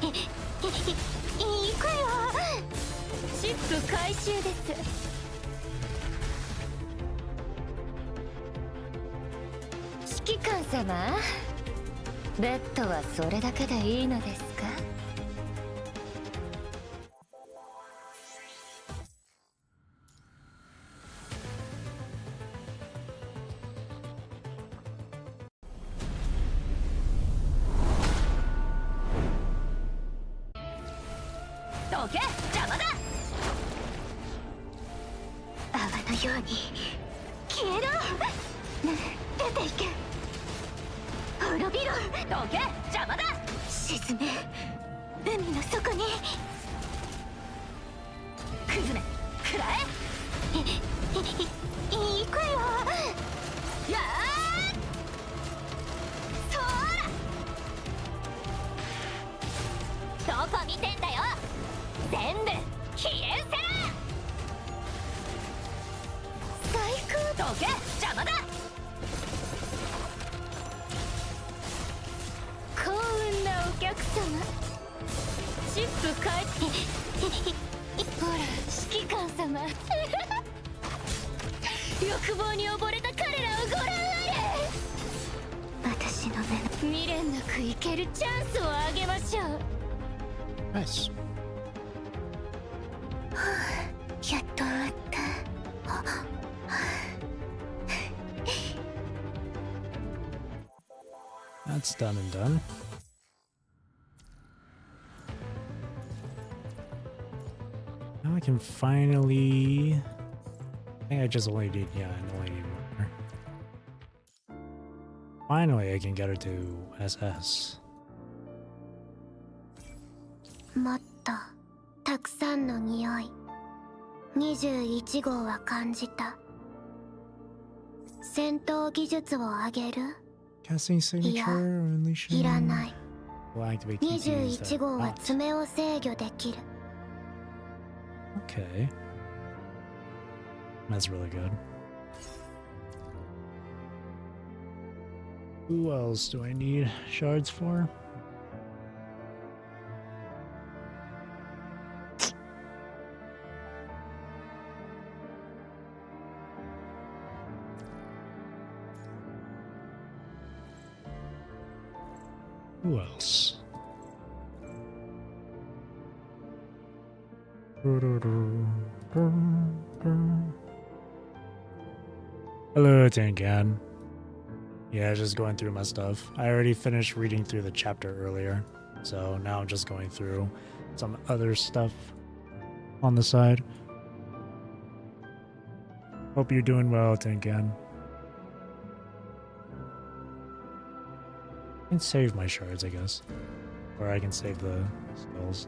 行くよ。シップ回収です。指揮官様、ベッドはそれだけでいいのですか？どけ邪魔だ。泡のように消えろ。出ていけ。滅びろ。どけ邪魔だ。沈め海の底に。クズめ食らえ。行くよ。やあそーら。どこ見てんだよ。全部消え失せろ。最高。どけ邪魔だ。幸運なお客様。シップ回ほら指揮官様。欲望に溺れた彼らをご覧あれ。私の目の。未練なく生けるチャンスをあげましょう。Nice. やっと終わった。That's done and done. Now I can finally... I think I just only need... Yeah, I only need one more. Finally, I can get her to SS. もっとたくさんの匂い。21号は感じた。戦闘技術を上げる？ Casting signature or unleashing... いらない。 Will activate key to use 21 that 号は bot. 爪を制御できる。Okay. That's really good. Who else do I need shards for? Who else? Hello, Tangan. Yeah, just going through my stuff. I already finished reading through the chapter earlier, so now I'm just going through some other stuff on the side. Hope you're doing well, Tangan. can save my shards, I guess. Or I can save the skulls.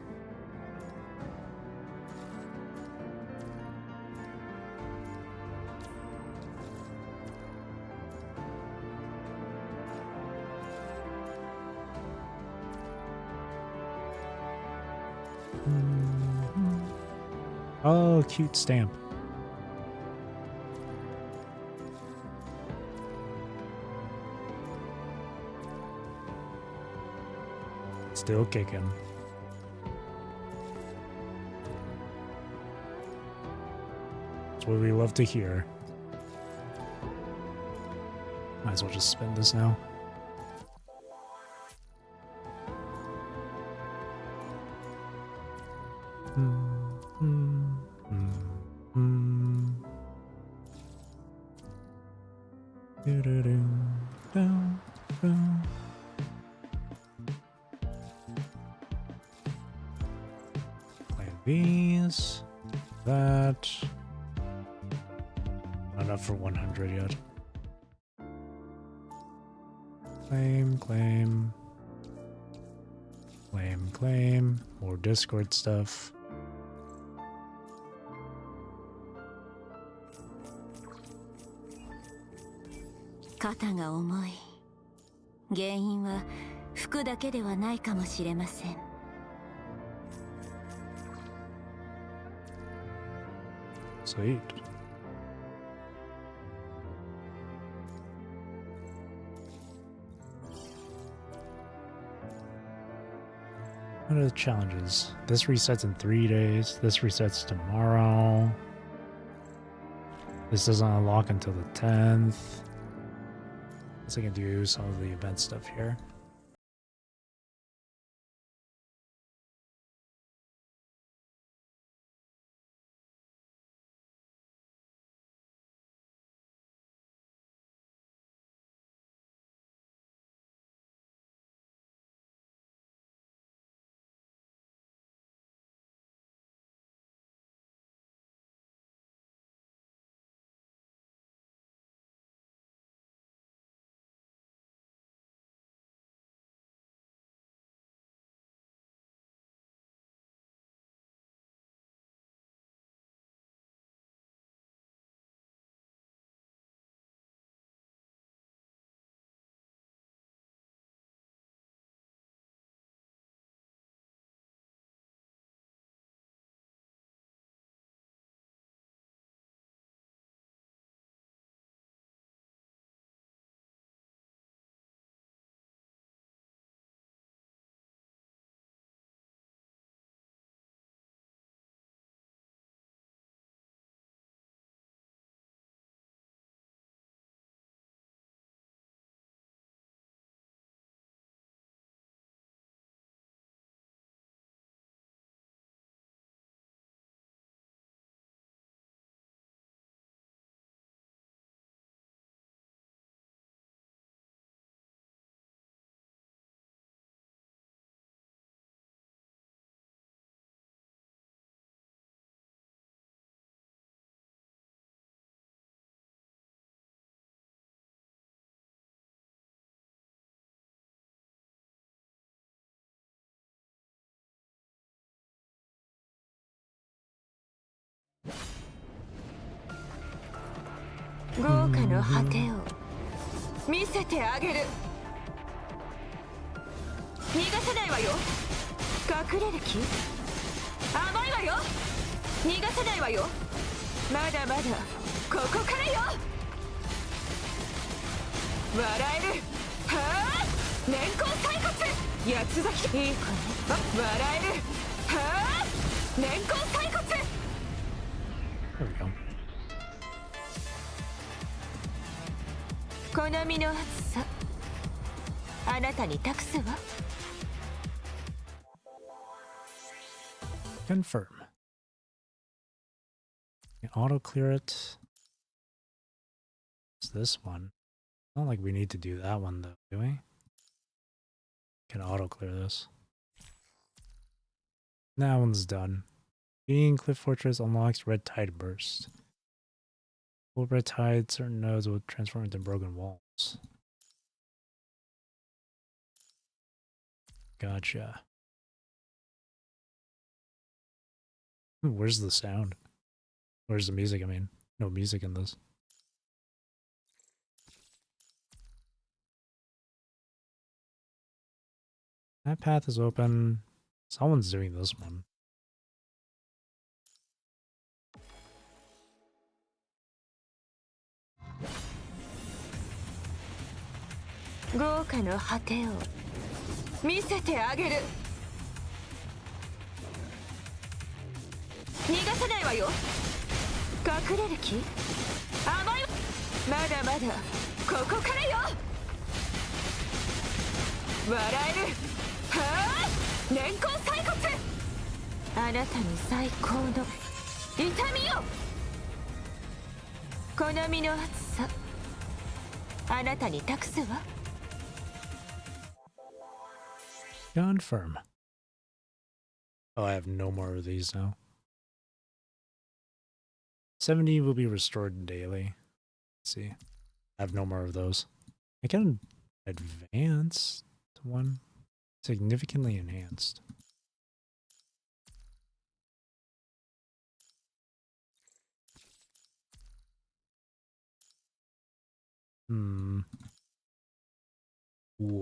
Oh, cute stamp. Still kicking. That's what we love to hear. Might as well just spend this now. Claim these. That. Not enough for 100 yet. Claim, claim. Claim, claim. More Discord stuff.肩が重い。原因は服だけではないかもしれません。Sweet. What are the challenges? This resets in 3 days. This resets tomorrow. This doesn't unlock until the 10th. Guess I can do some of the event stuff here.豪華の果てを見せてあげる。逃がさないわよ。隠れる気？甘いわよ。逃がさないわよ。まだまだここからよ。笑える。はあ、年功最骨。八つ咲きいいかね。笑える。はあ、年功最骨。 There we go. 好みの暑さ、あなたに託すわ。Confirm. You can auto clear it. It's this one. Not like we need to do that one though, do we? Can auto clear this. That one's done. Being Cliff Fortress unlocks Red Tide Burst. Full Red Tide, certain nodes will transform into broken walls. Gotcha. Where's the sound? Where's the music? I mean, no music in this. That path is open. Someone's doing this one.豪華の果てを見せてあげる。逃がさないわよ。隠れる気？甘いわ。まだまだここからよ。笑える。はあ、年功最骨。あなたに最高の痛みよ。好みの熱さ、あなたに託すわ。Confirm. Oh, I have no more of these now. 70 will be restored daily. Let's see. I have no more of those. I can advance to one. Significantly enhanced. Ooh,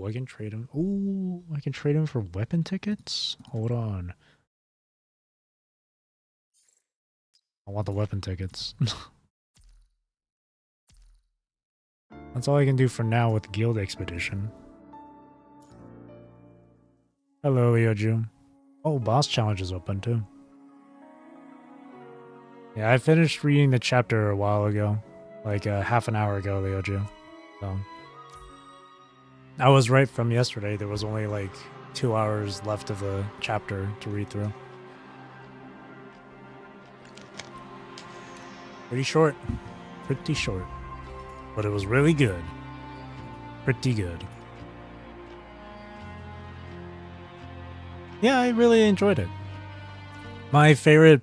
I can trade him. Ooh, I can trade him for weapon tickets? Hold on. I want the weapon tickets. That's all I can do for now with Guild Expedition. Hello, Leoju. Oh, boss challenge is open too. Yeah, I finished reading the chapter a while ago. Like half an hour ago, Leoju. So I was right from yesterday. There was only like 2 hours left of the chapter to read through. Pretty short. Pretty short. But it was really good. Pretty good. Yeah, I really enjoyed it. My favorite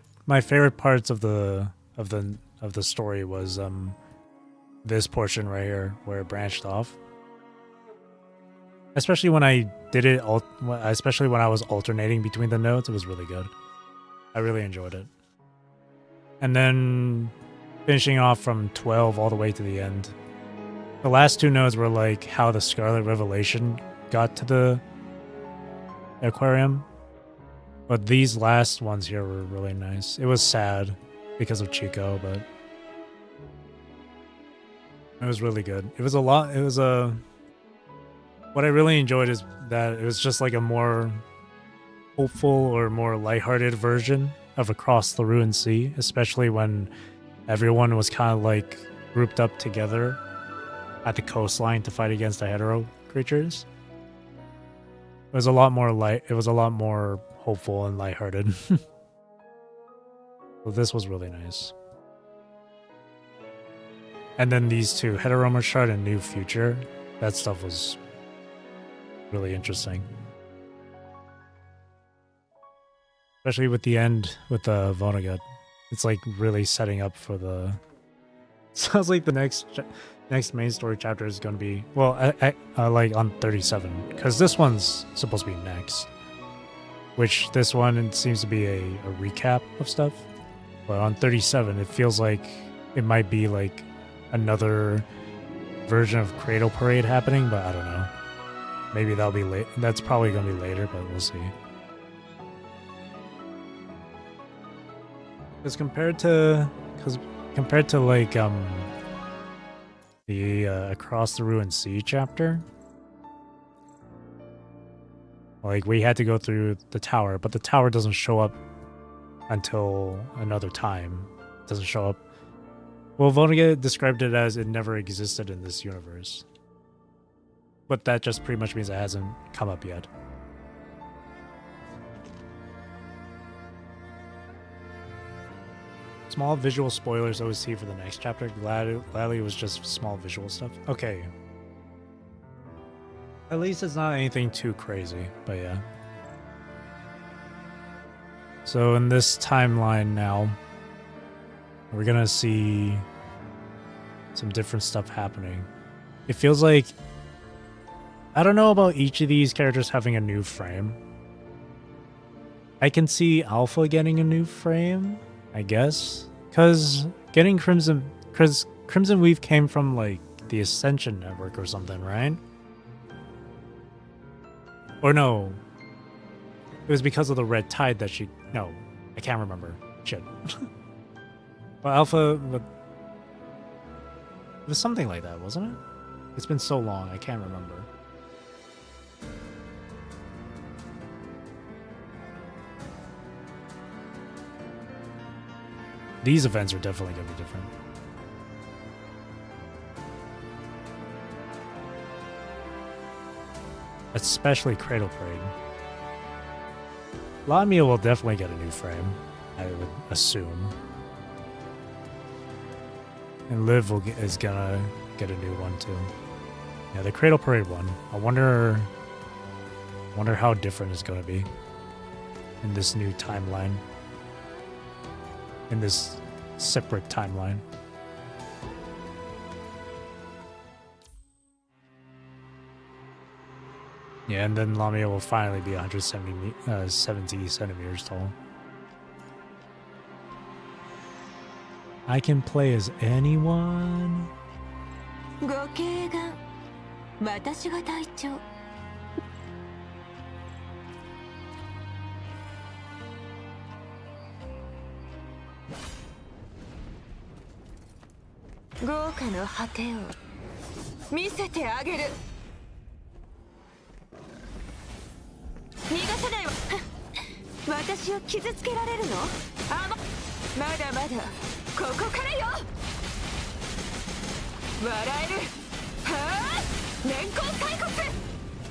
parts of the story was this portion right here where it branched off. Especially when I did it, especially when I was alternating between the nodes, it was really good. I really enjoyed it. And then finishing off from 12 all the way to the end. The last two nodes were like how the Scarlet Revelation got to the aquarium. But these last ones here were really nice. It was sad because of Chico, but it was really good. It was a lot. It was a. What I really enjoyed is that it was just like a more hopeful or more lighthearted version of Across the Ruined Sea, especially when everyone was kind of like grouped up together at the coastline to fight against the hetero creatures. It was a lot more light. It was a lot more hopeful and lighthearted. So this was really nice. And then these two, Heteroma Shard and New Future, that stuff was really interesting. Especially with the end with the Vonnegut. It's like really setting up for the... Sounds like the next main story chapter is going to be... Well, like on 37. Because this one's supposed to be next. Which this one it seems to be a recap of stuff. But on 37, it feels like it might be like another version of Cradle Parade happening, but I don't know. Maybe that'll be late. That's probably going to be later, but we'll see. Because compared to like the Across the Ruined Sea chapter, like we had to go through the tower, but the tower doesn't show up until another time. It doesn't show up. Well, Vonnegut described it as it never existed in this universe. But that just pretty much means it hasn't come up yet. Small visual spoilers OST for the next chapter. Gladly it was just small visual stuff. Okay. At least it's not anything too crazy, but yeah. So in this timeline now, we're gonna see some different stuff happening. It feels like I don't know about each of these characters having a new frame. I can see Alpha getting a new frame, I guess. Because getting Crimson Weave came from, like, the Ascension Network or something, right? Or no. It was because of the Red Tide that she... No, I can't remember. Shit. Well, Alpha... It was something like that, wasn't it? It's been so long, I can't remember. These events are definitely going to be different. Especially Cradle Parade. Lamia will definitely get a new frame, I would assume. And Liv is gonna get a new one too. Yeah, the Cradle Parade one. I wonder how different it's gonna be in this new timeline. In this separate timeline. Yeah, and then Lamia will finally be 170 centimeters tall. I can play as anyone. ご敬願私が隊長豪華の果てを見せてあげる逃がさないわ私を傷つけられるのまだまだここからよ笑えるはあ年功最骨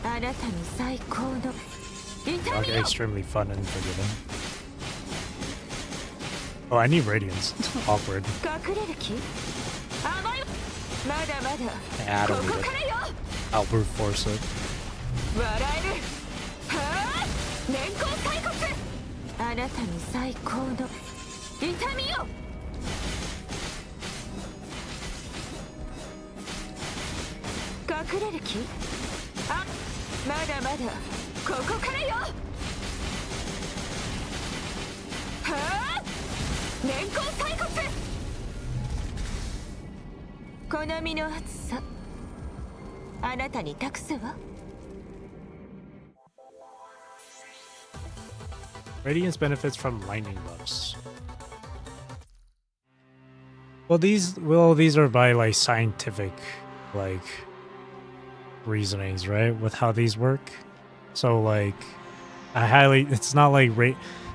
あなたの最高の痛み Okay, よ extremely fun and forgiving. Oh, I need Radiance. Awkward. 隠れる気甘いわまだまだ Yeah, I こ don't こ need から it. よ I'll brute force it. 笑えるはあ年功最骨あなたの最高の痛みよ隠れる気まだまだここからよはあ年功最骨好みの熱さあなたに託すわ Radiance benefits from lightning buffs. Well, these are by like scientific like reasonings, right? With how these work. So like it's not like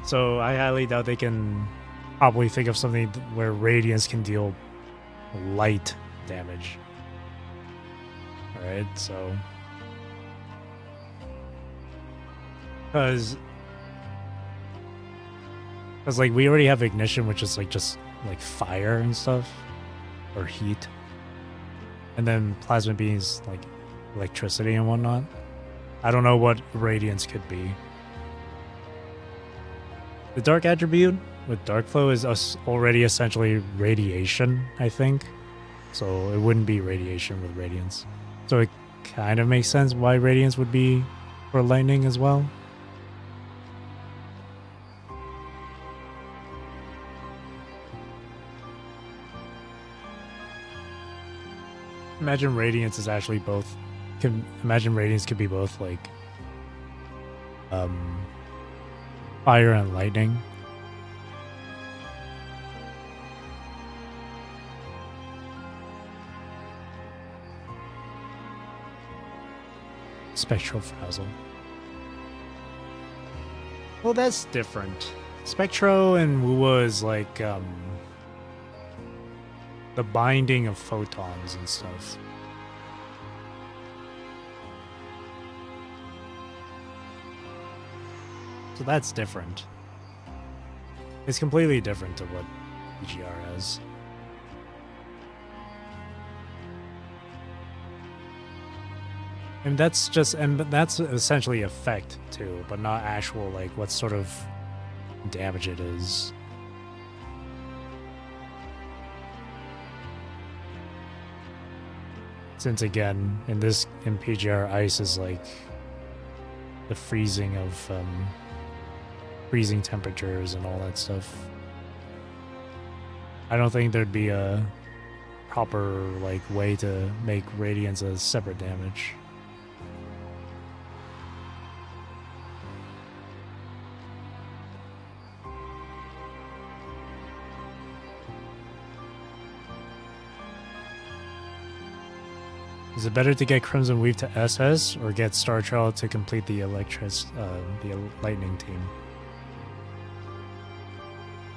so I highly doubt they can probably think of something where Radiance can deal light damage. Alright, so because like we already have ignition, which is like just like fire and stuff, or heat, and then plasma beams like electricity and whatnot. I don't know what Radiance could be. The dark attribute with dark flow is already essentially radiation, I think, so it wouldn't be radiation with Radiance. So it kind of makes sense why Radiance would be for lightning as well. Imagine Radiance is actually both. Imagine Radiance could be both like fire and lightning. Spectral Frazzle. Well, that's different. Spectro and Wuwa is like the binding of photons and stuff. So that's different. It's completely different to what EGR is. And that's essentially effect too, but not actual like what sort of damage it is. Since again, in PGR, ice is like the freezing of freezing temperatures and all that stuff. I don't think there'd be a proper like way to make radiance a separate damage. Is it better to get Crimson Weave to SS or get Star Trail to complete the the Lightning team?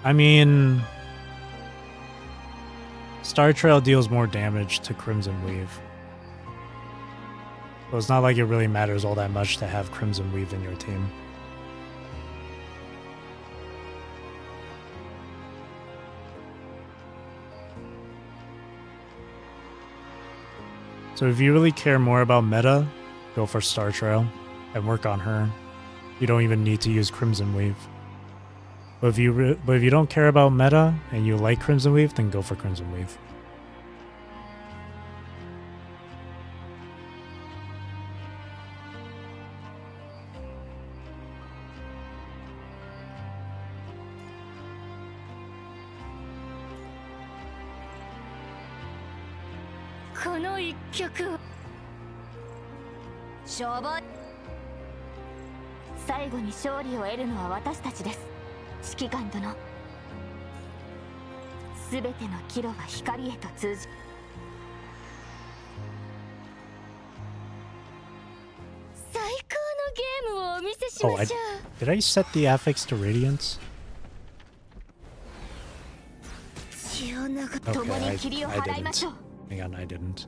I mean, Star Trail deals more damage to Crimson Weave. So it's not like it really matters all that much to have Crimson Weave in your team. So if you really care more about meta, go for Star Trail and work on her. You don't even need to use Crimson Weave. But if you don't care about meta and you like Crimson Weave, then go for Crimson Weave.勝負。最後に勝利を得るのは私たちです。指揮官殿。すべての岐路は光へと通じ。最高のゲームをお見せしましょう。Did I set the affix to Radiance? 血を流す。共に霧を払いましょう。Hang on, I didn't.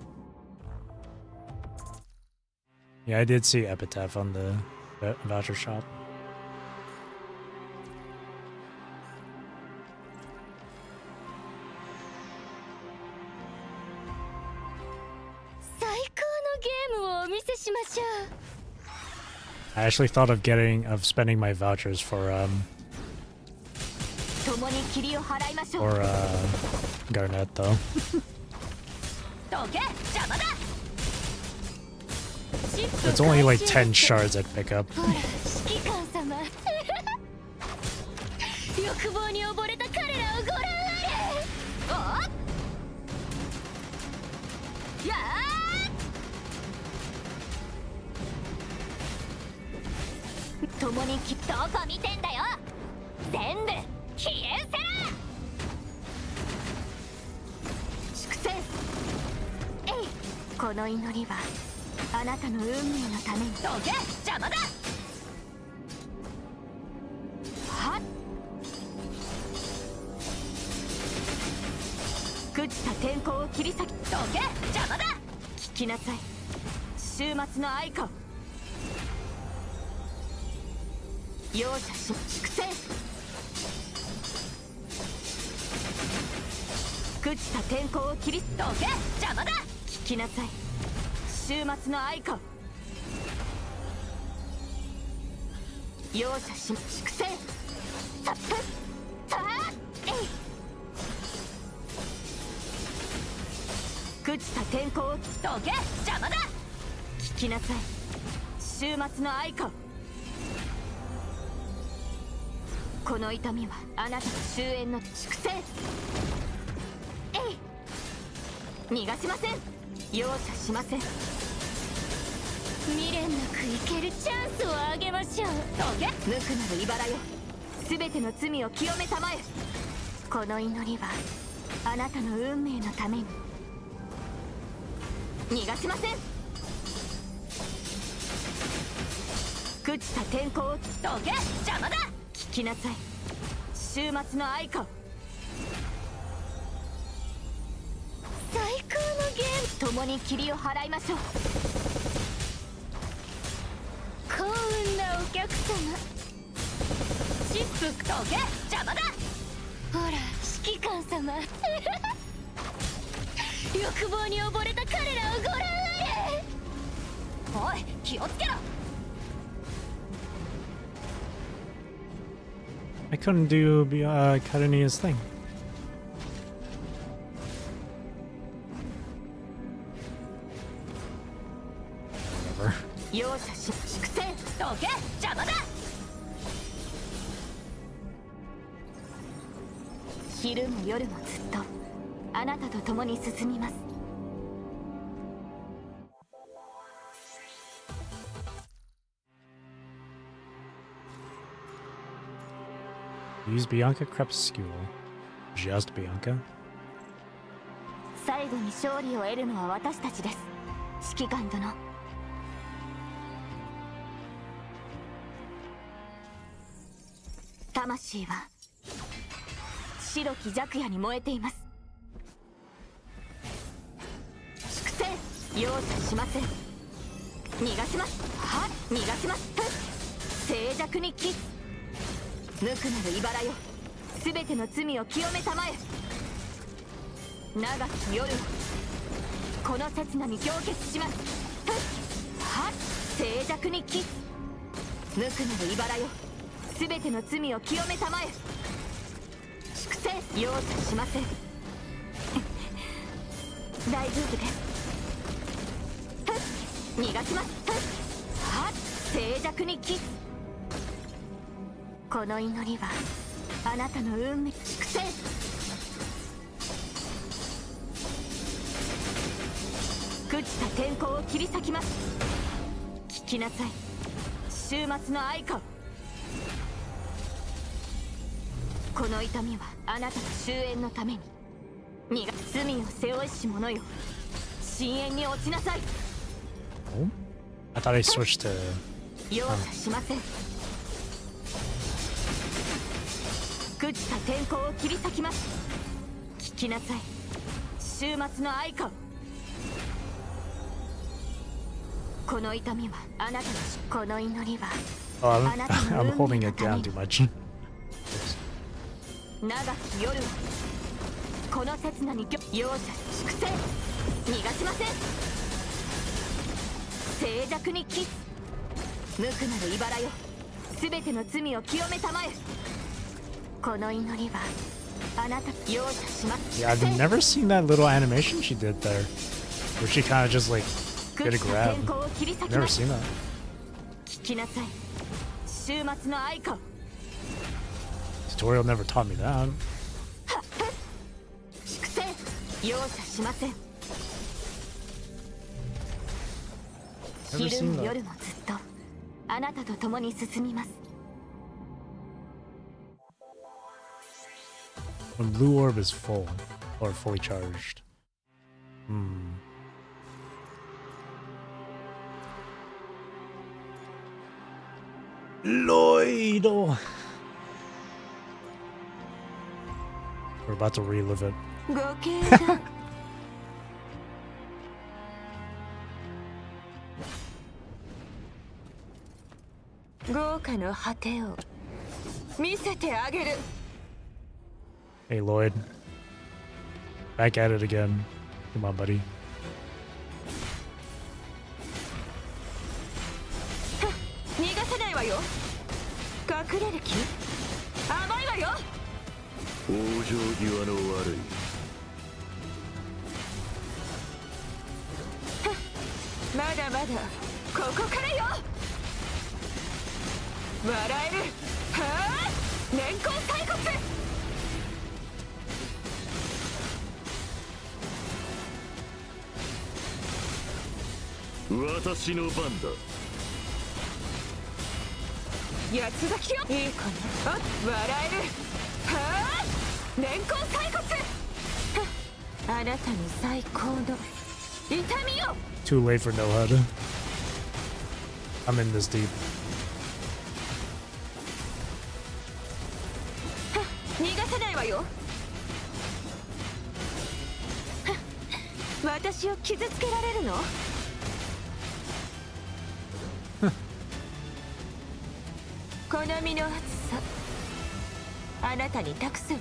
Yeah, I did see Epitaph on the voucher shop. I actually thought of spending my vouchers for Garnet though. It's only like 10 shards I'd pick up. Epitaph あなたの運命のために。どけ、邪魔だ。はっ。朽ちた天候を切り裂き。どけ、邪魔だ。聞きなさい。終末の愛花。容赦し、粛清。朽ちた天候を切り。どけ、邪魔だ。聞きなさい。終末の愛花。容赦し、粛清。さっぷさあえい。朽ちた天候をどけ、邪魔だ。聞きなさい。終末の愛花。この痛みはあなたの終焉の粛清。えい。逃がしません。容赦しません。未練なく生けるチャンスをあげましょう。どけ、無垢なる茨よ。すべての罪を清めたまえ。この祈りはあなたの運命のために。逃がしません。朽ちた天候をどけ、邪魔だ。聞きなさい。終末の愛花。最高のゲーム。共に霧を払いましょう。幸運なお客様。チップどけ、邪魔だ。ほら、指揮官様。欲望に溺れた彼らをご覧あれ。おい、気をつけろ。I couldn't do Karenia's thing. Whatever. 容赦し粛清どけ邪魔だ。昼も夜もずっとあなたと共に進みます。 Use Bianca Crepuscule. Just Bianca? 最後に勝利を得るのは私たちです、指揮官殿。魂は白き弱夜に燃えています。粛清容赦しません。逃がします。は逃がします。静寂にキス無くなる茨よ、すべての罪を清めたまえ。長き夜をこの刹那に凝結します。はっ静寂にキス無くなる茨よ、すべての罪を清めたまえ。粛清容赦しません。大丈夫です。逃がします。はっ静寂にキス。この祈りはあなたの運命。粛清朽ちた天候を切り裂きます。聞きなさい終末の愛花を。この痛みはあなたの終焉のために。罪を背負いし者よ、深淵に落ちなさい。 Oh? I thought I switched to... 容赦しません。朽ちた天候を切り裂きます。聞きなさい終末の愛花を。この痛みはあなたのこの祈りは Oh, あなたの I'm 運 holding 命の it ため down に。 too much. 長き夜はこの刹那に容赦粛清逃がしません。静寂にキス無くなる茨よ、すべての罪を清めたまえ。この祈りはあなた容赦します。 Yeah, I've never seen that little animation she did there. Where she kind of just like 朽 did a ちた grab. 天候を切り裂き Never ます。 seen that. 聞きなさい終末の愛花を。 Tutorial never taught me that. 粛清容赦しません。 Never 昼 seen も that. 夜もずっとあなたと共に進みます。 When blue orb is full or fully charged. Lloyd! Oh. We're about to relive it. ご計だ。豪華の果てを見せてあげる。 Hey Lloyd. Back at it again. Come on, buddy. 逃がさないわよ。隠れる気甘いわよ。往生際の悪い。まだまだここからよ。笑える。はあ年功最骨。私の番だ。八つ咲きよ。いいかな。あ笑える。はあ年功最骨。あなたに最高の痛みよ。 Too late for no HUD. I'm in this deep. 逃がさないわよ。私を傷つけられるの？好みの熱さあなたに託すわ。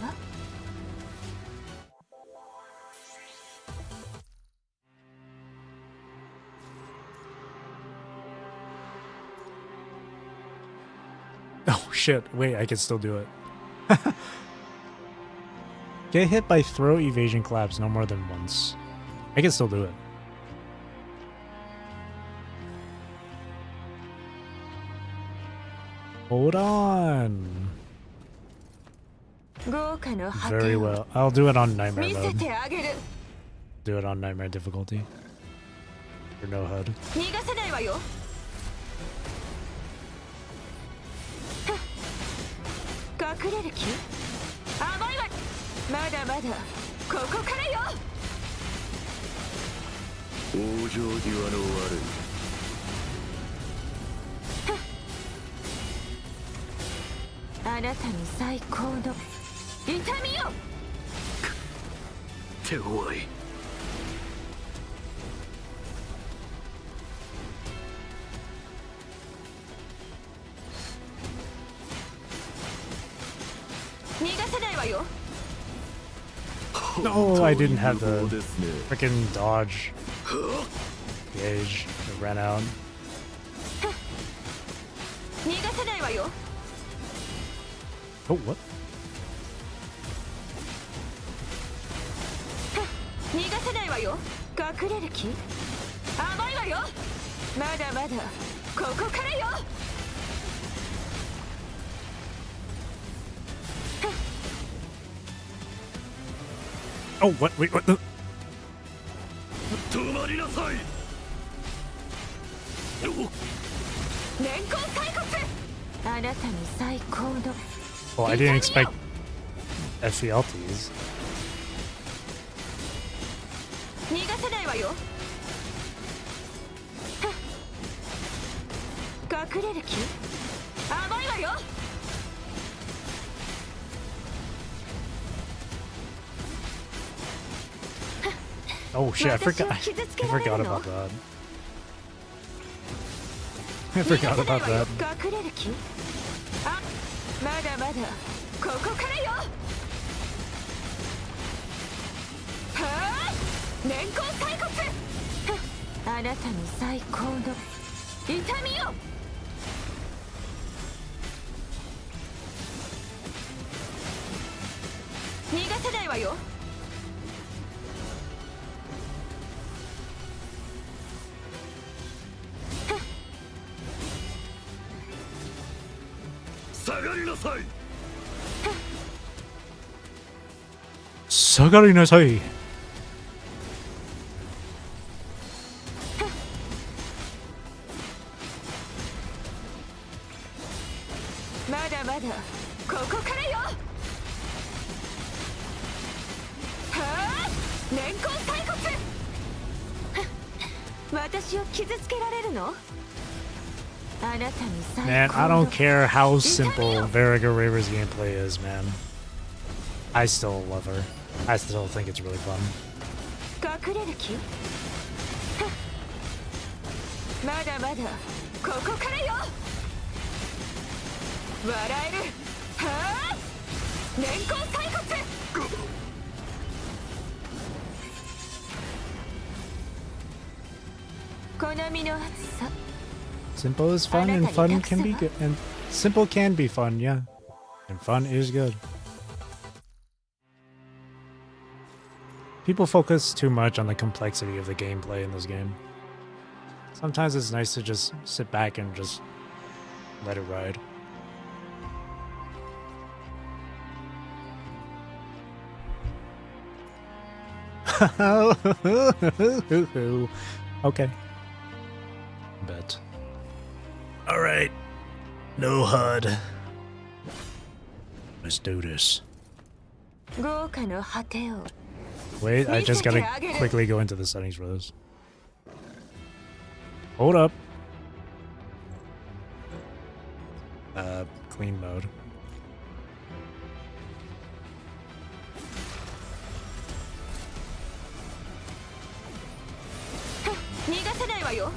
Oh shit, wait, I can still do it. Get hit by throw evasion collapse no more than once. I can still do it. Hold on. 豪華の果 Very てを well. I'll do it on nightmare 見せ mode. てあげる。 Do it on nightmare difficulty. For no HUD. 逃がさないわよ。隠れる気？甘いわ。まだまだここからよ。往生際の悪いあなたに最高の痛みよ。手強い。逃がさないわよ。 No, I didn't have そう the ですね。 freaking dodge gauge. It ran out. 逃がさないわよ。 Oh, what? 逃がさないわよ。隠れる気？甘いわよ。まだまだここからよ。 Oh, what? Wait, what? 止まりなさい。年功最骨。あなたに最高の Oh, I didn't expect SCLTs. 逃がさないわよ。隠れる気？甘いわよ。 Oh shit, I forgot. I forgot about that. I forgot about that. 隠れる気？あ、まだまだここからよ。はあ、年功最骨。あなたに最高の痛みよ。逃がさないわよ。 下がりなさい。下がりなさい。まだまだここからよ。はあ、年功最骨。私を傷つけられるの？ あなたに最 Man, 高 I の don't care how simple Veriga Raver's gameplay is, man. I still love her. I still think it's really fun. 隠れる気？まだまだここからよ。笑える。はあ、年功最骨。好みの熱さ。 Simple is fun and fun can be good. And simple can be fun, yeah. And fun is good. People focus too much on the complexity of the gameplay in this game. Sometimes it's nice to just sit back and just let it ride. Okay. Bet. Alright. No HUD. Let's do this. 豪華の果てを Wait, I just gotta quickly go into the settings for this. Hold up. Clean mode.逃がさないわよ。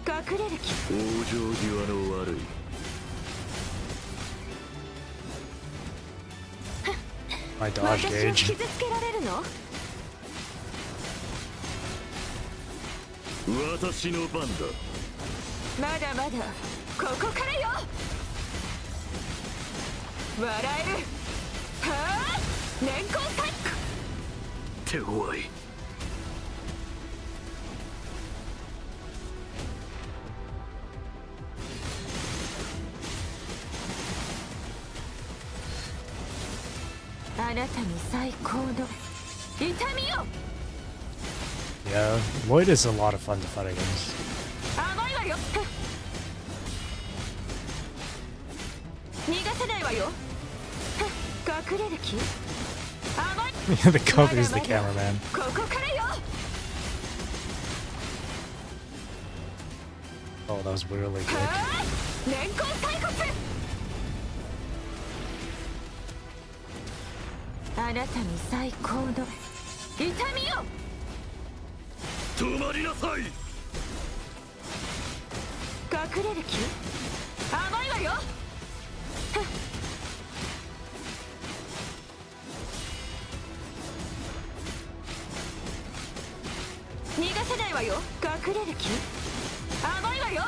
隠れる気？往生際の悪い。 My dodge 私を gauge. 傷つけられるの？ 私の番だ。まだまだここからよ。笑える。はあ、年功最手強い。あなたに最高の痛みを Yeah, Lloyd is a lot of fun to fight against. 甘いわよ逃がせないわよ隠れる気甘い The cover is the cameraman. ここからよ Oh, that was really quick. 年功最骨あなたに最高の痛みを止まりなさい。隠れる気甘いわよ逃がせないわよ隠れる気甘いわよ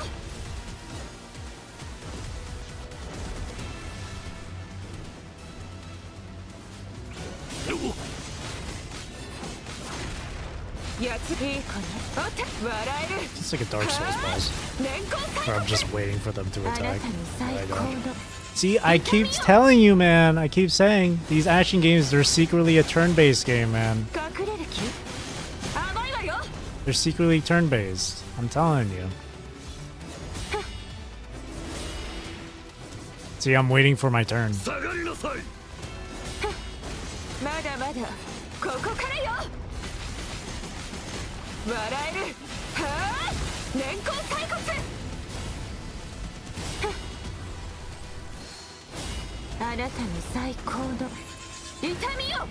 やついいかなおって笑える It's like a Dark Souls boss. 年功 Where 最 I'm just waiting for them to あなた attack. に最 I 高 don't. の See, I keep telling you, man. I keep saying these action games, they're secretly a turn-based game, man. 隠れる気甘いわよ They're secretly turn-based. I'm telling you. See, I'm waiting for my turn. 下がりなさい。まだまだここからよ笑えるはあ年功最骨あなたに最高の痛みを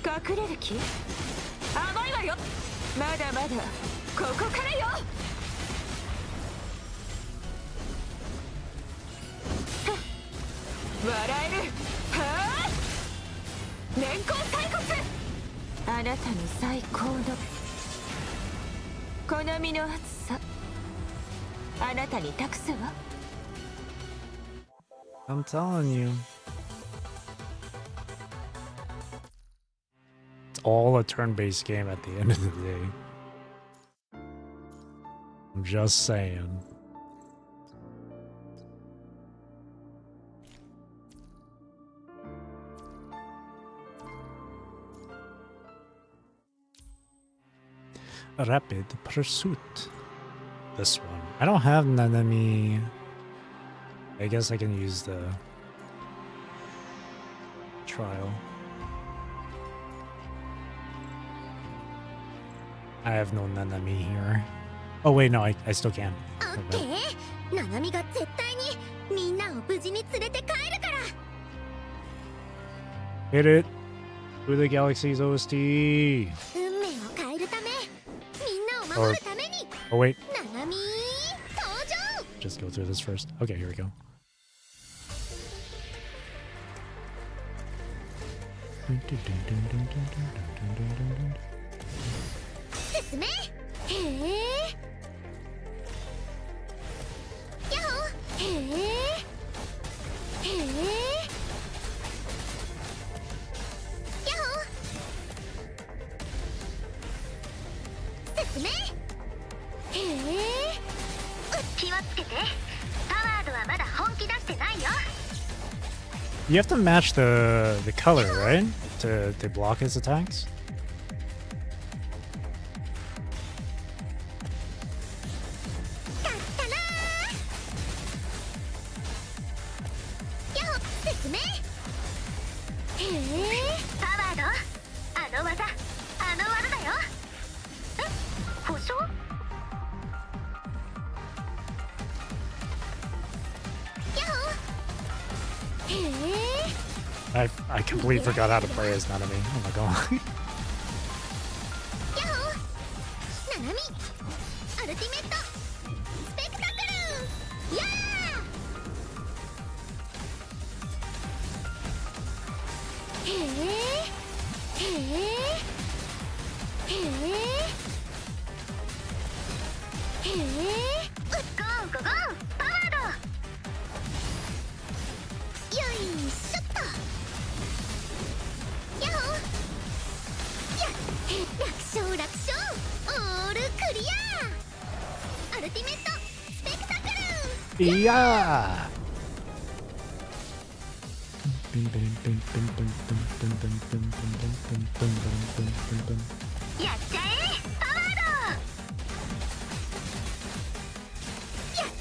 隠れる気甘いわよまだまだここからよ笑えるはあ年功最骨あなたに最高の好みの熱さあなたに託すわ I'm telling you. It's all a turn-based game at the end of the day. I'm just saying. Rapid Pursuit. This one. I don't have Nanami. I guess I can use the trial. I have no Nanami here. Oh wait, no, I still can. オッケーナナミが絶対にみんなを無事に連れて帰るから Hit it! Through the Galaxy's OST! 運命を変えるためみんなを守るために Oh wait, ナナミ登場 just go through this first. Okay, here we go. 進めへえやっほへえへえやっほ進めへえ気をつけてパワードはまだ本気出してないよ You have to match the color, right? To block his attacks? だったなやっほ進めへえパワードあの技だよえ故障 I completely forgot how to play as Nanami. Oh my god. ヤッホーナナミアルティメットスペクタクルやーへえへえへえへえゴーゴーゴーパワードよいしょっとやっほー楽勝楽勝オールクリアアルティメットスペクタクル Yeah! やっちゃえパワー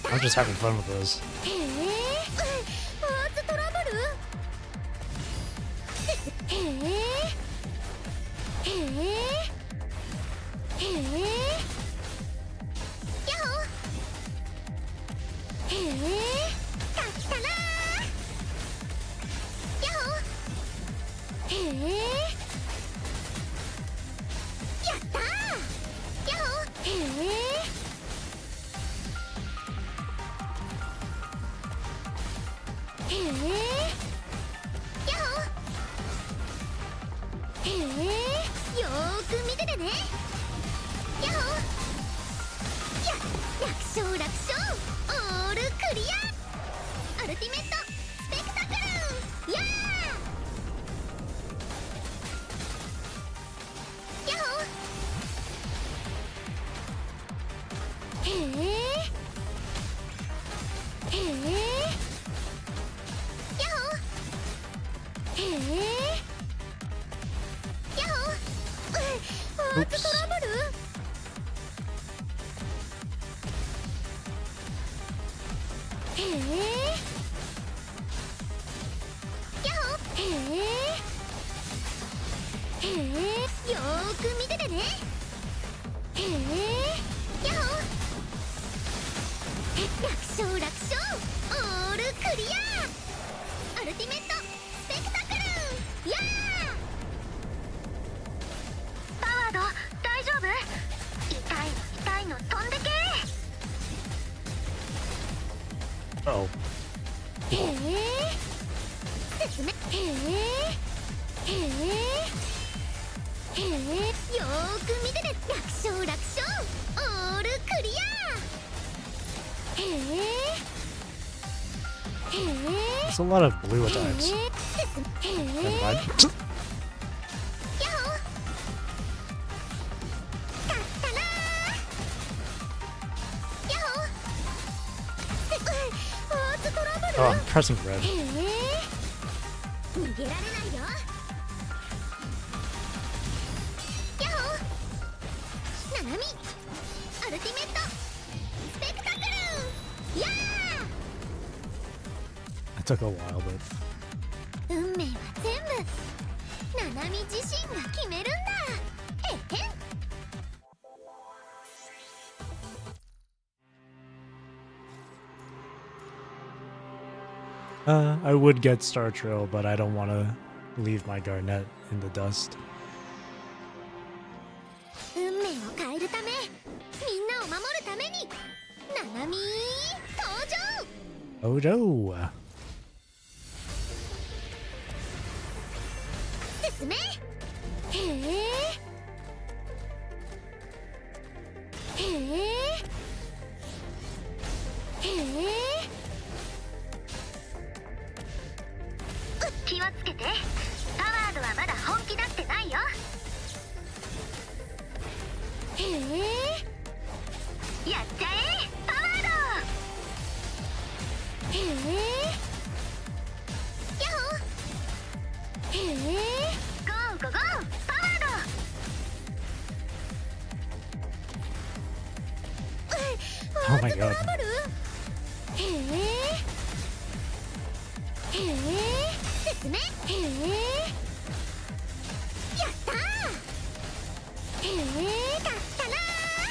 ド。 I'm just having fun with this. へえ、パーツトラブル。へえへえへえ、やっほへえ、勝ったなやっほへえ、やったーやっほへえ、へえ、やっほへえ、よーく見ててねやっほや楽勝楽勝オールクリアアルティメットスペクタクルやーやっほへえへえやっほへえやっほパーツトラブル。へえやっほへえへえ、よーく見ててねへえやっほ楽勝楽勝オールクリアアルティメットスペクタクルやーパワード大丈夫痛いの飛んでけ Oh. へえ説明へえへえへえ、よーく見てね楽勝楽勝オールクリアへえへえ There's a lot of blue at へ times. えへえ Never mind. やっほ勝ったなやっほパーツトラブル Oh, I'm pressing red. へえ逃げられないよやっほナナミアルティメットスペクタクルや It took a while, but ー運命は全部ナナミ自身が決めるんだへっへん I would get Star Trail, but I don't want to leave my Garnet in the dust. 運命を変えるためみんなを守るためにナナミ登場 Oh no! 進めへえへえへえ気をつけてパワードはまだ本気出してないよへえやっちゃえパワードへえやっほへえゴーゴーゴーパワード Oh my god. へえへえ説明へえやったーへえ勝ったなー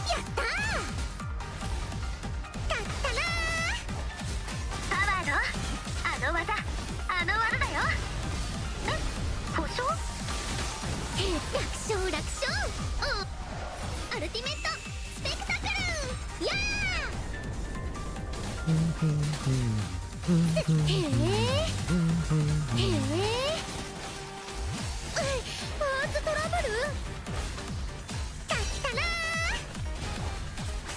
やったー勝ったなーパワードあの技だよ故障楽勝楽勝アルティメットスペクタクルやーへえへえパーツトラブル勝ったな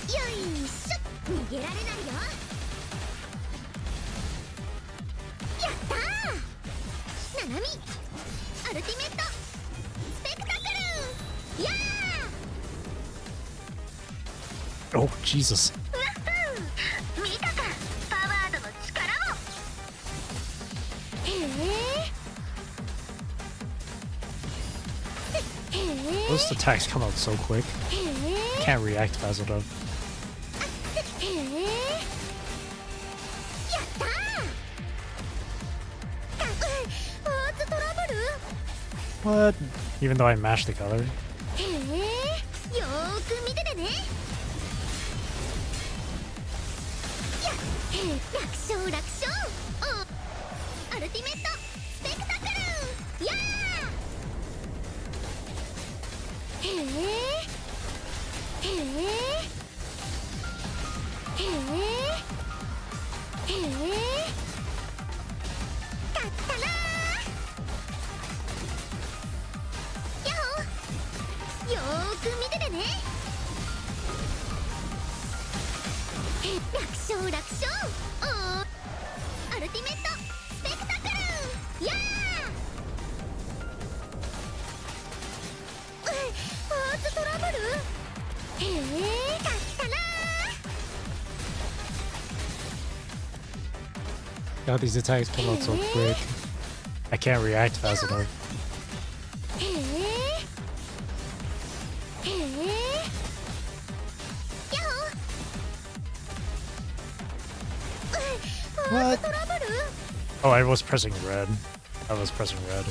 ーよいしょ逃げられないよやったーナナミアルティメットスペクタクルやー Oh Jesus! 見たかパワードの力を Those attacks come out so quick. Can't react fast enough. What? Even though I mashed the color? God, these attacks come out so quick. I can't react fast enough. What? Oh, I was pressing red. I was pressing red.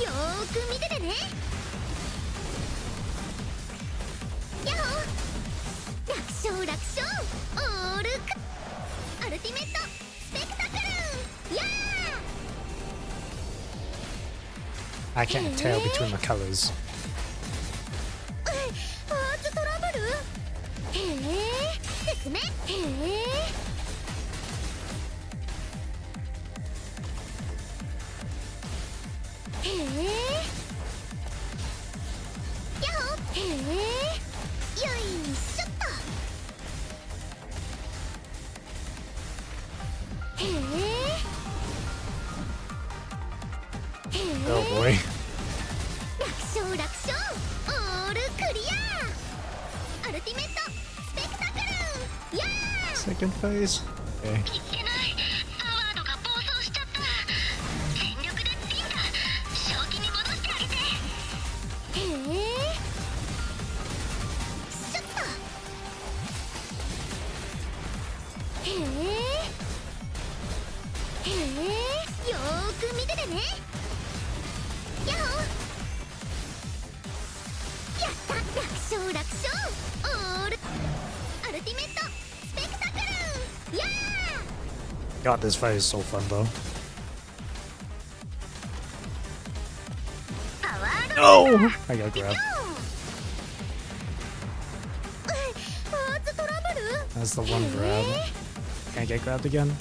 I can't tell between the colors. Oh boy. Second phase? Okay. God, this fight is so fun though. No! I got grabbed. That's the one grab. Can't get grabbed again.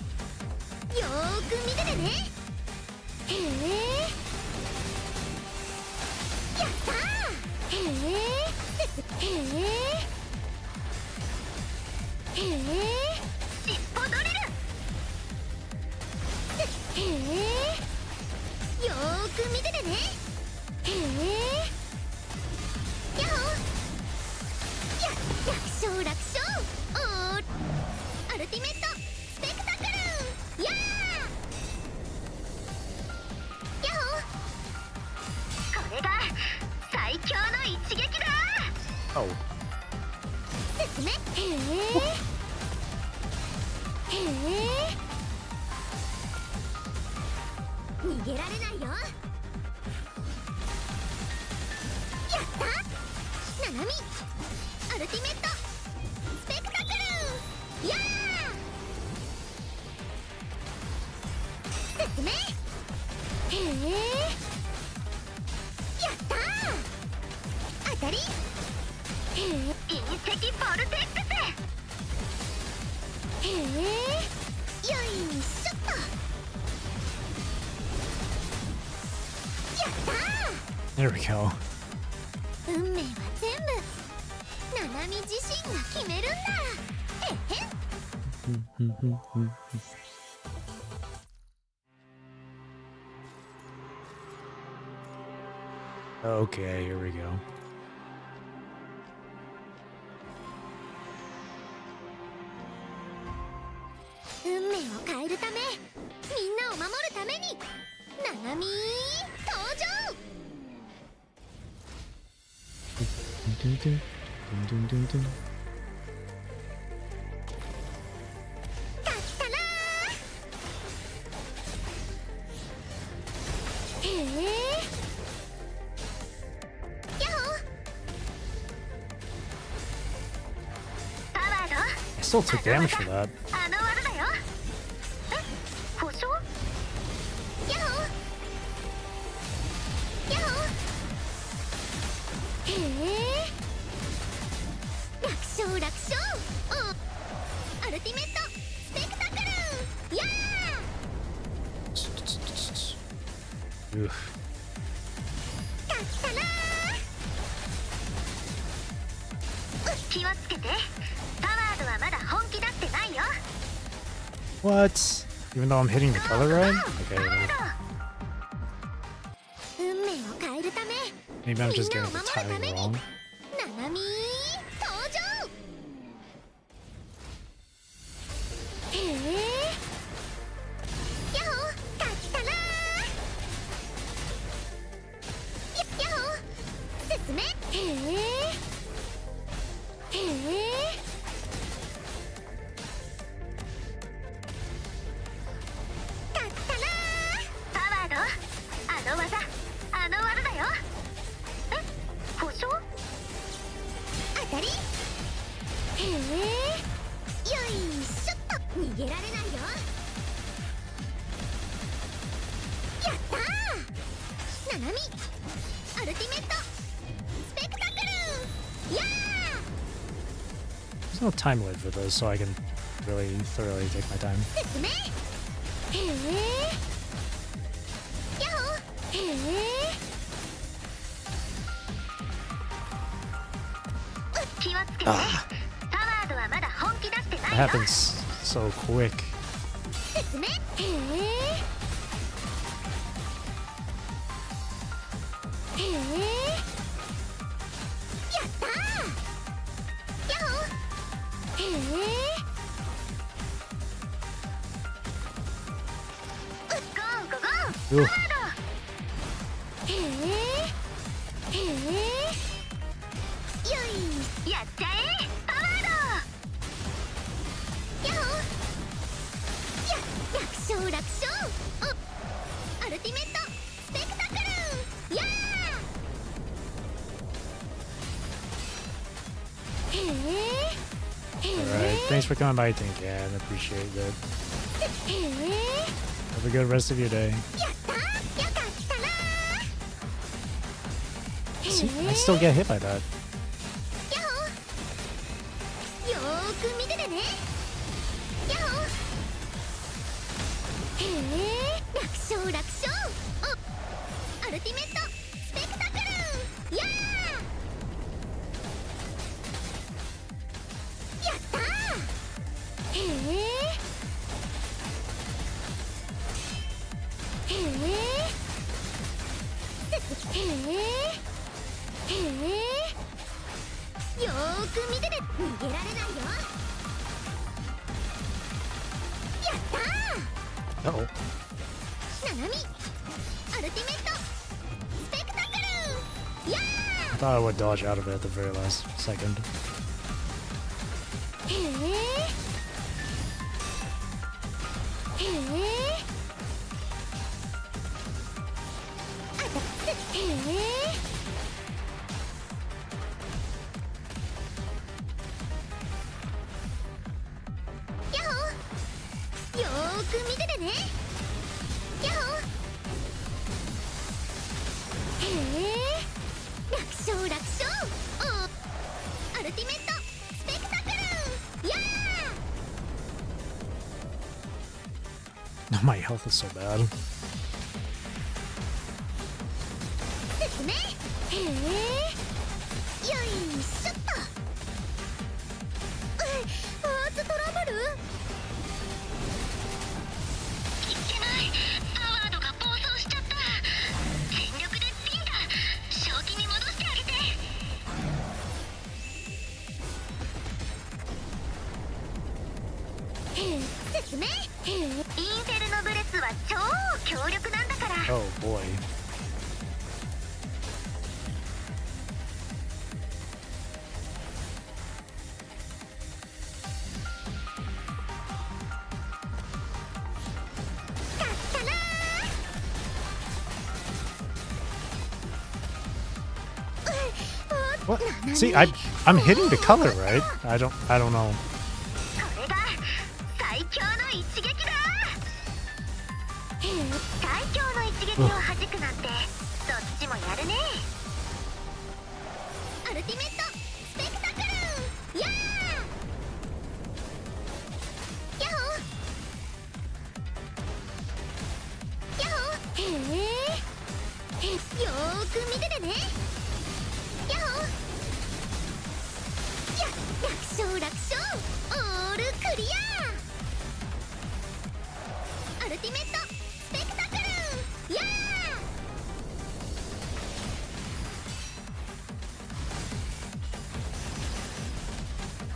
Oh. There we go. Okay, here we go. dun, dun, dun, dun, dun. 勝ったなー。へえ。やっほー。パワード。 I still took damage for that. あの技だよ。え、故障？やっほー。やっほー。へえ。楽勝楽勝。おアルティメットスペクタクル。やー。 Oof. 勝ったなー。気をつけて。パワードはまだ本気出ってないよ。 What? Even though I'm hitting the color right? Okay. 運命を変えるため Maybe I'm just getting the timing wrong. ナナミ登場。へえ。やっほー。勝ったなー。やっほー。進め。へえ。へえ。勝ったなー。パワード。あの技だよ。え、故障？当たり。へえ。よいしょっと。逃げられないよ。やったー。ナナミアルティメットスペクタクル。やー。 There's no time limit for this, so I can really thoroughly take my time. 進め。へえ。やっほー。へえ。気をつけて。パワードはまだ本気出してない That よ。 happens so quick. 進め。へえ。へえ。やったー。やっほー。へえ。ゴーゴーゴー。 Ooh. パワード。へえ。へえ。よい。やっちゃえ。パワード。やっほー。楽勝楽勝。おアルティメットスペクタクル。やー。へえ。へえ。 Alright, thanks for coming by, Tinkan. Appreciate it. へえ。 Have a good rest of your day. やったー。よかったなー。 See, I still get hit by that. やっほー。よーく見ててね。やっほー。へえ。楽勝楽勝。おアルティメットスペクタクル。やー。やったー。へえ。へえ。へえ。へえ。よーく見てて。逃げられないよ。やったー。 Uh-oh. ナナミアルティメットスペクタクル。や I thought I would dodge out of it at the very last second. ー。へえ。へえ。あたへえ。やっほー。よーく見ててね。やっほー。へえ。楽勝楽勝。おアルティメットスペクタクル。やー。 My health is so bad. 進め。へえ。よいしょっと。パーツトラブル。いけない。パワードが暴走しちゃった。全力でピンだ。正気に戻してあげて。へえ。進め。へえ。インフェルノブレスは超強力なんだから。 Oh boy. What? See, I'm hitting the color, right? I don't know. これが最強の一撃だ。最強の一撃を弾くなんてどっちもやるね。アルティメットスペクタクルやーやっほーやっほーへえよーく見ててねやっほーや楽勝楽勝オールクリアアルティメットスペクタクルやー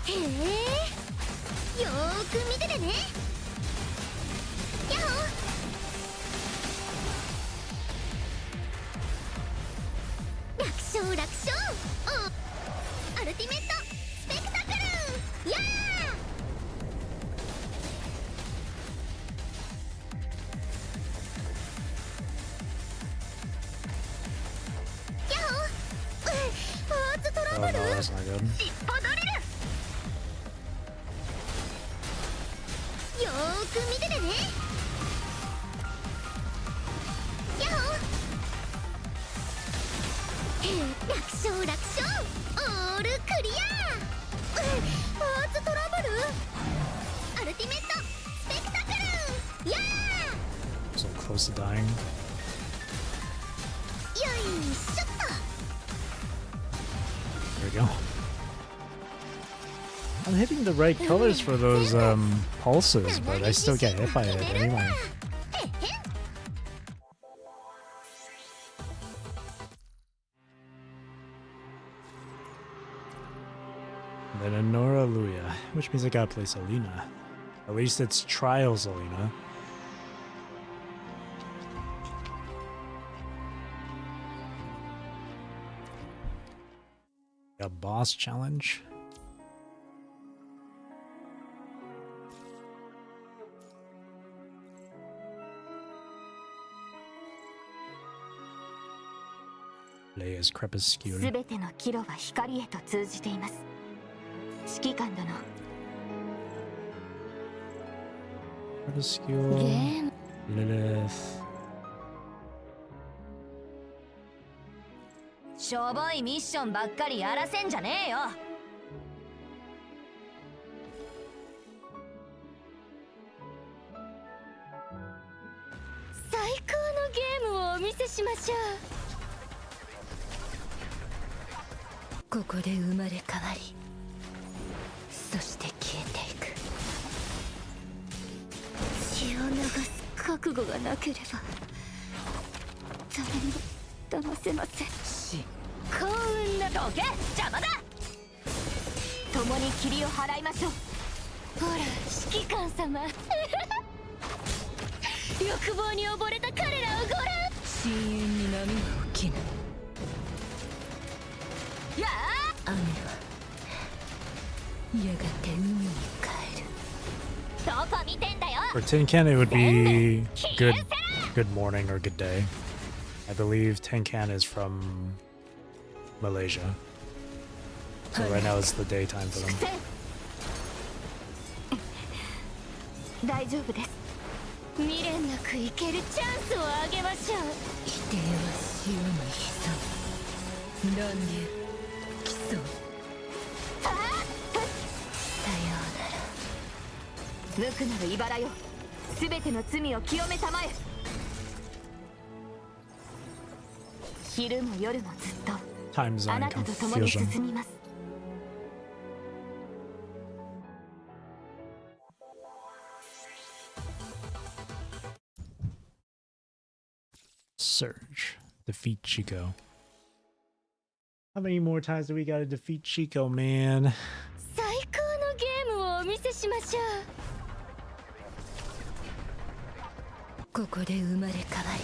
へえよーく見ててねやっほー楽勝楽勝アルティメットスペクタクルやーやっほーパーツトラ Oh ブ no, ル that's not good. 尻尾ドリルよーく見ててねやっほー楽勝楽勝オールクリアパーツトラブルアルティメットスペクタクルや So close to dying. ーよいしょっと There we go. I'm hitting the right colors for those pulses, but I still get hit by it anyway. Then Anora Luya, which means I gotta play Selena. At least it's trial Selena. A boss challenge. Leia's Crepuscule. すべての岐路は光へと通じています。指揮官殿。 Crepuscule. ゲーム Lilith. しょぼいミッションばっかりやらせんじゃねえよ。最高のゲームをお見せしましょう。ここで生まれ変わり、そして消えていく。血を流す覚悟がなければ誰も騙せません。幸運などけ邪魔だ。共に霧を払いましょう。ほら指揮官様欲望に溺れた彼らをご覧。深淵に波は起きない。や雨はやがて海に帰る。あどこ見てんだよ。 For Tin Can, it would be good morning or good day. I believe Tin Can is from Malaysia. So right now it's the daytime for them. 大丈夫です。未練なく生けるチャンスをあげましょう。否定は潮に潜む。乱流基礎。さようなら。無垢なる茨よ。すべての罪を清めたまえ。昼も夜もずっと Time あ zone なたと共に confusion. 進みます。 Surge. Defeat Chico. How many more times do we gotta defeat Chico, man? 最高のゲームをお見せしましょう。ここで生まれ変わり、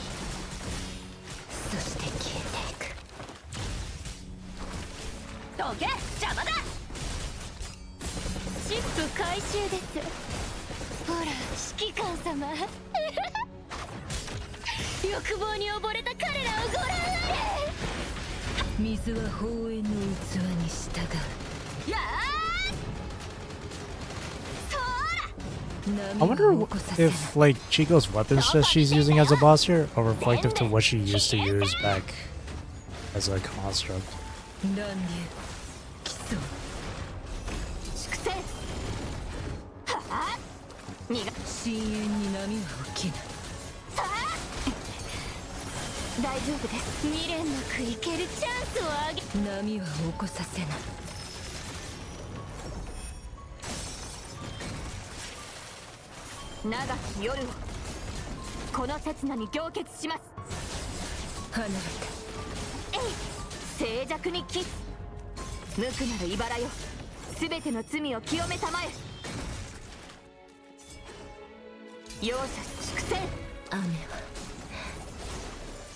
そして消えていく。どけ邪魔だ。チップ回収です。ほら指揮官様欲望に溺れた彼らをご覧あれ。水は宝円の器に従う。やあ、 I wonder if like Chico's weapons that she's using as a boss here are reflective to what she used to use back as a construct. 乱流基礎粛清。はあ、逃が。深淵に波は起きぬ。さあ、大丈夫です。未練なく生けるチャンスをあげ。波は起こさせない。長き夜をこの刹那に凝結します。離れ静寂にキス。無垢なる茨よ、すべての罪を清めたまえ。容赦粛清。た。雨は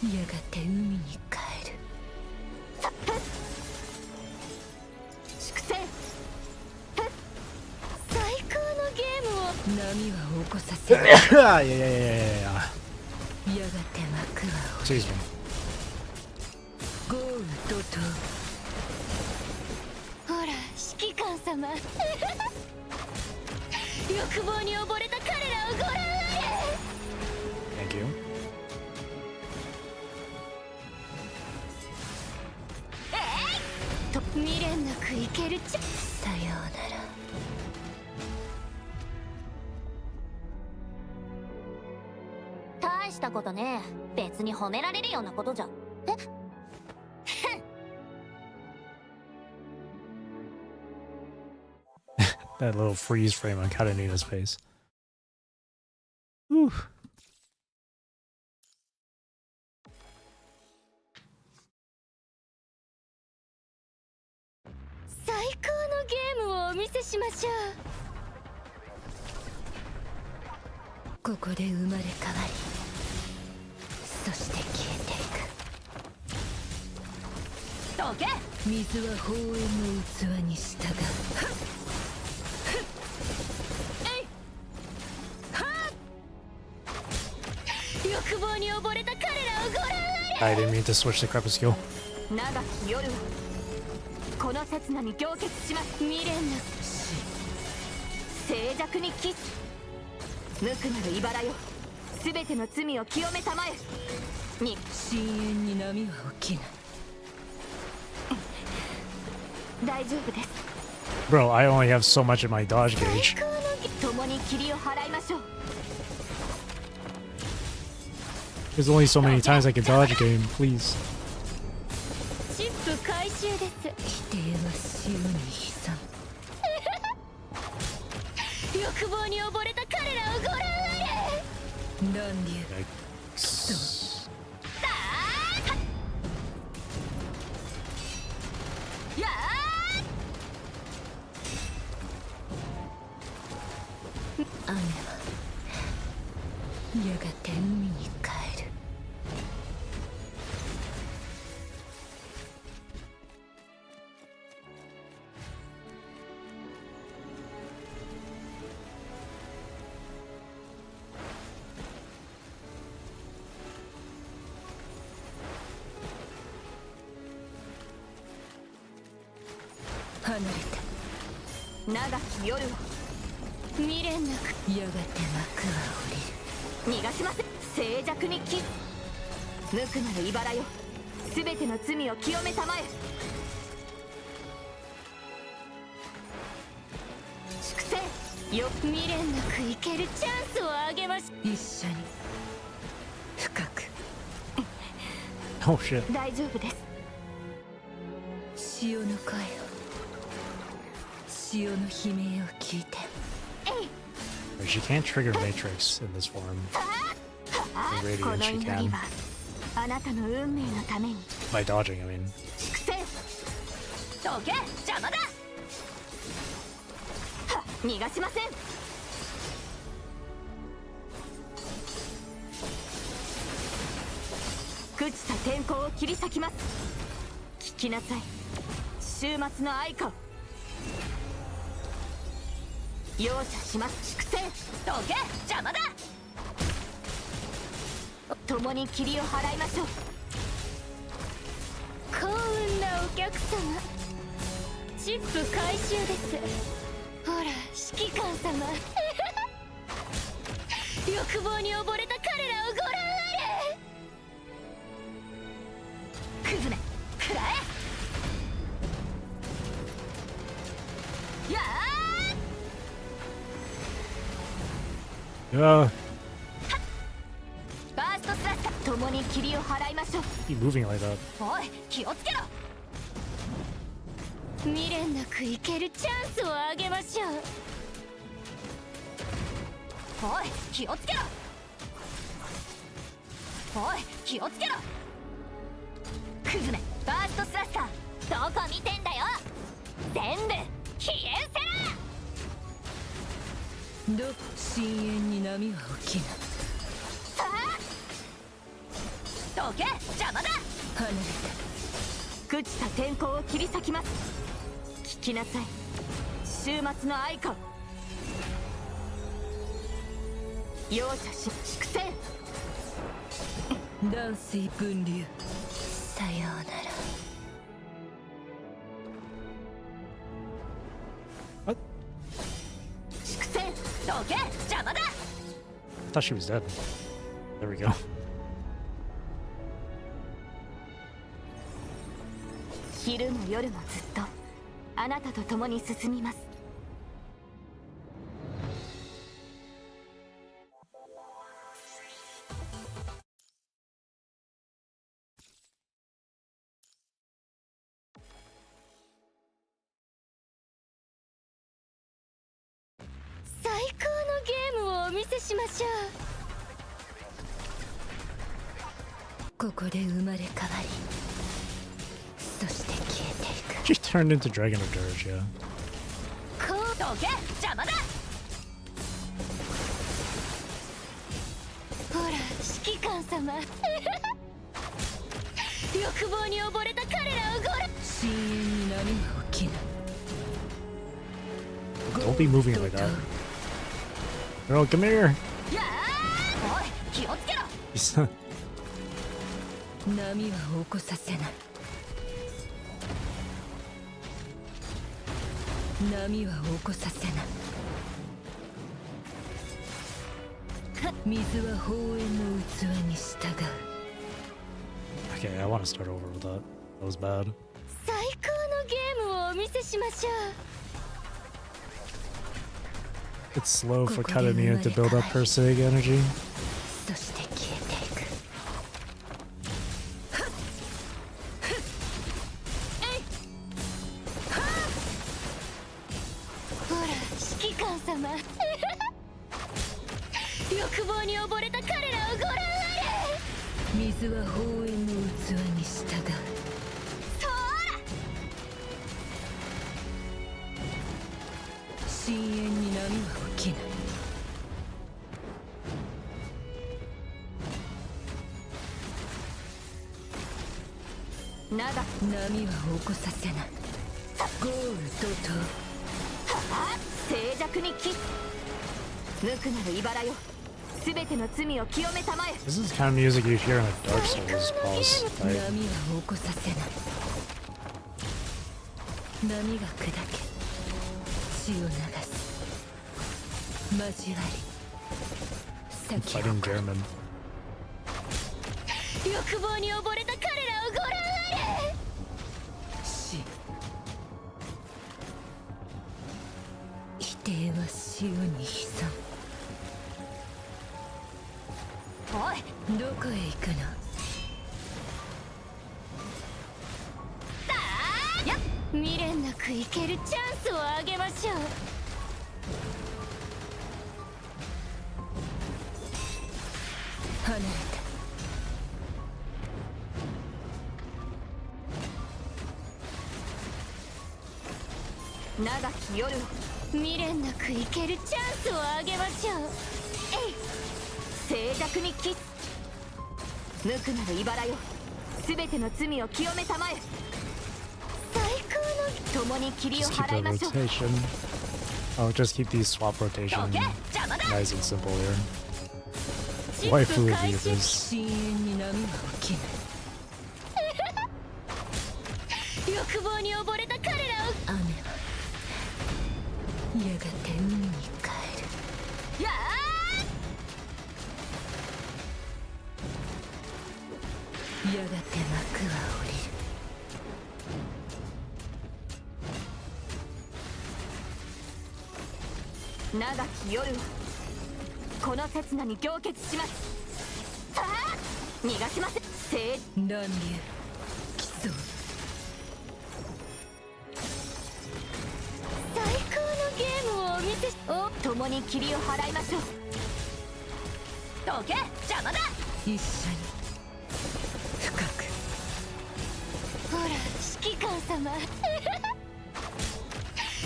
やがて海に帰る。さっ粛清。最高のゲームを。波は起こさせない。 yeah. やがて幕は落 Excuse me. ち豪雨怒涛。ほら指揮官様。欲望に溺れた彼らをご覧あれ。 Thank you. と未練なく生けるちゃ。さようなら。大したことねえ。別に褒められるようなことじゃ。えThat little freeze frame on Katanina's face. Whew. 最高のゲームをお見せしましょう。ここで生まれ変わり、そして消えていく。どけ。水は宝円の器に従う。欲望に溺れた彼らをご覧あ I didn't mean to switch the crepuscule. れ。長き夜はこの刹那に凝結します。未練なく静寂にキス。無垢なる茨よ、すべての罪を清めたまえ。に深淵に波は起きない。大丈夫です。 Bro, I only have so much in my dodge gauge. 共に霧を払いましょう。 There's only so many times I can dodge a game, please. チップ回収です。否定は潮に潜む。欲望に溺れた彼らをご覧あれ。乱流 Yikes. や雨はやがて海に帰る。離れて。長き夜は未練なくやがて幕は降りる。逃がしません。静寂にキス。無垢なる茨よ、すべての罪を清めたまえ。粛清。よ未練なく生けるチャンスをあげます。一緒に深く。 Oh shit. 大丈夫です。潮の声を、潮の悲鳴を聞いて。She can't trigger Matrix in this form. こ Radiant の she 祈り can. はあなたの運命のために。 By dodging, I mean. 粛清。どけ、邪魔だ。はっ、逃がしません。朽ちた天候を切り裂きます。聞きなさい、終末の愛花を。容赦します。粛清。どけ、邪魔だ。共に霧を払いましょう。幸運なお客様、チップ回収です。ほら指揮官様欲望に溺れた彼らをご覧あれ。クズめ食らえ。やYeah. ーバーストスラッシャー、共に霧を払いましょう。 Keep moving like that. おい気をつけろ。未練なく生けるチャンスをあげましょう。おい気をつけろ。おい気をつけろ。クズめバーストスラッシャー、どこ見てんだよ。全部消え失せろ。ど深淵に波は起きぬ。さあどけ邪魔だ。離れ朽ちた天候を切り裂きます。聞きなさい終末の愛花。容赦し粛清。て断水分流。さようなら。粛清どけ邪魔だ。 I thought she was dead. There we go. 昼も夜もずっとあなたと共に進みます。最高のゲームをお見せしましょう。ここで生まれ変わり、そして消えていく。 She turned into Dragon of Dirge, yeah. こうどけ邪魔だ。ほら指揮官様欲望に溺れた彼らをご覧。深淵に波は起きぬ。 Don't be moving like that. Girl, come here. やあおい気をつけろ。 He's 波は起こさせない。波は起こさせない。水は宝円の器に従う。 Okay, I want to start over with that. That was bad. 最高のゲームをお見せしましょう。 It's slow for Katamina to build up her Sig energy. そして消えていく。ほら指揮官様欲望に溺れた彼らをご覧あれ。水は宝円の器に従う。そら深淵に波は起きない。長波は起こさせない。ゴール怒涛。静寂にキス。無垢なる茨よ、すべての罪を清めたまえ。 This is the kind of music you hear in a Dark Souls boss 波 fight. は起こさせない。波が砕け血を流す。交わり咲き Fighting 誇る。 German. 欲望に溺れた彼らをご覧あれ。死。否定は潮に潜おいむ。どこへ行くの。やっ未練なく生けるチャンスをあげましょう。離れて。長き夜を未練なく生けるチャンスをあげましょう。静寂にキス。無垢なる茨よ、すべての罪を清めたまえ。最高の共に霧を Just keep 払い the ましょう。 rotation. Oh, just keep these swap rotation どけ邪魔だ。 nice and simple here. チッ Waifu プ will 回 be 収。 this. 深淵に波は起きない。欲望に溺れた彼らを。雨はやがて海に帰る。ややがて幕は降りる。長き夜はこの刹那に凝結します。さあ逃がしません。乱流奇想。最高のゲームをお見せし。お共に霧を払いましょう。どけ邪魔だ。一緒に深く。ほら指揮官様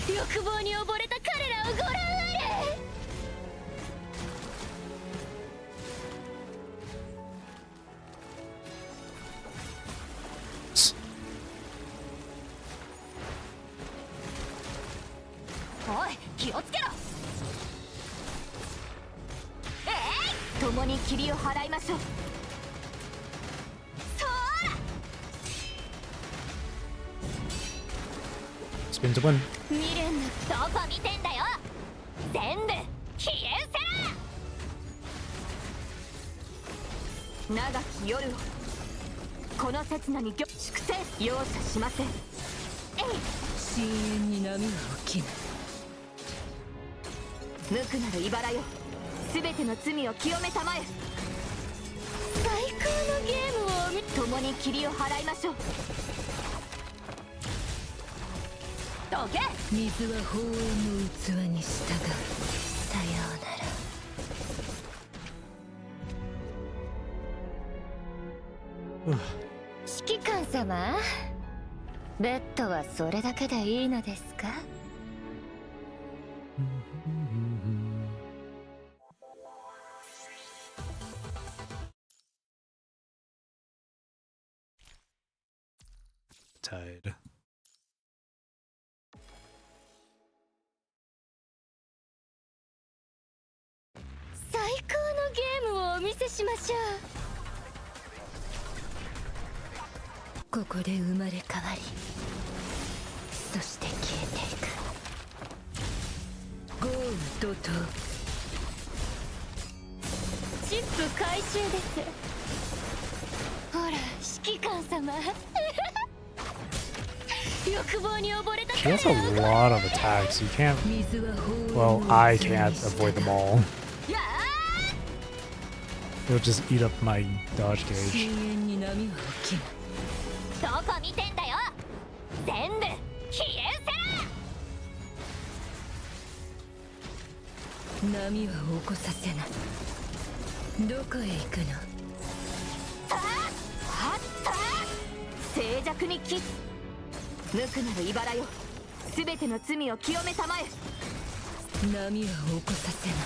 欲望に溺れた彼らをご覧あれ。おい気をつけろ。共に霧を払いましょう。Spin to win. 未練などこ見てんだよ。全部消え失せら。長き夜をこの刹那に粛清容赦しません。深淵に波は起きない。無垢なる茨よ、すべての罪を清めたまえ。最高のゲームをお見。共に霧を払いましょう。どけ。水は法王の器に従う。さようなら。指揮官様、ベッドはそれだけでいいのですか。Tied. 最高のゲームをお見せしましょう。ここで生まれ変わり、そして消えていく。豪雨怒涛。チップ回収です。ほら指揮官様欲望に溺れた She 彼 has ら a をご lot of attacks. You can't. 水は法 Well, 王 I の器 can't に従う。 avoid them all. It'll just eat up my dodge 深 gauge. 淵に波は起きない。どこ見てんだよ。全部消え失せら。波は起こさせない。どこへ行くの。静寂にキス。無垢なる茨よ、すべての罪を清めたまえ。波は起こさせない。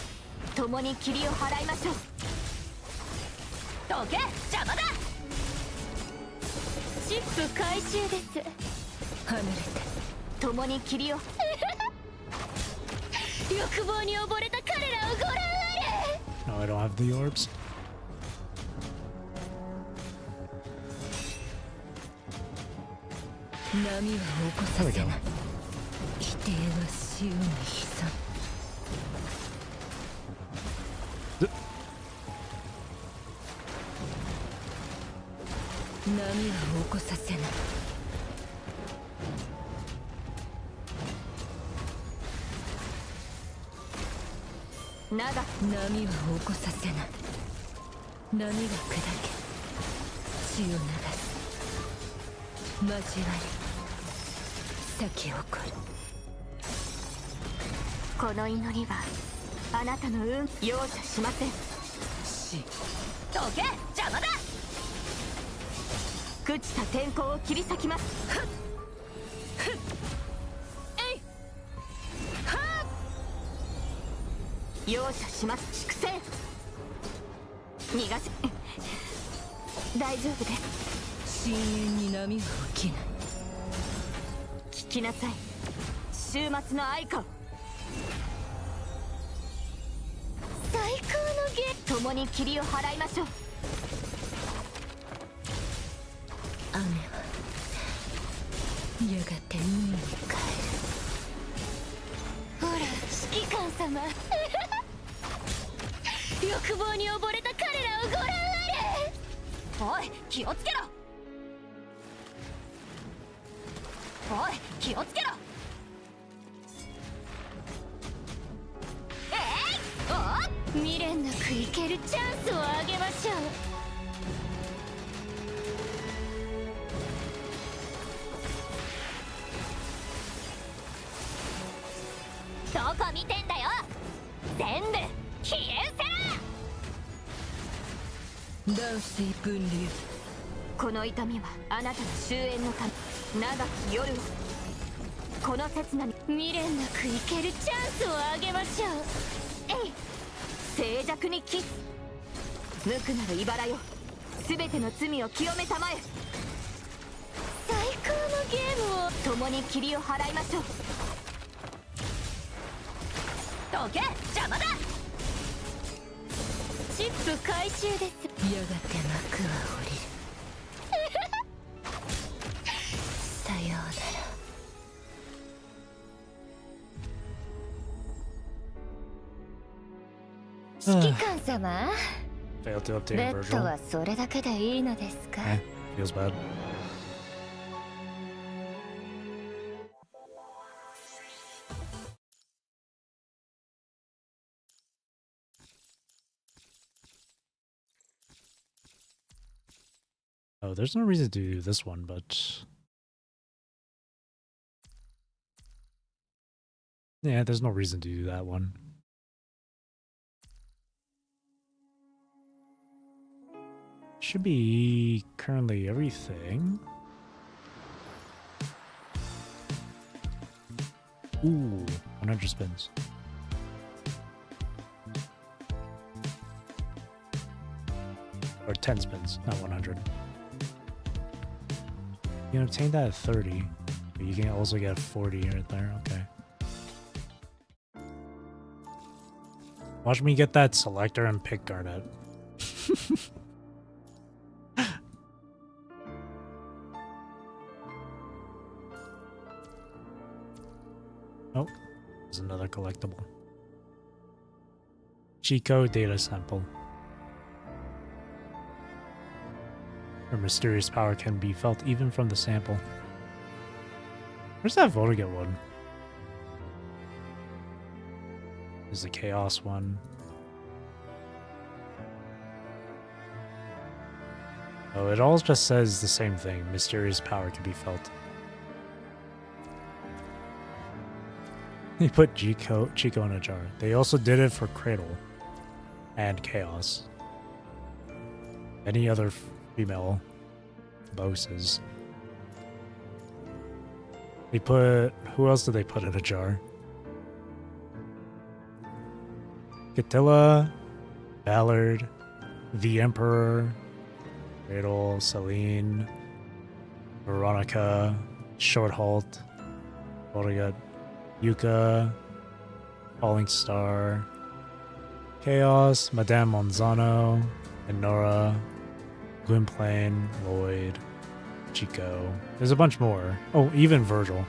共に霧を払いましょう。どけ邪魔だ。チップ回収です。離れて。共に霧を欲望に溺れた彼らをご覧あれ。 No, I don't have the orbs. 波は起こさせない。否定は死に潜む。波は起こさせない。長波は起こさせない。波が砕け血を流す。交わり咲き誇る。この祈りはあなたの運容赦しません。死。どけ邪魔だ。朽ちた天候を切り裂きます。容赦します。粛清逃がし大丈夫です。深淵に波は起きない。聞きなさい、終末の愛花。最高のゲーム。共に霧を払いましょう。雨はやがて海に帰ほら指揮官様欲望に溺れた彼らをご覧あれ。おい気をつけろ。おい気をつけろ。お未練なく生けるチャンスをあげましょう。どこ見てんだよ。全部消え失せる。ダウシー分流。この痛みはあなたの終焉のため。長き夜をこの刹那に未練なく生けるチャンスをあげましょう。えい静寂にキス。無垢なる茨よ、全ての罪を清めたまえ。最高のゲームを共に霧を払いましょう。どけ邪魔だ。チップ回収です。やがて幕は降りる。さようなら。指揮官様 Failed to ベ obtain ッド Virgil. はそれだけでいいのですか。 Feels bad. Oh, there's no reason to do this one, but yeah, there's no reason to do that one. Should be currently everything. Ooh, 100 spins. Or 10 spins, not 100. You can obtain that at 30, but you can also get 40 right there. Okay. Watch me get that selector and pick Garnet. Oh, there's another collectible. Chico data sample. Her mysterious power can be felt even from the sample. Where's that Votiga one? There's the Chaos one. Oh, it all just says the same thing. Mysterious power can be felt. They put Chico in a jar. They also did it for Cradle and Chaos. Any other female bosses. They put... Who else did they put in a jar? Catilla, Ballard, the Emperor, Cradle, Celine, Veronica, Shorthalt, Volga, Yuka, Falling Star, Chaos, Madame Monzano, Enora, Gwynplaine, Lloyd, Chico. There's a bunch more. Oh, even Virgil.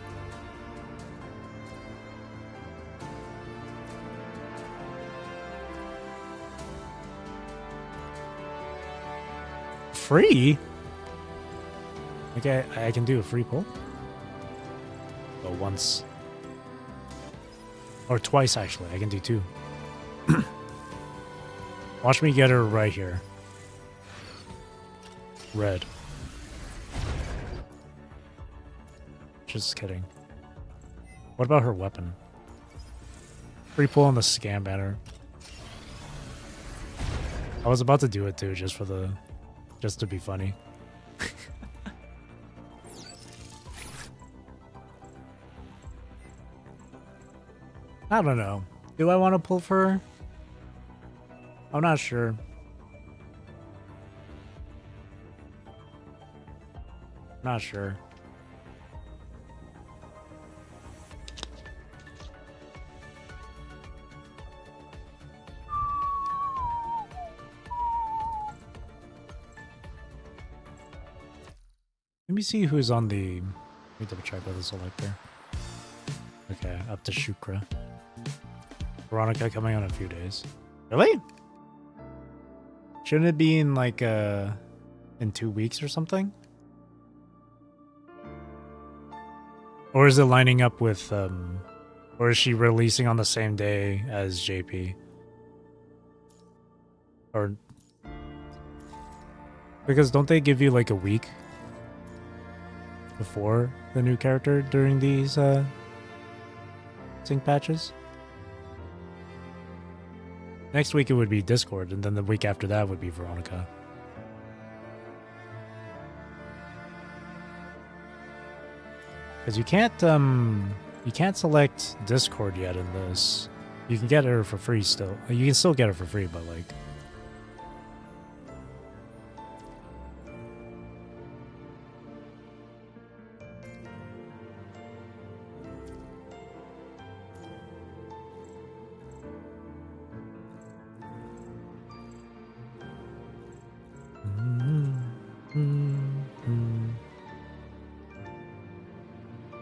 Free? Okay, I can do a free pull. But once. Or twice, actually. I can do two. Watch me get her right here. Red. Just kidding. What about her weapon? Free pull on the scam banner. I was about to do it too, just to be funny. I don't know. Do I want to pull for her? I'm not sure. Not sure. Let me see who's on the Let me double check with the selector. Okay, up to Shukra. Veronica coming out in a few days. Really? Shouldn't it be in like in 2 weeks or something? Or is it lining up with or is she releasing on the same day as JP? Or because don't they give you like a week before the new character during these sync patches? Next week it would be Discord, and then the week after that would be Veronica. Because you can't select Discord yet in this. You can get her for free still. You can still get her for free, but like.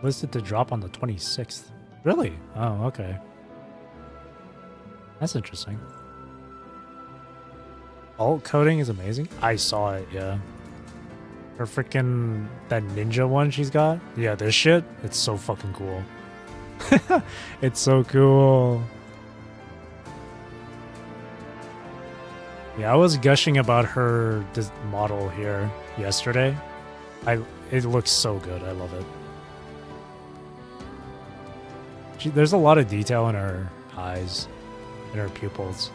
Listed to drop on the 26th. Really? Oh, okay. That's interesting. Alt coding is amazing. I saw it, yeah. Her freaking that ninja one she's got. Yeah, this shit. It's so fucking cool. It's so cool. Yeah, I was gushing about her this model here yesterday. It looks so good. I love it. There's a lot of detail in her eyes, in her pupils.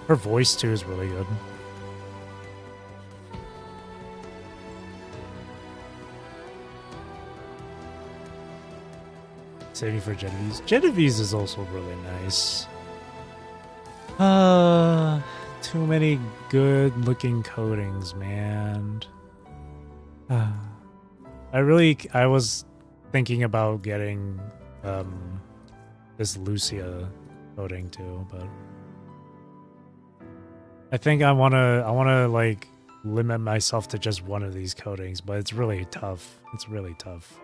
Her voice too is really good. Saving for Genovese. Genovese is also really nice. Too many good looking coatings, man. I was thinking about getting this Lucia coating too, but I think I wanna like limit myself to just one of these coatings, but it's really tough. It's really tough.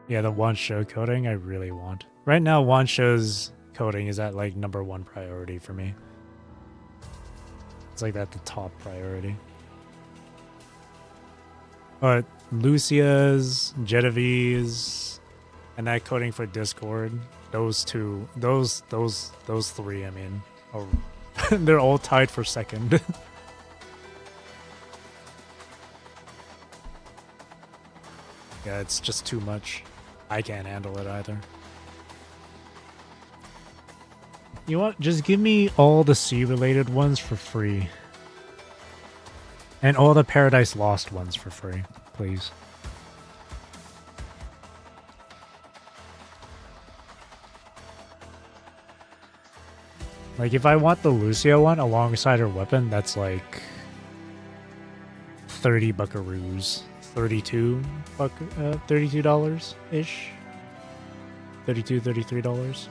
Yeah, the Wansho coating I really want. Right now Wansho's coating is at like #1 priority for me. It's like at the top priority. But Lucia's, Genovese, and that coating for Discord, those three, I mean, they're all tied for second. Yeah, it's just too much. I can't handle it either. You know what? Just give me all the sea-related ones for free. And all the Paradise Lost ones for free, please. Like, if I want the Lucia one alongside her weapon, that's like 30 buckaroos. $32-ish. $33.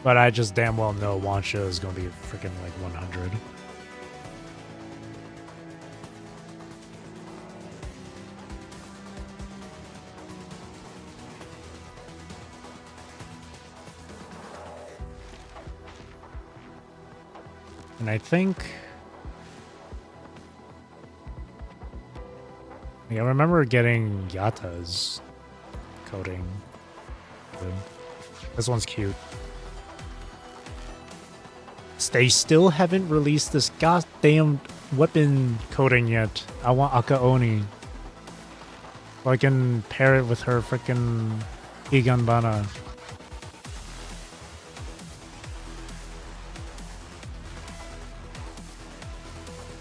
But I just damn well know Wansho is going to be freaking like 100. And I think... Yeah, I remember getting Yata's coating. This one's cute. They still haven't released this goddamn weapon coating yet. I want Akaoni. So I can pair it with her freaking Higanbana.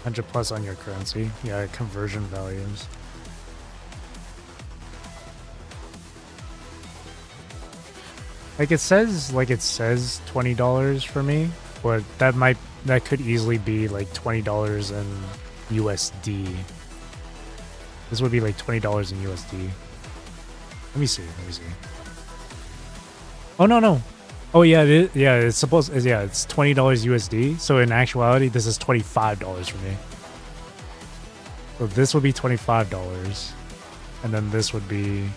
$100+ on your currency. Yeah, conversion values. Like it says $20 for me, but that could easily be like $20 in USD. This would be like $20 in USD. Let me see. Oh no. Oh yeah, it's it's $20 USD. So in actuality, this is $25 for me. So this would be $25. And then this would be...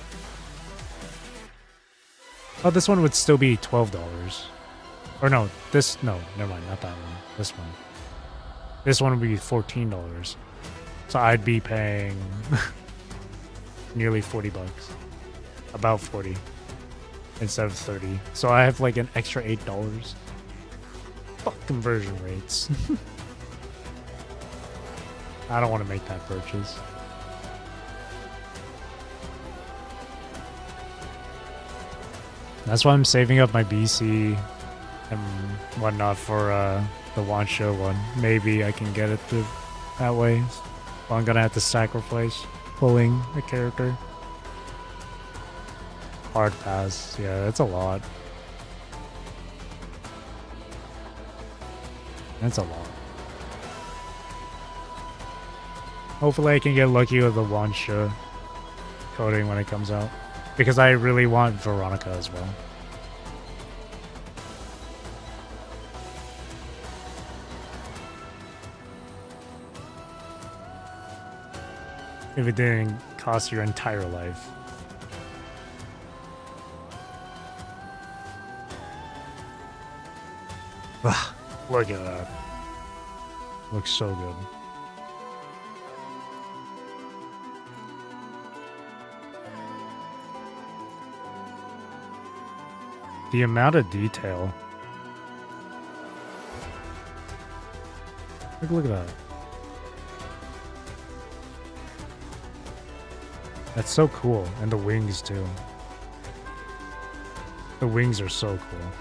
Oh, this one would still be $12. Or no, this... No, never mind, not that one. This one. This one would be $14. So I'd be paying nearly 40 bucks. About 40 instead of 30. So I have like an extra $8. Fuck conversion rates. I don't want to make that purchase. That's why I'm saving up my BC and whatnot for the one show one. Maybe I can get it through that way. But I'm gonna have to sacrifice pulling a character. Hard pass. Yeah, that's a lot. That's a lot. Hopefully I can get lucky with the one show coding when it comes out. Because I really want Veronica as well. If it didn't cost your entire life. Ugh, look at that. Looks so good. The amount of detail. Look at that. That's so cool. And the wings too. The wings are so cool.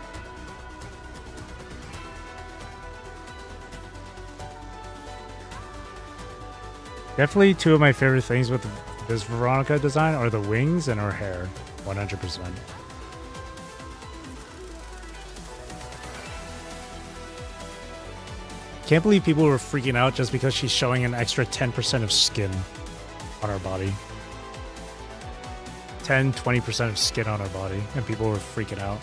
Definitely two of my favorite things with this Veronica design are the wings and her hair. 100%. Can't believe people were freaking out just because she's showing an extra 10% of skin on her body. 10-20% of skin on her body, and people were freaking out.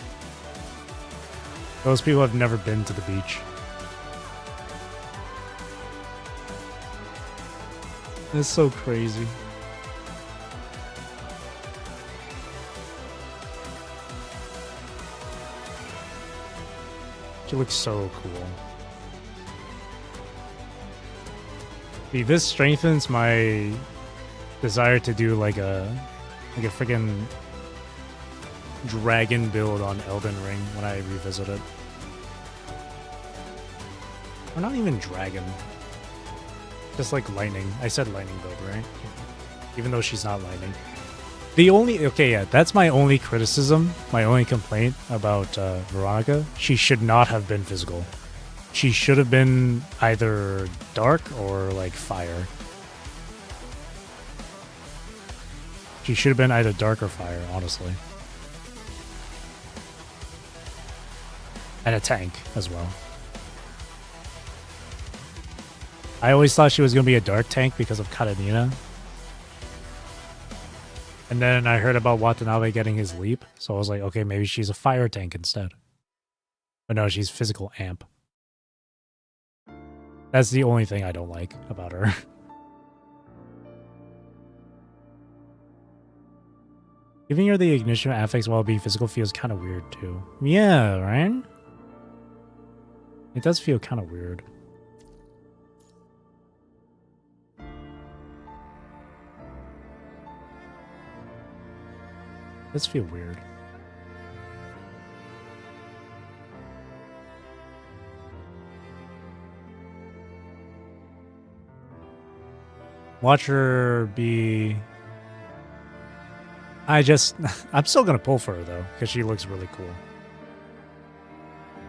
Those people have never been to the beach. That's so crazy. She looks so cool. See, this strengthens my desire to do like a freaking dragon build on Elden Ring when I revisit it. Or not even dragon. Just like lightning. I said lightning build, right? Even though she's not lightning. The only... Okay, yeah, that's my only criticism, my only complaint about Veronica. She should not have been physical. She should have been either dark or like fire. She should have been either dark or fire, honestly. And a tank as well. I always thought she was going to be a dark tank because of Katarina. And then I heard about Watanabe getting his leap, so I was like, okay, maybe she's a fire tank instead. But no, she's physical amp. That's the only thing I don't like about her. Giving her the ignition affix while being physical feels kind of weird too. Yeah, right? It does feel kind of weird. It does feel weird. Watch her be... I'm still gonna pull for her though, because she looks really cool.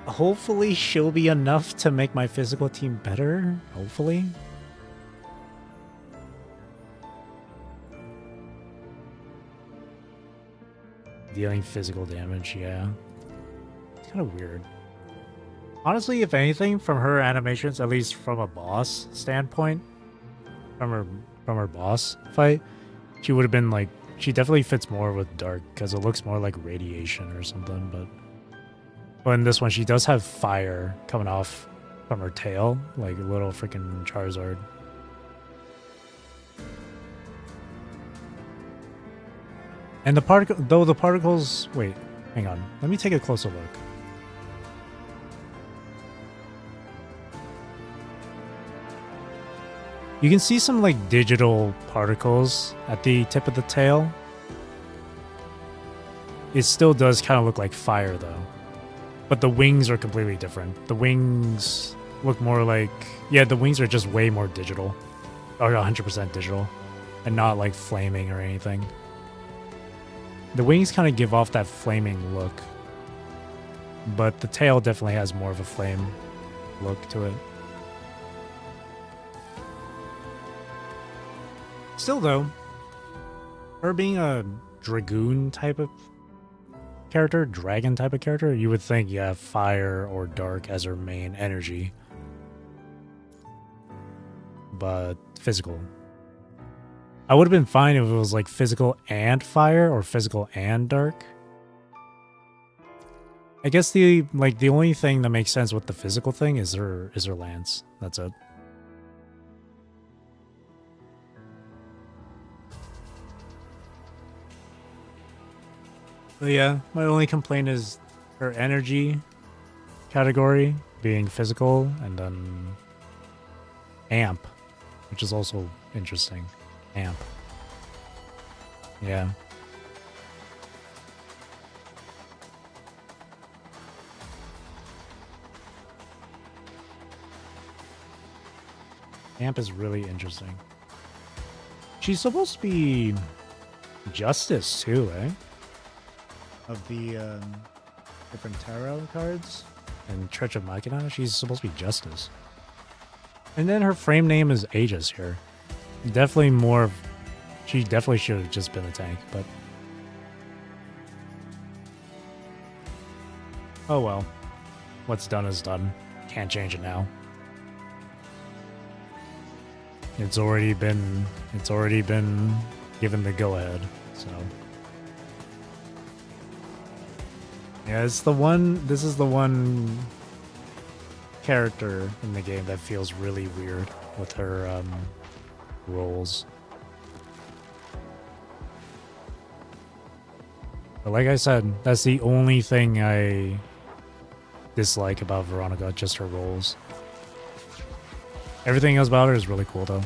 Hopefully she'll be enough to make my physical team better. Hopefully. Dealing physical damage, yeah. It's kind of weird. Honestly, if anything, from her animations, at least from a boss standpoint, from her boss fight, she would have been like, she definitely fits more with dark because it looks more like radiation or something. But in this one, she does have fire coming off from her tail, like a little freaking Charizard. And the particle, though the particles, wait, hang on. Let me take a closer look. You can see some like digital particles at the tip of the tail. It still does kind of look like fire though. But the wings are completely different. The wings look more like, yeah, the wings are just way more digital. Or 100% digital. And not like flaming or anything. The wings kind of give off that flaming look. But the tail definitely has more of a flame look to it. Still though, her being a dragoon type of character, dragon type of character, you would think, yeah, fire or dark as her main energy. But physical. I would have been fine if it was like physical and fire or physical and dark. I guess the only thing that makes sense with the physical thing is her lance. That's it. But yeah, my only complaint is her energy category being physical and then amp, which is also interesting. Amp. Yeah. Amp is really interesting. She's supposed to be Justice too, eh? Of the different tarot cards and Church of Machina, she's supposed to be Justice. And then her frame name is Aegis here. Definitely more. She definitely should have just been a tank, but oh well. What's done is done. Can't change it now. It's already been given the go ahead, so. Yeah, it's the one. This is the one character in the game that feels really weird with her roles. But like I said, that's the only thing I dislike about Veronica, just her roles. Everything else about her is really cool though.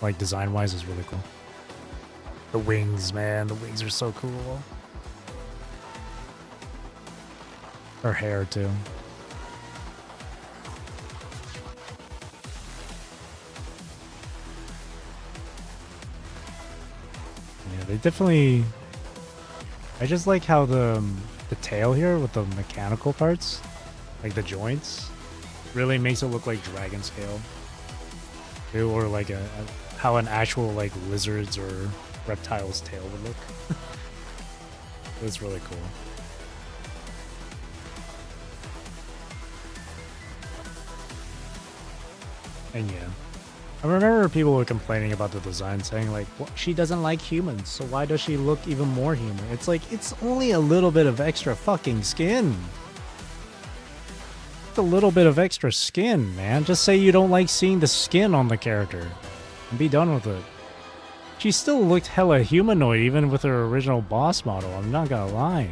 Like design-wise is really cool. The wings, man, the wings are so cool. Her hair too. Yeah, they definitely. I just like how the tail here with the mechanical parts, like the joints, really makes it look like dragon scale. Or like how an actual like lizard's or reptile's tail would look. It's really cool. And yeah, I remember people were complaining about the design, saying like, well, she doesn't like humans, so why does she look even more human? It's like, it's only a little bit of extra fucking skin. It's a little bit of extra skin, man. Just say you don't like seeing the skin on the character and be done with it. She still looked hella humanoid even with her original boss model, I'm not gonna lie.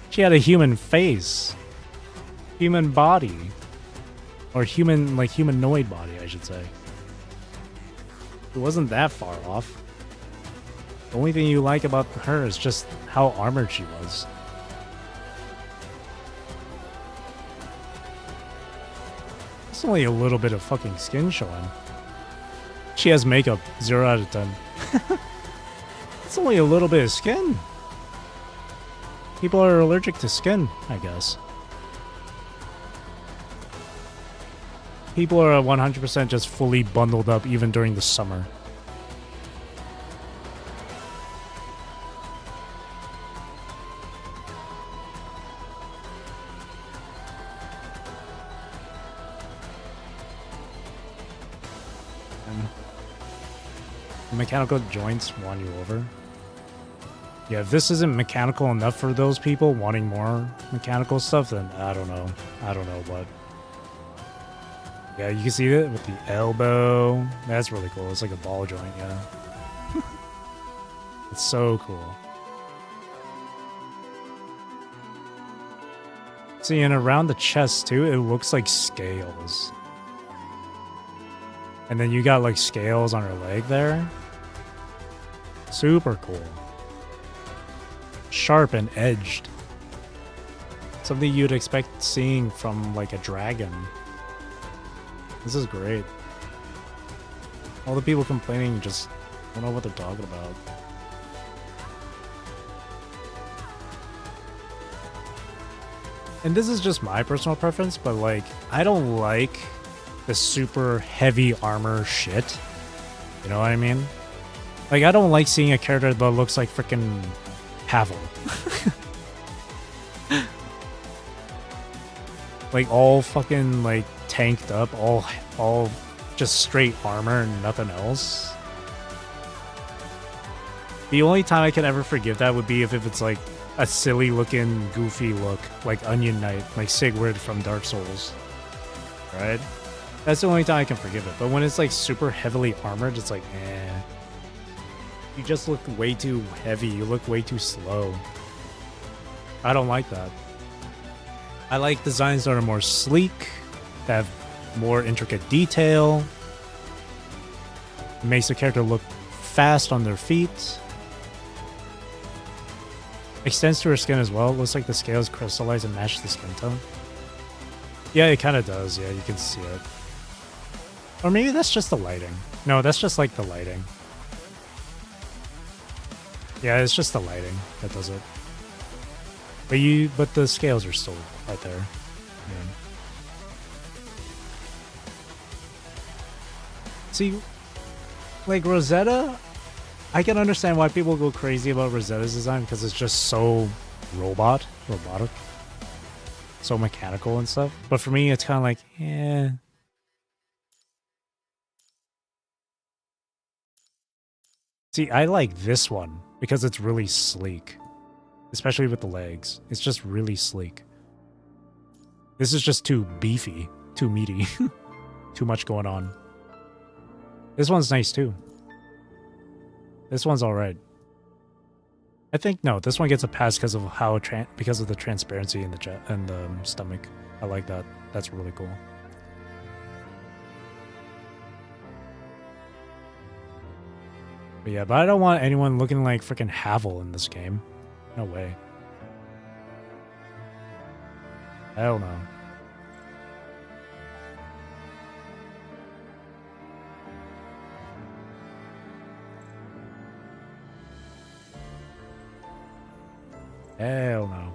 She had a human face, human body. Or human, like humanoid body, I should say. It wasn't that far off. The only thing you like about her is just how armored she was. It's only a little bit of fucking skin showing. She has makeup, 0 out of 10. It's only a little bit of skin. People are allergic to skin, I guess. People are 100% just fully bundled up even during the summer. And the mechanical joints won you over. Yeah, if this isn't mechanical enough for those people wanting more mechanical stuff, then I don't know. I don't know what. Yeah, you can see it with the elbow. That's really cool. It's like a ball joint, yeah. It's so cool. See, and around the chest too, it looks like scales. And then you got like scales on her leg there. Super cool. Sharp and edged. Something you'd expect seeing from like a dragon. This is great. All the people complaining just don't know what they're talking about. And this is just my personal preference, but like, I don't like the super heavy armor shit. You know what I mean? Like, I don't like seeing a character that looks like freaking Havel. Like, all fucking, like, tanked up, all just straight armor and nothing else. The only time I can ever forgive that would be if it's, like, a silly-looking, goofy look, like Onion Knight, like Sigurd from Dark Souls. Right? That's the only time I can forgive it. But when it's, like, super heavily armored, it's like, eh. You just look way too heavy. You look way too slow. I don't like that. I like designs that are more sleek, that have more intricate detail. It makes the character look fast on their feet. Extends to her skin as well. It looks like the scales crystallize and match the skin tone. Yeah, it kind of does. Yeah, you can see it. Or maybe that's just the lighting. No, that's just like the lighting. Yeah, it's just the lighting that does it. But the scales are still right there. Yeah. See, like Rosetta, I can understand why people go crazy about Rosetta's design because it's just so robotic, so mechanical and stuff. But for me, it's kind of like, yeah. See, I like this one because it's really sleek. Especially with the legs. It's just really sleek. This is just too beefy. Too meaty. Too much going on. This one's nice too. This one's alright. I think, no, this one gets a pass because of how because of the transparency in the stomach. I like that. That's really cool. But yeah, but I don't want anyone looking like freaking Havel in this game. No way. Hell no. Hell no.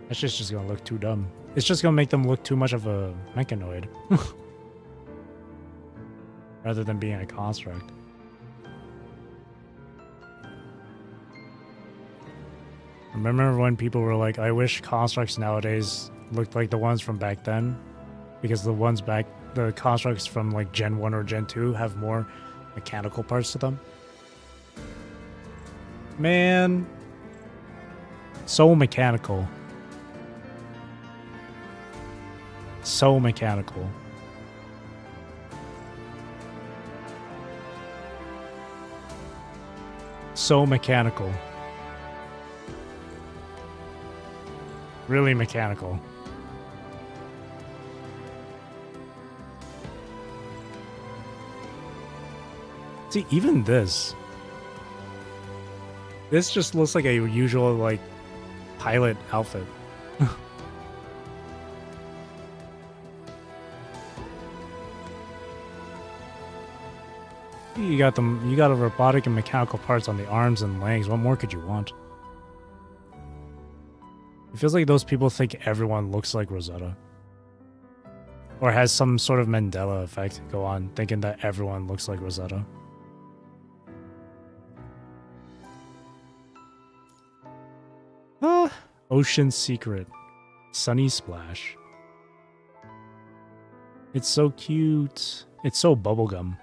That's just gonna look too dumb. It's just gonna make them look too much of a mechanoid. Rather than being a construct. Remember when people were like, I wish constructs nowadays looked like the ones from back then? Because the constructs from like Gen 1 or Gen 2 have more mechanical parts to them. Man. So mechanical. So mechanical. So mechanical. Really mechanical. See, even this. This just looks like a usual, like, pilot outfit. You got a robotic and mechanical parts on the arms and legs. What more could you want? It feels like those people think everyone looks like Rosetta. Or has some sort of Mandela effect go on, thinking that everyone looks like Rosetta. Ah, Ocean Secret. Sunny Splash. It's so cute. It's so bubblegum.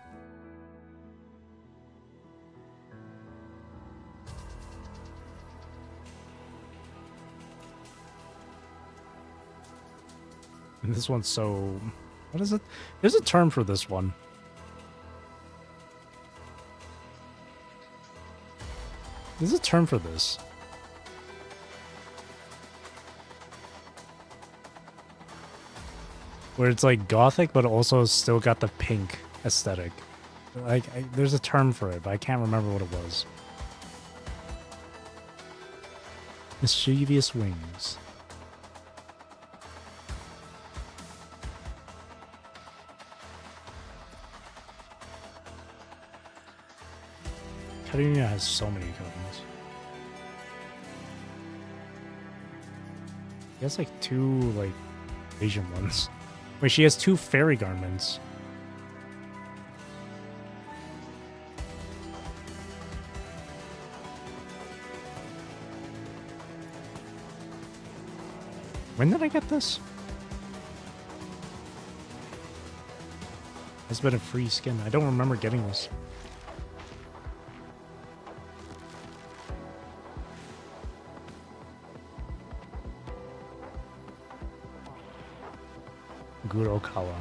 And this one's so... What is it? There's a term for this one. There's a term for this. where it's like gothic, but also still got the pink aesthetic. Like, there's a term for it, but I can't remember what it was. Mischievous wings. Katarina has so many coatings. She has like 2 like Asian ones. Wait, she has 2 fairy garments. When did I get this? It's been a free skin. I don't remember getting this. Gurokawa.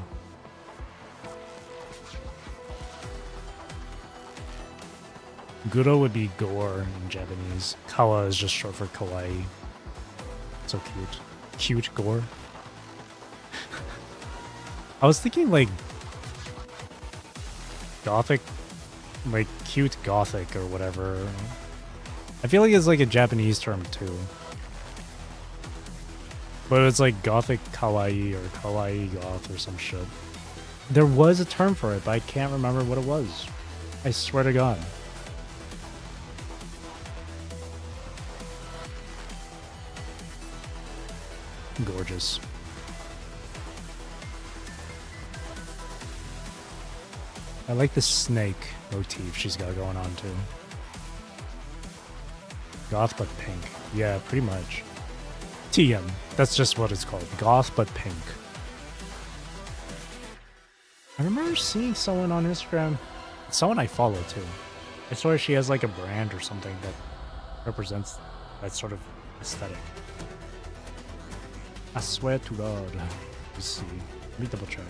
Guro would be gore in Japanese. Kawa is just short for kawaii. So cute. Cute gore. I was thinking like gothic, like cute gothic or whatever. I feel like it's like a Japanese term too. But it's like gothic kawaii or kawaii goth or some shit. There was a term for it, but I can't remember what it was. I swear to God. Gorgeous. I like the snake motif she's got going on too. Goth but pink. Yeah, pretty much. TM. That's just what it's called. Goth but pink. I remember seeing someone on Instagram. Someone I follow too. I swear she has like a brand or something that represents that sort of aesthetic. I swear to God. Let's see. Let me double check.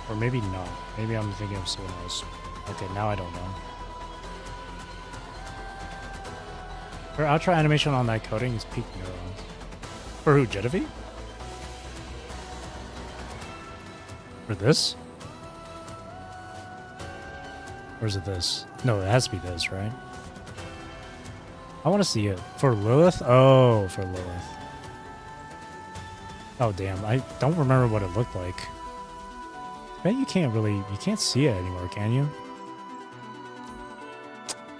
Or maybe not. Maybe I'm thinking of someone else. Okay, now I don't know. Her outro animation on that coding is peak neurons. For who, Genevieve? For this? Or is it this? No, it has to be this, right? I want to see it. For Lilith? Oh, for Lilith. Oh, damn. I don't remember what it looked like. Bet you can't really... You can't see it anymore, can you?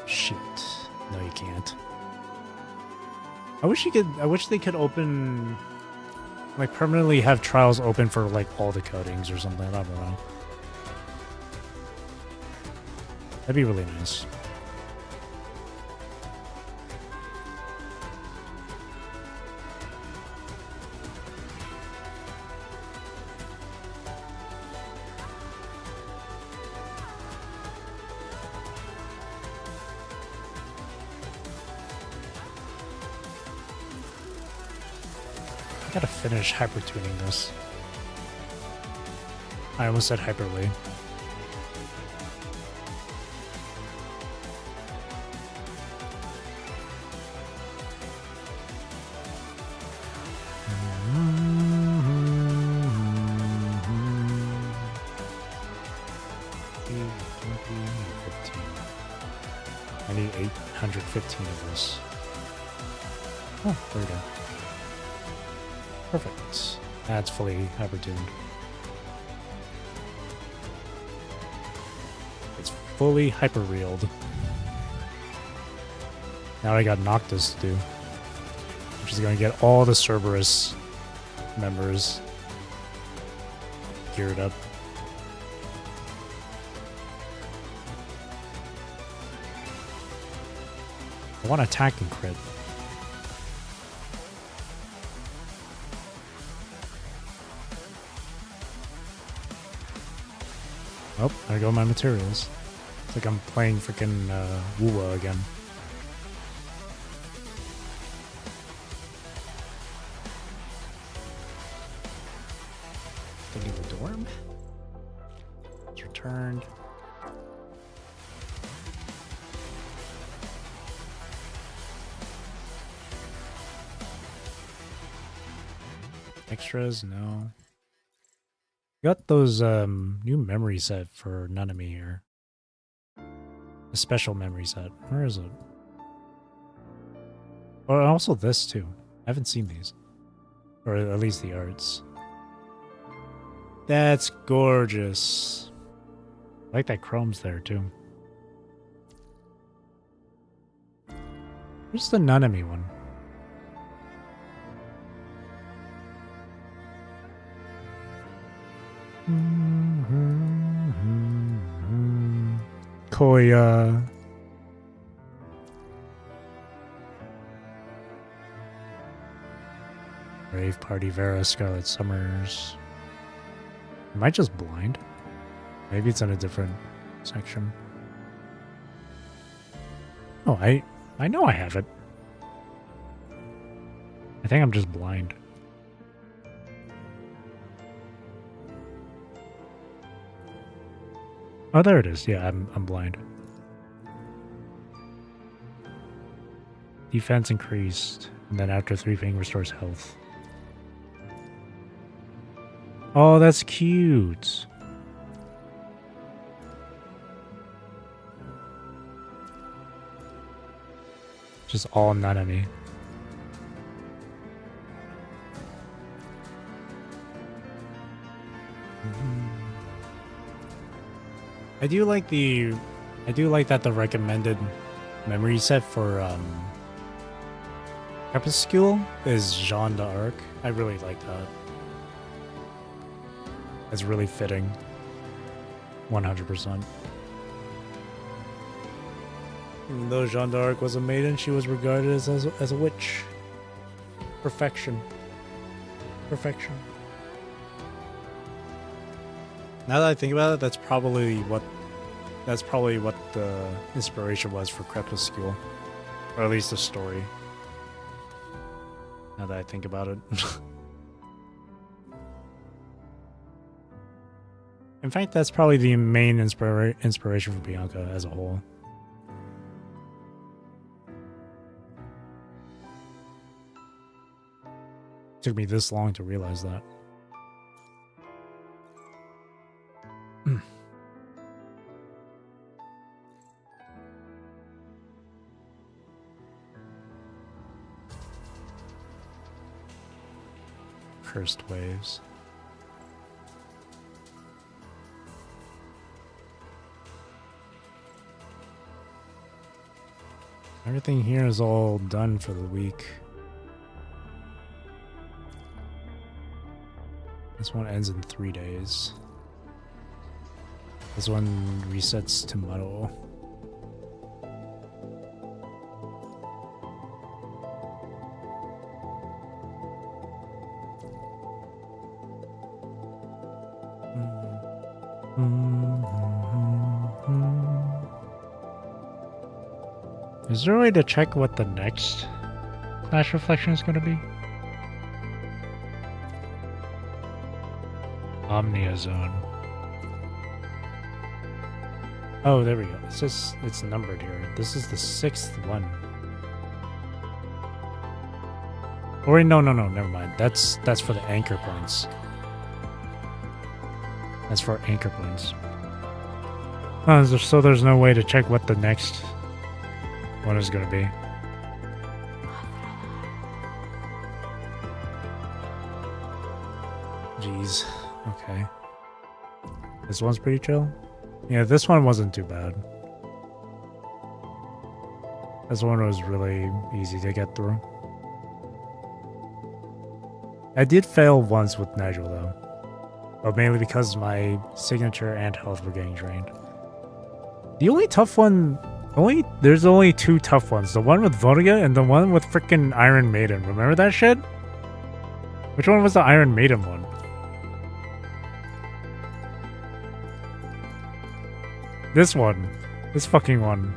Shit. No, you can't. I wish you could... I wish they could open... Like, permanently have trials open for, like, all the coatings or something. I don't know. That'd be really nice. I gotta finish hyper-tuning this. I almost said hyperly. I need 815 of this. Oh, there we go. Perfect. That's fully hyper-tuned. It's fully hyper-reeled. Now I got Noctis to do. Which is going to get all the Cerberus members geared up. I want attack and crit. Oh, there go my materials. It's like I'm playing freaking Wuwa again. Thinking of a dorm? It's returned. Extras? No. Got those new memory set for Nanami here. A special memory set. Where is it? Oh, and also this too. I haven't seen these. Or at least the arts. That's gorgeous. I like that chrome's there too. Where's the Nanami one? Koya. Rave Party, Vera, Scarlet Summers. Am I just blind? Maybe it's in a different section. Oh, I know I have it. I think I'm just blind. Oh, there it is. Yeah, I'm blind. Defense increased, and then after 3 ping restores health. Oh, that's cute. Just all Nanami. I do like that the recommended memory set for Crepuscule is Jeanne d'Arc. I really like that. It's really fitting. 100%. Even though Jeanne d'Arc was a maiden, she was regarded as a witch. Perfection. Perfection. Now that I think about it, that's probably what the inspiration was for Crepuscule. Or at least the story. Now that I think about it. In fact, that's probably the main inspiration for Bianca as a whole. It took me this long to realize that. Cursed waves. Everything here is all done for the week. This one ends in 3 days. This one resets tomorrow. Is there a way to check what the next Clash Reflection is going to be? Omnia Zone. Oh, there we go. It says it's numbered here. This is the 6th one. Oh, wait, no, never mind. That's for the anchor points. That's for anchor points. Oh, so there's no way to check what the next one is going to be. Jeez. Okay. This one's pretty chill. Yeah, this one wasn't too bad. This one was really easy to get through. I did fail once with Nigel though. But mainly because my signature and health were getting drained. The only tough one There's only two tough ones. The one with Vonnegut and the one with freaking Iron Maiden. Remember that shit? Which one was the Iron Maiden one? This one. This fucking one.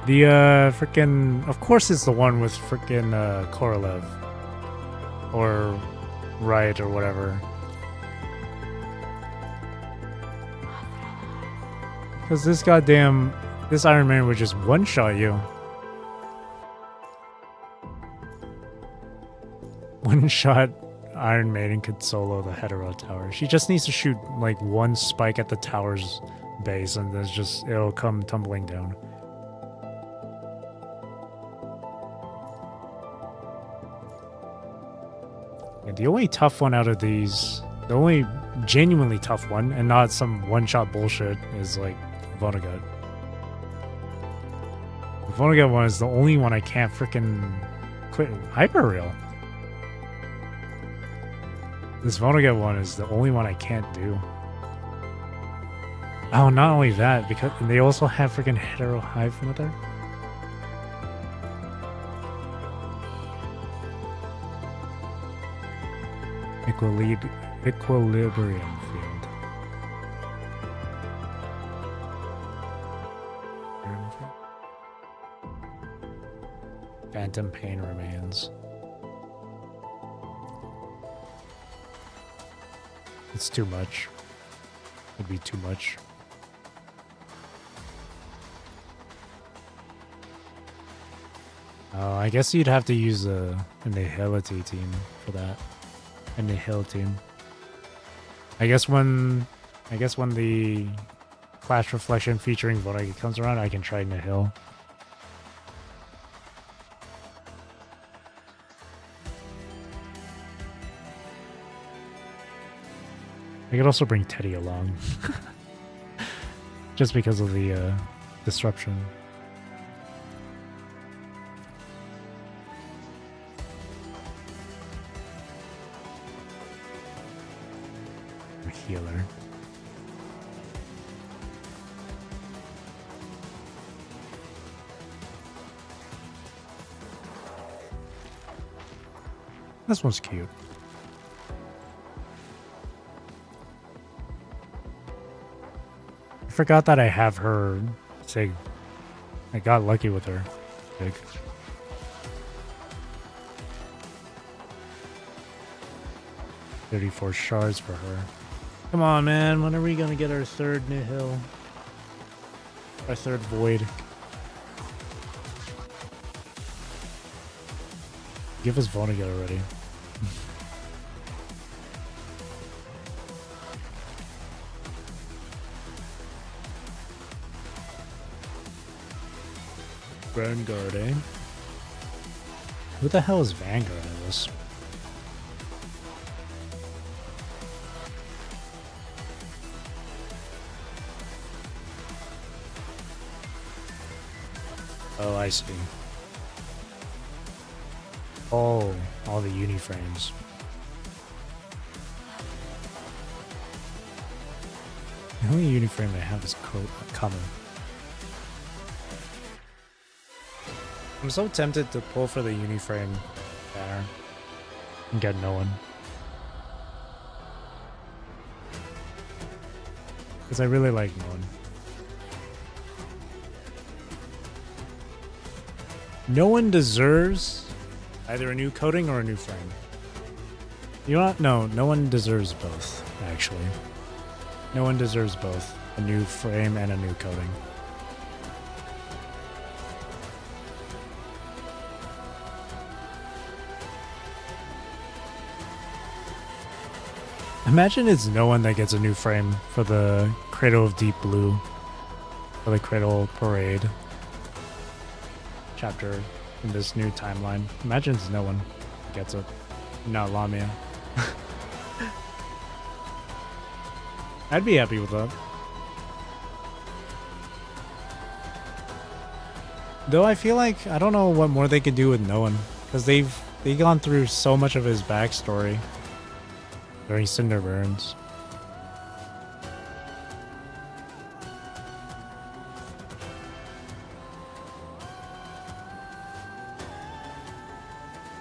The freaking, of course it's the one with freaking Korolev. Or Wright or whatever. Because this Iron Man would just one-shot you. One-shot Iron Maiden could solo the hetero tower. She just needs to shoot like one spike at the tower's base and it'll come tumbling down. And the only tough one out of these, the only genuinely tough one, and not some one-shot bullshit, is like Vonnegut. The Vonnegut one is the only one I can't freaking quit. Hyperreal. This Vonnegut one is the only one I can't do. Oh, not only that, because they also have freaking hetero hive with her. Equilibrium field. Phantom pain remains. It's too much. It'd be too much. I guess you'd have to use a Nihility team for that. A Nihil team. I guess when the Clash Reflection featuring Vonnegut comes around, I can try Nihil. I could also bring Teddy along. Just because of the disruption. Healer. This one's cute. I forgot that I have her Sig. I got lucky with her Sig. $34 shards for her. Come on, man. When are we gonna get our third Nihil? Our third Void. Give us Vonnegut already. Vanguard, eh? Who the hell is Vanguard in this? Oh, I see. Oh, all the uniframes. The only uniframe I have is common. I'm so tempted to pull for the uniframe banner and get no one. Because I really like no one. No one deserves either a new coating or a new frame. You know what? No one deserves both, actually. No one deserves both. A new frame and a new coating. Imagine it's no one that gets a new frame for the Cradle of Deep Blue. For the Cradle Parade chapter in this new timeline. Imagine it's no one gets it. Not Lamia. I'd be happy with that. Though I feel like I don't know what more they could do with no one, because they've gone through so much of his backstory during Cinderburns.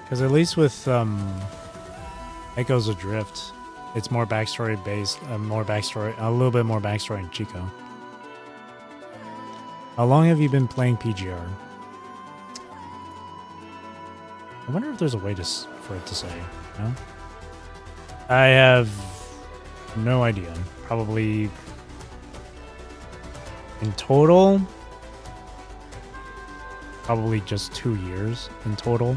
Because at least with Echoes Adrift, it's more backstory based, a little bit more backstory in Chico. How long have you been playing PGR? I wonder if there's a way for it to say, no? I have no idea. Probably in total, probably just 2 years in total.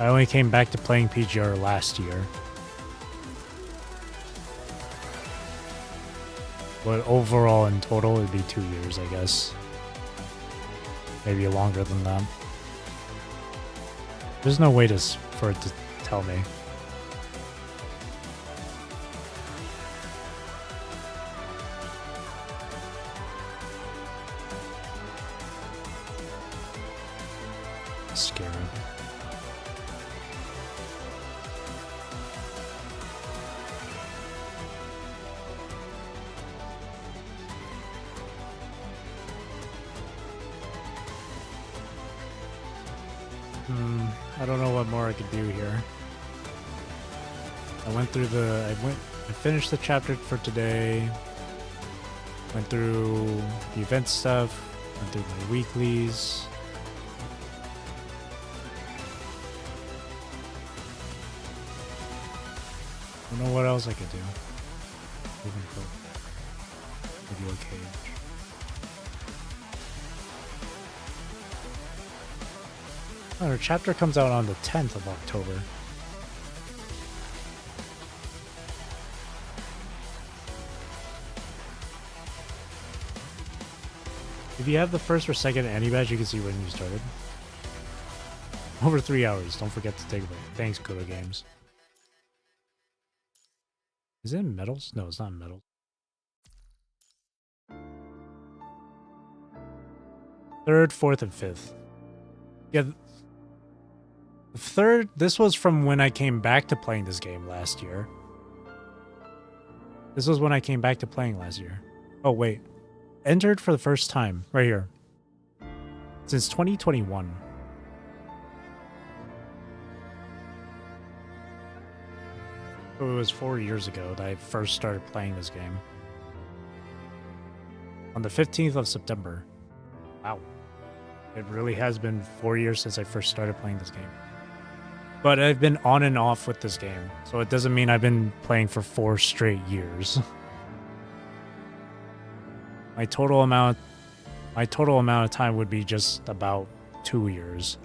I only came back to playing PGR last year. But overall, in total, it'd be 2 years, I guess. Maybe longer than that. There's no way for it to tell me. Scarab. I don't know what more I could do here. I finished the chapter for today. Went through the event stuff. Went through my weeklies. I don't know what else I could do. Maybe okay. Our chapter comes out on the 10th of October. If you have the first or second Annie badge, you can see when you started. Over 3 hours. Don't forget to take a break. Thanks, Kudo Games. Is it in metals? No, it's not in metals. Third, fourth, and fifth. Yeah. The third, this was from when I came back to playing this game last year. This was when I came back to playing last year. Oh, wait. Entered for the first time. Right here. Since 2021. It was 4 years ago that I first started playing this game. On the 15th of September. Wow. It really has been 4 years since I first started playing this game. But I've been on and off with this game, so it doesn't mean I've been playing for 4 straight years. My total amount of time would be just about 2 years.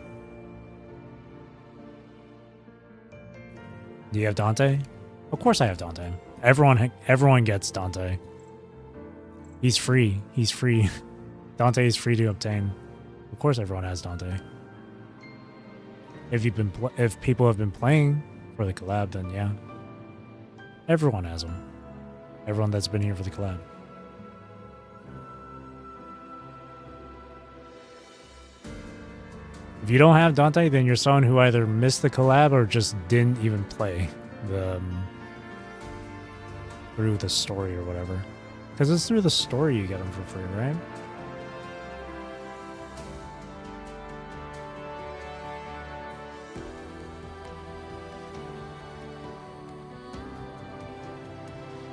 Do you have Dante? Of course I have Dante. Everyone gets Dante. He's free. He's free. Dante is free to obtain. Of course everyone has Dante. If people have been playing for the collab, then yeah. Everyone has them. Everyone that's been here for the collab. If you don't have Dante, then you're someone who either missed the collab or just didn't even play through the story or whatever. Because it's through the story you get them for free, right?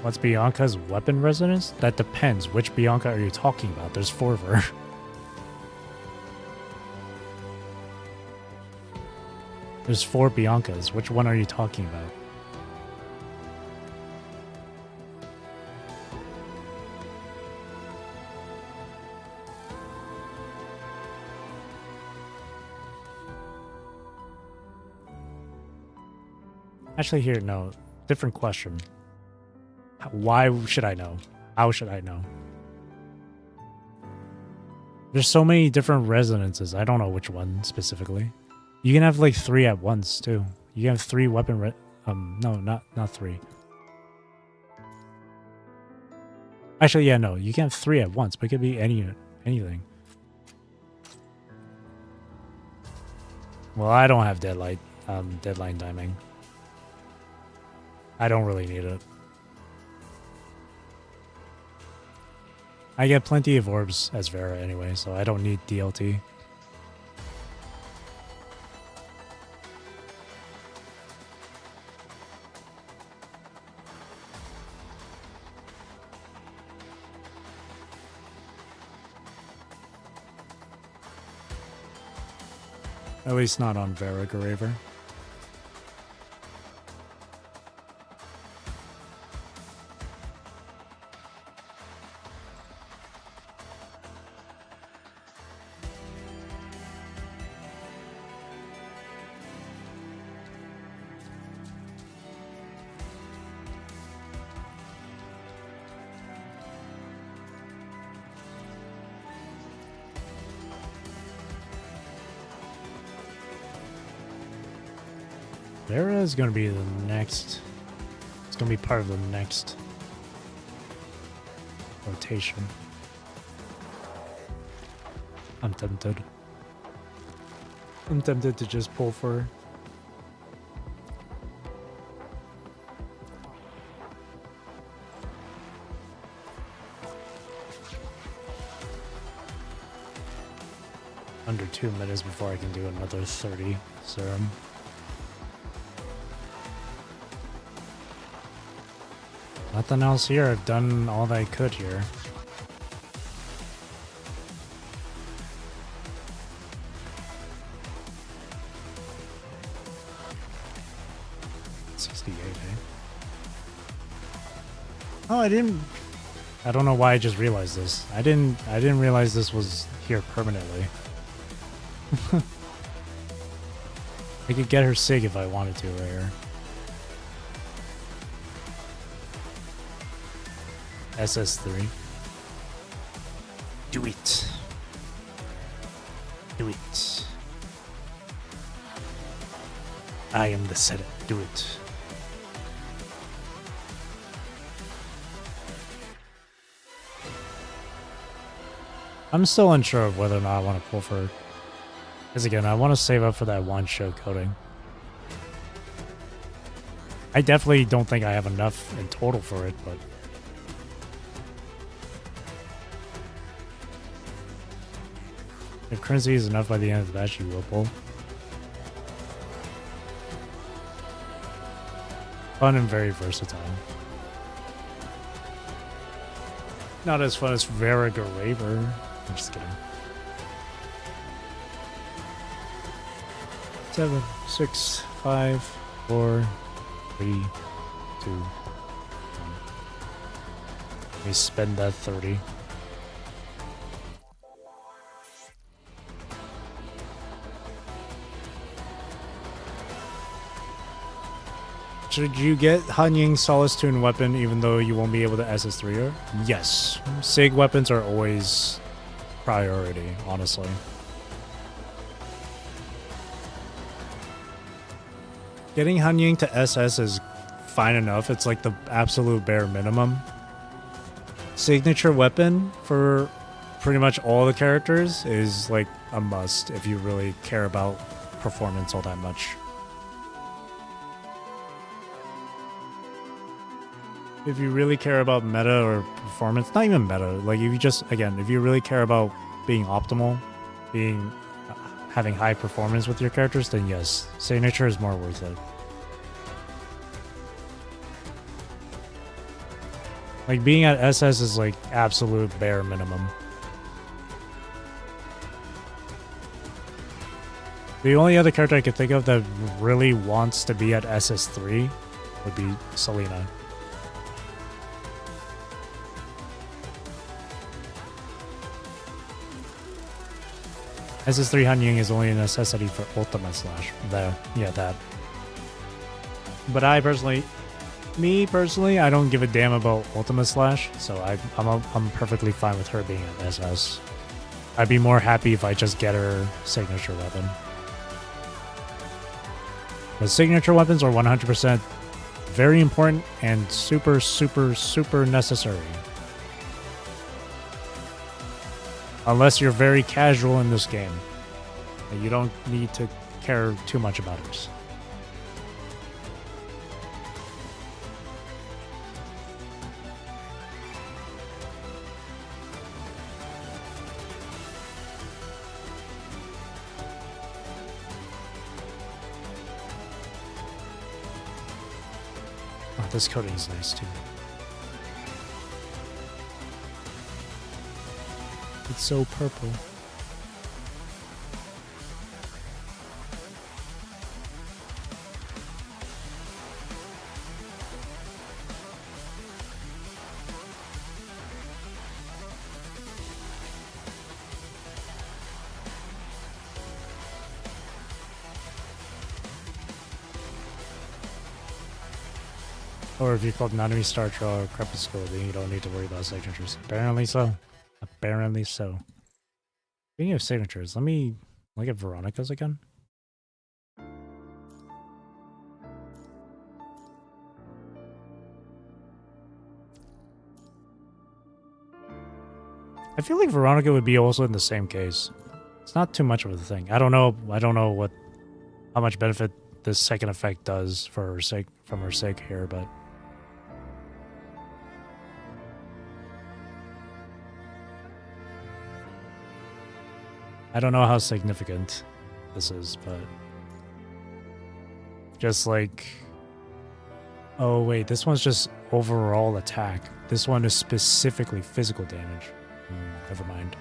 What's Bianca's weapon resonance? That depends. Which Bianca are you talking about? There's 4 of her. There's 4 Biancas. Which one are you talking about? Actually, here, no. Different question. Why should I know? How should I know? There's so many different resonances. I don't know which one specifically. You can have like 3 at once too. You can have 3 weapon no, not 3. Actually, yeah, no. You can have 3 at once, but it could be anything. Well, I don't have deadline timing. I don't really need it. I get plenty of orbs as Vera anyway, so I don't need DLT. At least not on Vera Graver. Vera is going to be the next. It's going to be part of the next rotation. I'm tempted. I'm tempted to just pull for her. Under 2 minutes before I can do another 30 serum. Nothing else here. I've done all that I could here. Oh, I don't know why I just realized this. I didn't realize this was here permanently. I could get her SIG if I wanted to right here. SS3. Do it. Do it. I am the setup. Do it. I'm still unsure of whether or not I want to pull for... Because again, I want to save up for that one show coding. I definitely don't think I have enough in total for it, but... If currency is enough by the end of the match, you will pull. Fun and very versatile. Not as fun as Vera Graver. I'm just kidding. 7, 6, 5, 4, 3, 2, 1. Let me spend that 30. Should you get Han Ying's Solace Tune weapon even though you won't be able to SS3 her? Yes. SIG weapons are always priority, honestly. Getting Han Ying to SS is fine enough. It's like the absolute bare minimum. Signature weapon for pretty much all the characters is like a must if you really care about performance all that much. If you really care about meta or performance, not even meta, like if you just, again, if you really care about being optimal, having high performance with your characters, then yes, signature is more worth it. Like being at SS is like absolute bare minimum. The only other character I could think of that really wants to be at SS3 would be Selena. SS3 Han Ying is only a necessity for Ultimate Slash. Yeah, that. But me personally, I don't give a damn about Ultimate Slash, so I'm perfectly fine with her being an SS. I'd be more happy if I just get her signature weapon. But signature weapons are 100% very important and super, super, super necessary. Unless you're very casual in this game. You don't need to care too much about it. this coding is nice too. It's so purple. Or if you called Nanami Star Trail or Crepuscule, then you don't need to worry about signatures. Apparently so. Apparently so. Speaking of signatures, let me look at Veronica's again. I feel like Veronica would be also in the same case. It's not too much of a thing. I don't know how much benefit this second effect does for her sake here, but I don't know how significant this is, but just like, oh wait, this one's just overall attack. This one is specifically physical damage. Never mind.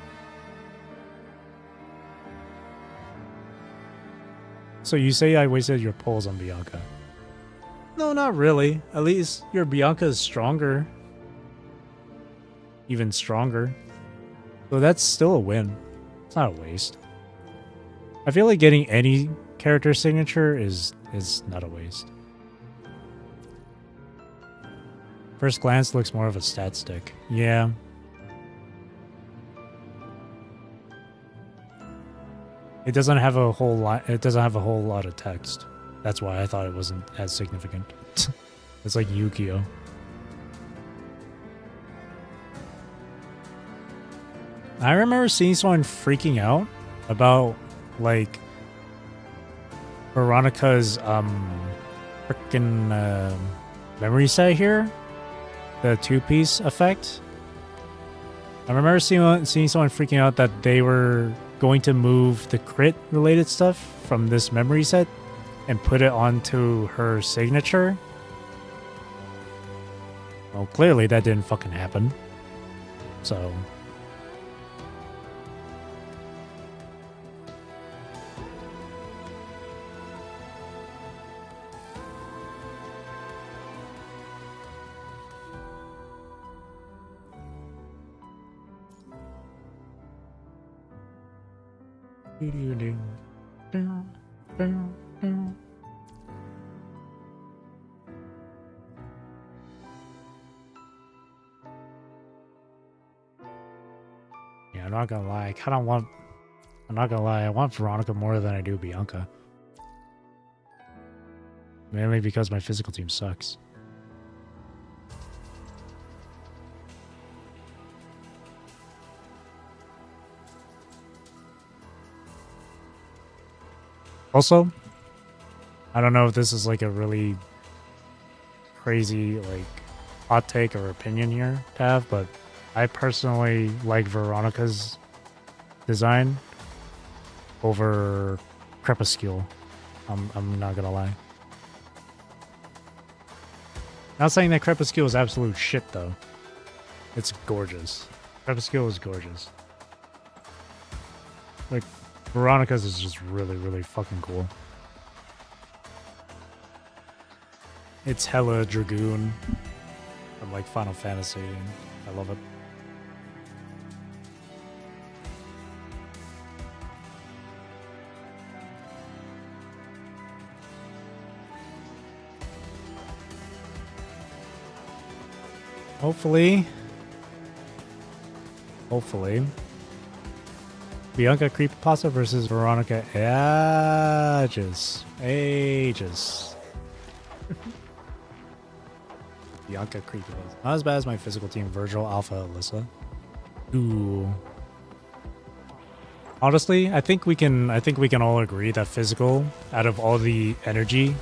So you say I wasted your pulls on Bianca? No, not really. At least your Bianca is stronger. Even stronger. So that's still a win. It's not a waste. I feel like getting any character signature is not a waste. First glance looks more of a stat stick. Yeah. It doesn't have a whole lot. It doesn't have a whole lot of text. That's why I thought it wasn't as significant. It's like Yu-Gi-Oh. I remember seeing someone freaking out about like Veronica's freaking memory set here, the two-piece effect. I remember seeing someone freaking out that they were going to move the crit related stuff from this memory set and put it onto her signature. Well, clearly that didn't fucking happen. So yeah, I'm not gonna lie. I'm not gonna lie. I want Veronica more than I do Bianca. Mainly because my physical team sucks. Also, I don't know if this is like a really crazy like hot take or opinion here to have, but I personally like Veronica's design over Crepuscule. I'm not gonna lie. Not saying that Crepuscule is absolute shit though. It's gorgeous. Crepuscule is gorgeous. Like Veronica's is just really, really fucking cool. It's hella Dragoon from like Final Fantasy, and I love it. Hopefully, Bianca Creepypasta versus Veronica ages. Bianca Creepypasta. Not as bad as my physical team, Virgil, Alpha, Alyssa. Ooh. Honestly, I think we can all agree that physical, out of all the energy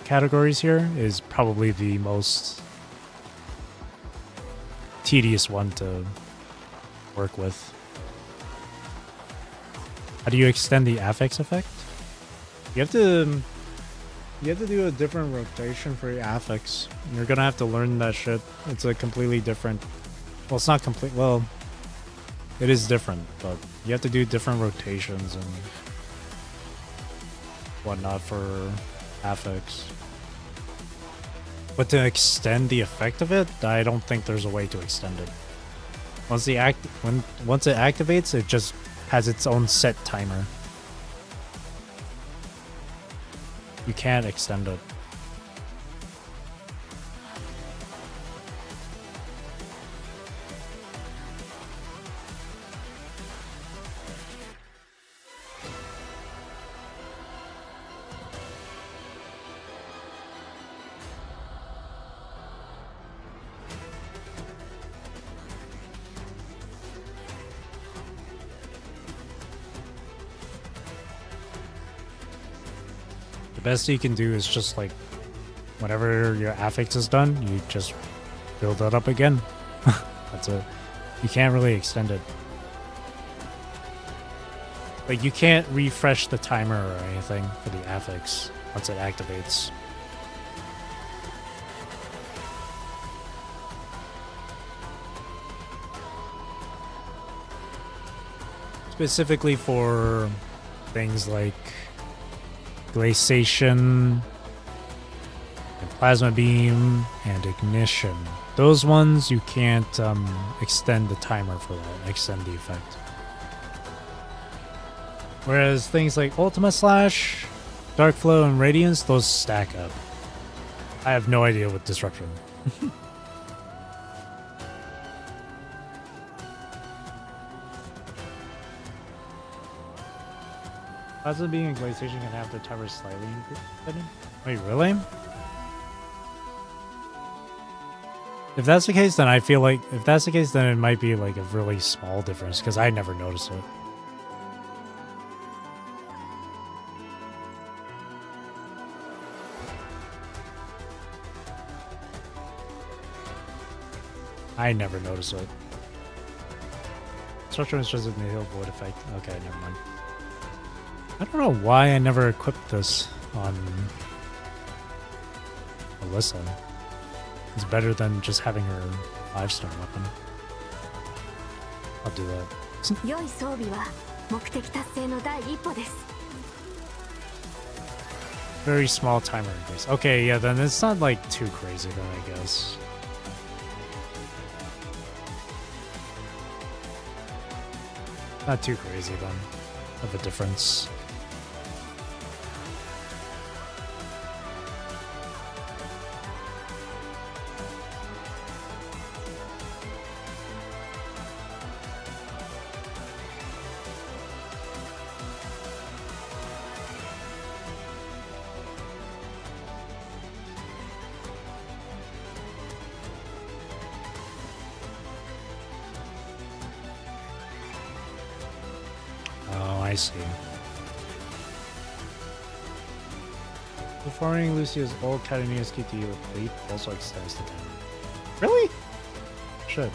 categories here, is probably the most tedious one to work with. How do you extend the affix effect? You You have to do a different rotation for your affix. You're gonna have to learn that shit. It's a completely different... Well, it's not complete... Well, it is different, but you have to do different rotations and whatnot for affix. But to extend the effect of it, I don't think there's a way to extend it. Once it activates, it just has its own set timer. You can't extend it. The best you can do is just like, whenever your affix is done, you just build it up again. That's it. You can't really extend it. Like, you can't refresh the timer or anything for the affix once it activates. Specifically for things like glaciation, and plasma beam, and ignition. Those ones you can't extend the timer for that, extend the effect. Whereas things like Ultima Slash, Dark Flow, and Radiance, those stack up. I have no idea what Disruption. Plasma beam and glaciation can have their timer slightly increased. Wait, really? If that's the case, then I feel like then it might be like a really small difference because I never noticed it. I never noticed it. Structure is just a nihil void effect. Okay, never mind. I don't know why I never equipped this on Alyssa. It's better than just having her 5-star weapon. I'll do that. 良い装備は目的達成の第一歩です。 Very small timer increase. Okay, yeah, then it's not like too crazy then, I guess. Not too crazy then, of a difference. I see. Performing Lucio's old Katanina's key to you with leap also extends the timer. Really? Shit.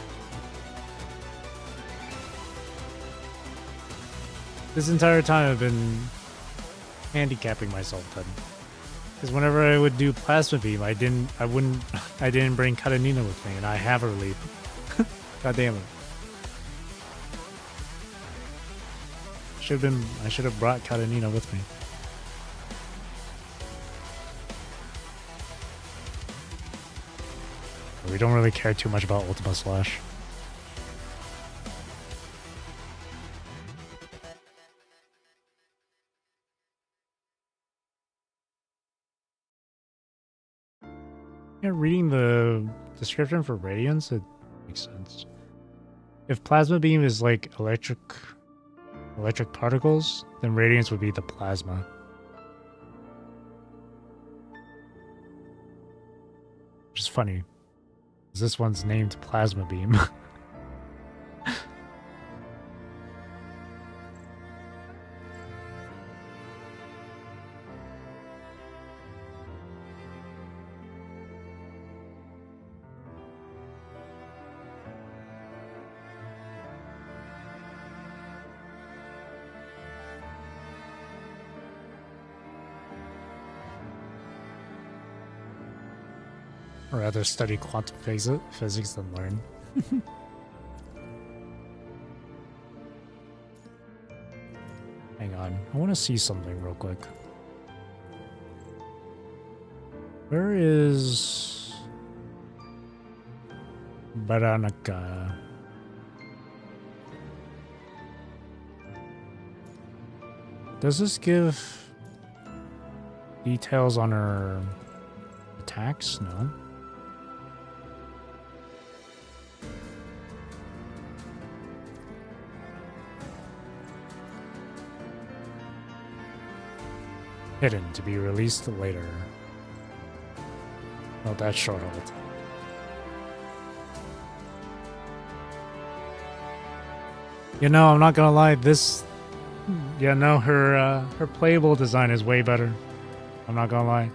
This entire time I've been handicapping myself then. Because whenever I would do plasma beam, I didn't bring Katanina with me, and I have her leap. God damn it. I should have brought Katanina with me. We don't really care too much about Ultima Slash. Yeah, reading the description for Radiance, it makes sense. If Plasma Beam is like electric particles, then Radiance would be the plasma. Which is funny. This one's named Plasma Beam. Or rather study quantum physics than learn. Hang on, I want to see something real quick. Where is Baranaka? Does this give details on her attacks? No. Hidden to be released later. Oh, that's short hold. You know, I'm not gonna lie, this... Yeah, no, her playable design is way better. I'm not gonna lie.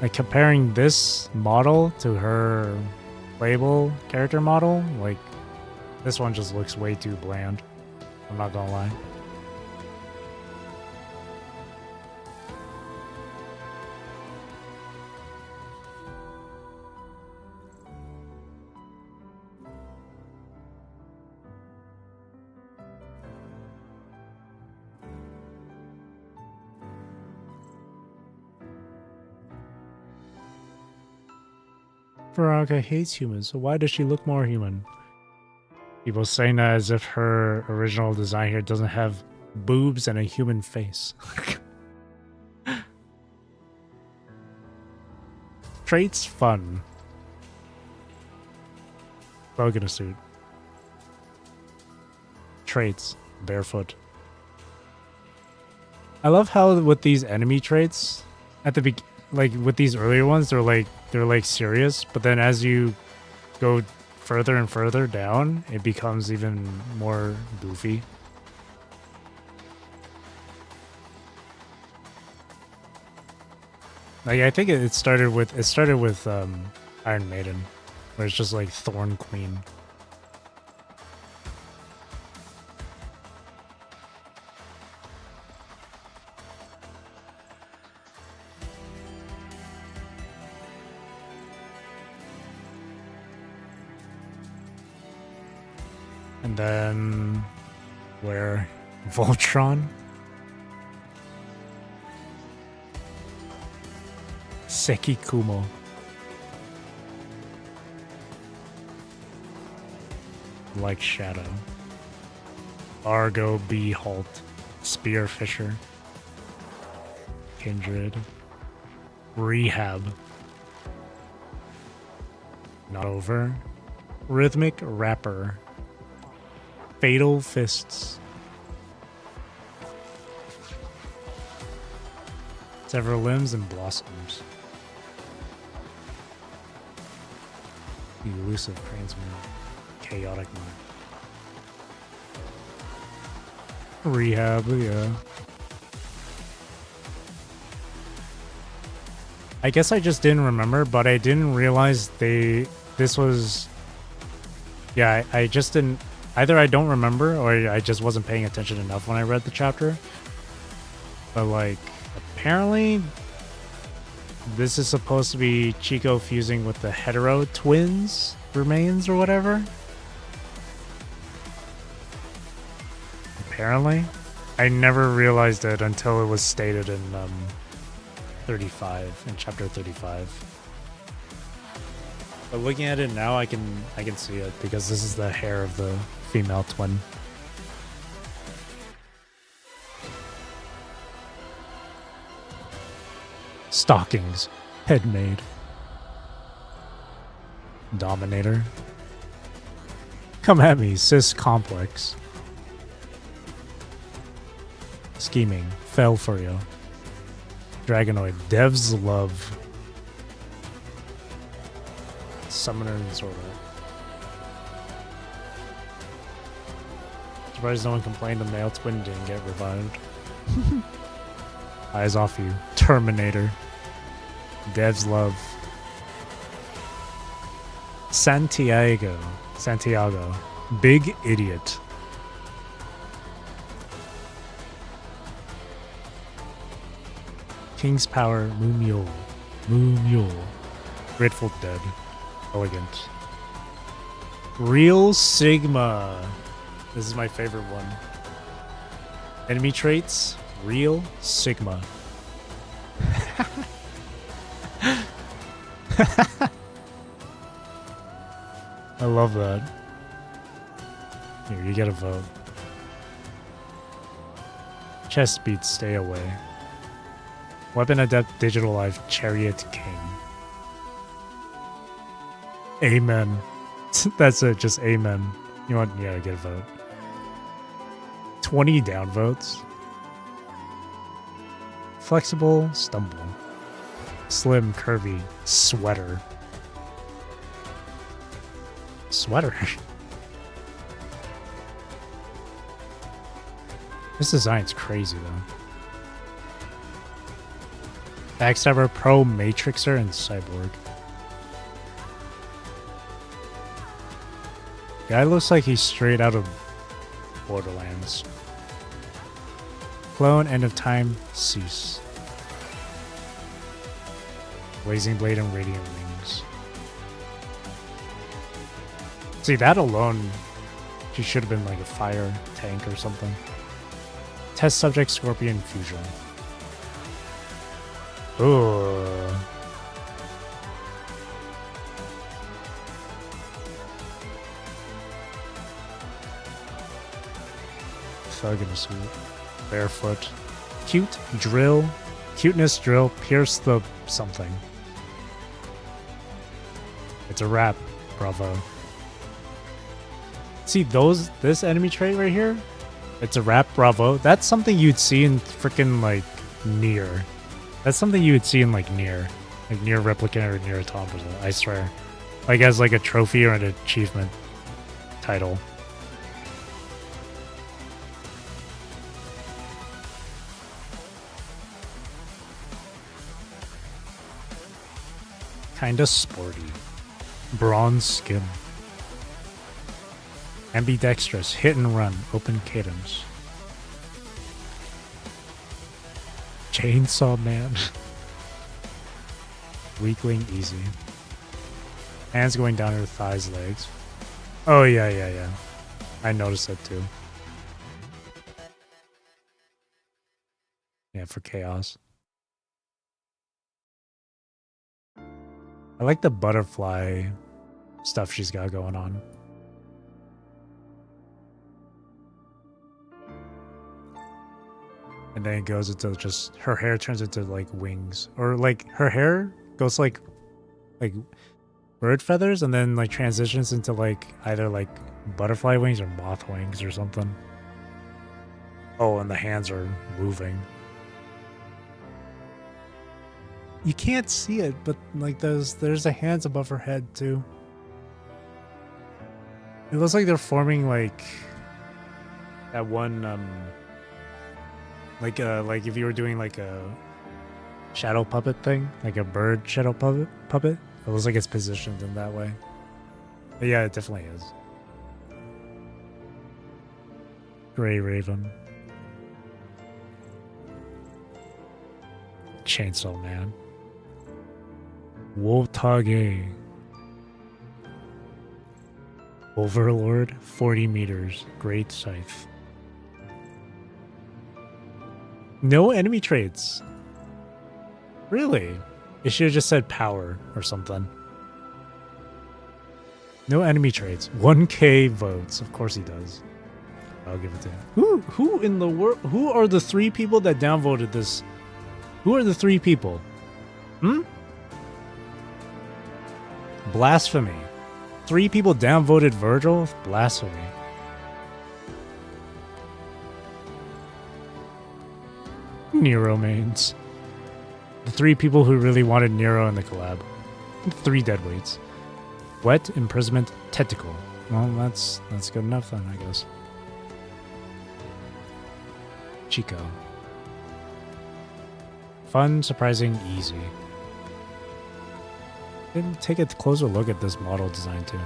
Like, comparing this model to her playable character model, like, this one just looks way too bland. I'm not gonna lie. Veronica hates humans, so why does she look more human? People saying that as if her original design here doesn't have boobs and a human face. Traits fun. Bug in a suit. Traits barefoot. I love how with these enemy traits at the like with these earlier ones they're like serious, but then as you go further and further down, it becomes even more goofy. Like I think it started with Iron Maiden, where it's just like Thorn Queen. And then where Voltron? Seki Kumo. Like Shadow. Argo B. Halt. Spearfisher. Kindred. Rehab. Not over. Rhythmic Rapper. Fatal Fists. Several limbs and blossoms. Elusive Cranesman. Chaotic Mind. Rehab, yeah. I guess I just didn't remember, but I didn't realize this was... Yeah, I just didn't... Either I don't remember, or I just wasn't paying attention enough when I read the chapter. But, like, apparently, this is supposed to be Chico fusing with the hetero twins remains or whatever. Apparently. I never realized it until it was stated in 35, in chapter 35. But looking at it now, I can see it because this is the hair of the female twin. Stockings, head made. Dominator. Come at me, cis complex. Scheming, fell for you. Dragonoid, devs love. Summoner and Sorter. Surprised no one complained the male twin didn't get revived. Eyes off you. Terminator. Devs love. Santiago. Big idiot. King's Power, Moo Mule. Moo Mule. Grateful Dead. Elegant. Real Sigma. This is my favorite one. Enemy traits, Real Sigma. I love that. Here, you get a vote. Chest speed, stay away. Weapon adept, digital life, chariot king. Amen. That's it, just amen. You want, yeah, get a vote. 20 downvotes. Flexible, stumble. Slim, curvy, sweater. Sweater? This design's crazy, though. Backstabber, Pro, Matrixer, and Cyborg. Guy looks like he's straight out of Borderlands. Clone, End of Time, Cease. Blazing Blade and Radiant Wings. See, that alone, she should have been like a fire tank or something. Test subject, Scorpion, Fusion. Ooh. Thug in a suit. Barefoot. Cute, drill. Cuteness, drill, pierce the something. It's a wrap. Bravo. See this enemy trait right here? It's a wrap, bravo. That's something you'd see in freaking like Nier. That's something you would see in like Nier. Like Nier Replicant or Nier Automata, I swear. Like as like a trophy or an achievement title. Kinda sporty. Bronze skin. Ambidextrous, hit and run, open cadence. Chainsaw Man. Weakling, easy. Hands going down her thighs, legs. Oh, yeah. I noticed that too. Yeah, for chaos. I like the butterfly stuff she's got going on. And then it goes into just her hair turns into like wings, or like her hair goes like bird feathers, and then like transitions into like either like butterfly wings or moth wings or something. Oh, and the hands are moving. You can't see it, but like there's the hands above her head too. It looks like they're forming like that one like if you were doing like a shadow puppet thing, like a bird shadow puppet. It looks like it's positioned in that way. But yeah, it definitely is. Gray Raven. Chainsaw Man. Wolftage. Overlord, 40 meters. Great Scythe. No enemy traits. Really? It should have just said power or something. No enemy traits. 1K votes. Of course he does. I'll give it to him. Who in the world? Who are the 3 people that downvoted this? Who are the 3 people? Blasphemy. 3 people downvoted Virgil? Blasphemy. Nero mains. The 3 people who really wanted Nero in the collab. 3 deadweights. Wet, imprisonment, tentacle. Well, that's good enough then, I guess. Chico. Fun, surprising, easy. Didn't take a closer look at this model design too.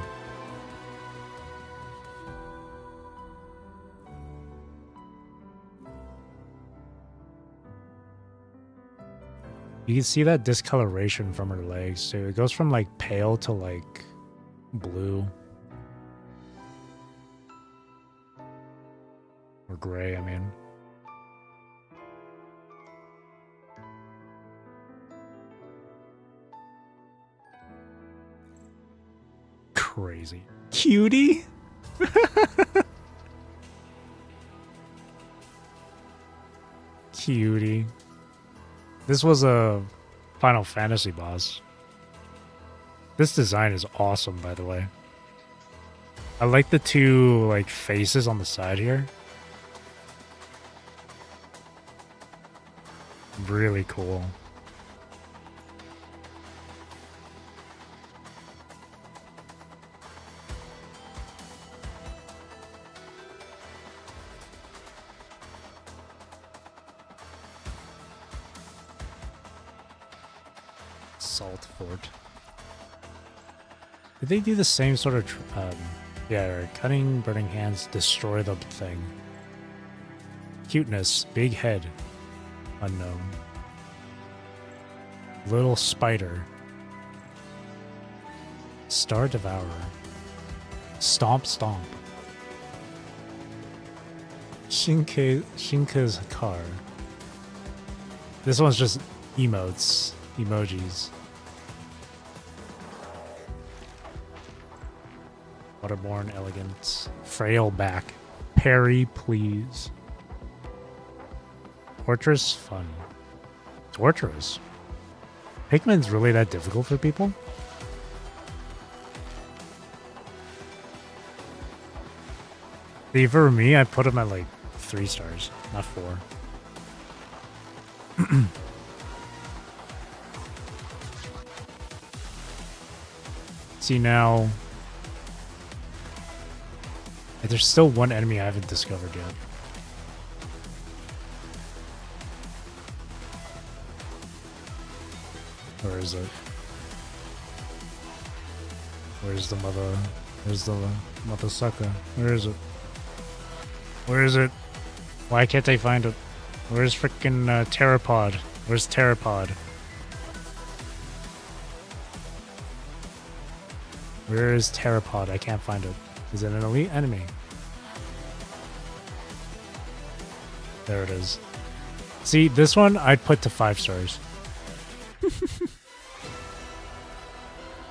You can see that discoloration from her legs too. It goes from like pale to like blue. Or gray, I mean. Crazy. Cutie? Cutie. This was a Final Fantasy boss. This design is awesome, by the way. I like the two like faces on the side here. Really cool. Salt Fort. Did they do the same sort of yeah, cutting, burning hands, destroy the thing. Cuteness, big head, unknown. Little spider. Star Devourer. Stomp Stomp. Shinka's car. This one's just emotes, emojis. Waterborne, elegant, frail back. Parry, please. Torturous, fun. Torturous. Pikmin's really that difficult for people? See, for me, I put him at like 3 stars, not 4. See now, there's still one enemy I haven't discovered yet. Where is it? Where's the mother? Where's the mother sucker? Where is it? Where is it? Why can't I find it? Where's frickin' Pteropod? Where's Pteropod? Where is Pteropod? I can't find it. Is it an elite enemy? There it is. See, this one I'd put to 5 stars.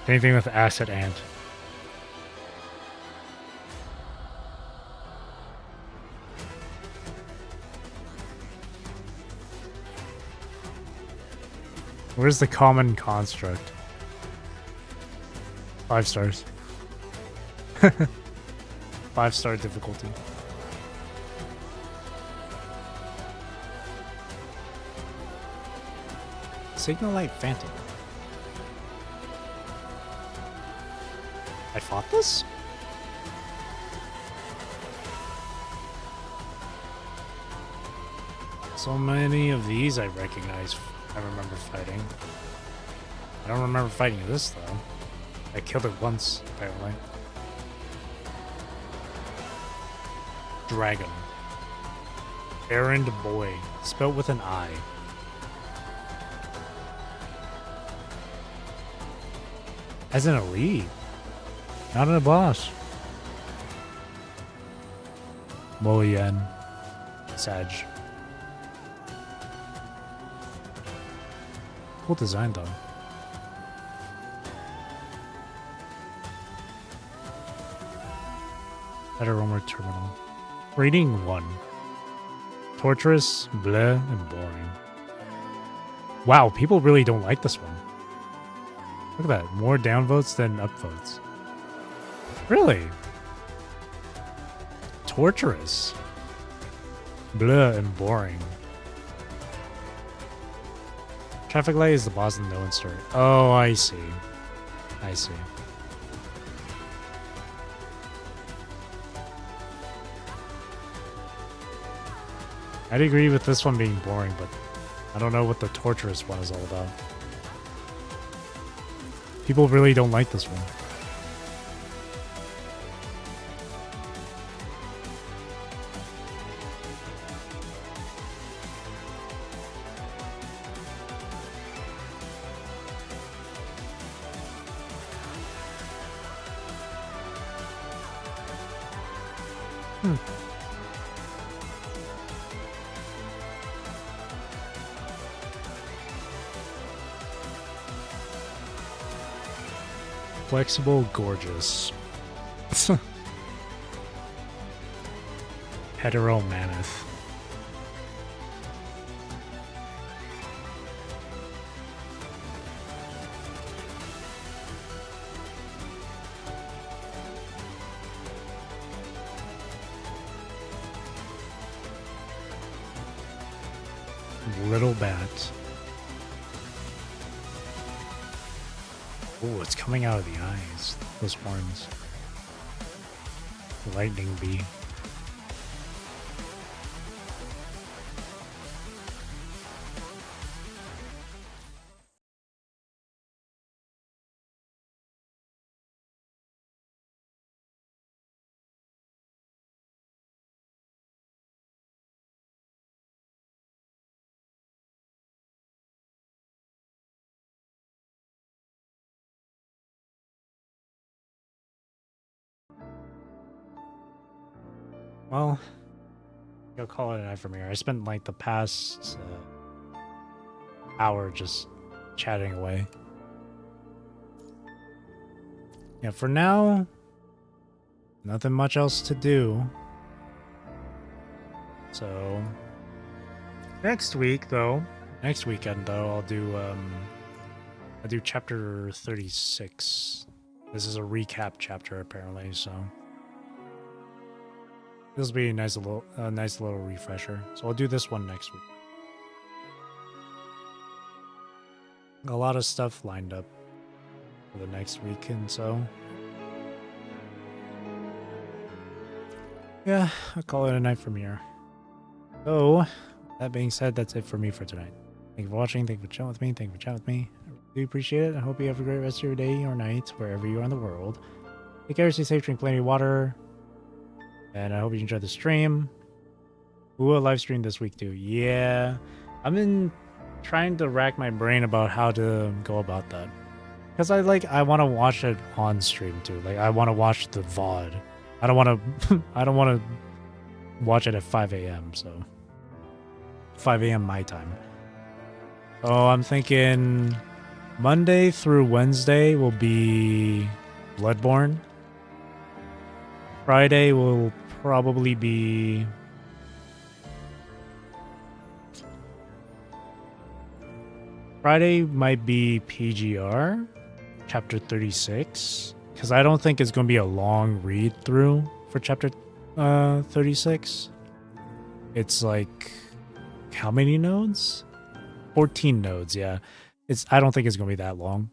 Anything with Acid Ant. Where's the common construct? 5 stars. 5-star difficulty. Signalite Phantom. I fought this? So many of these I recognize. I remember fighting. I don't remember fighting this though. I killed it once, apparently. Dragon. Errand Boy. Spelled with an I. As an elite. Not in a boss. Molian. Sag. Cool design though. Better Romer Terminal. Rating 1. Torturous, bleh, and boring. Wow, people really don't like this one. Look at that. More downvotes than upvotes. Really? Torturous. Bleh and boring. Traffic light is the boss in no story. Oh, I see. I see. I'd agree with this one being boring, but I don't know what the torturous one is all about. People really don't like this one. Flexible, gorgeous. Hetero mammoth. Little bat. Oh, it's coming out of the eyes. Those horns. Lightning bee. Well, I'll call it a night from here. I spent like the past hour just chatting away. Yeah, for now, nothing much else to do. So, next weekend though, I'll do chapter 36. This is a recap chapter apparently, so this will be a nice little refresher. So I'll do this one next week. A lot of stuff lined up for the next weekend, so yeah, I'll call it a night from here. So, that being said, that's it for me for tonight. Thank you for watching. Thank you for chatting with me. Thank you for chatting with me. I really appreciate it. I hope you have a great rest of your day or night, wherever you are in the world. Take care, stay safe, drink plenty of water. And I hope you enjoyed the stream. Ooh, a live stream this week too. Yeah. I've been trying to rack my brain about how to go about that. Because I want to watch it on stream too. Like I want to watch the VOD. I don't want to watch it at 5 a.m. So 5 a.m. my time. Oh, I'm thinking Monday through Wednesday will be Bloodborne. Friday will probably be might be PGR chapter 36 because I don't think it's going to be a long read through for chapter 36. It's like how many nodes? 14 nodes, yeah. I don't think it's going to be that long.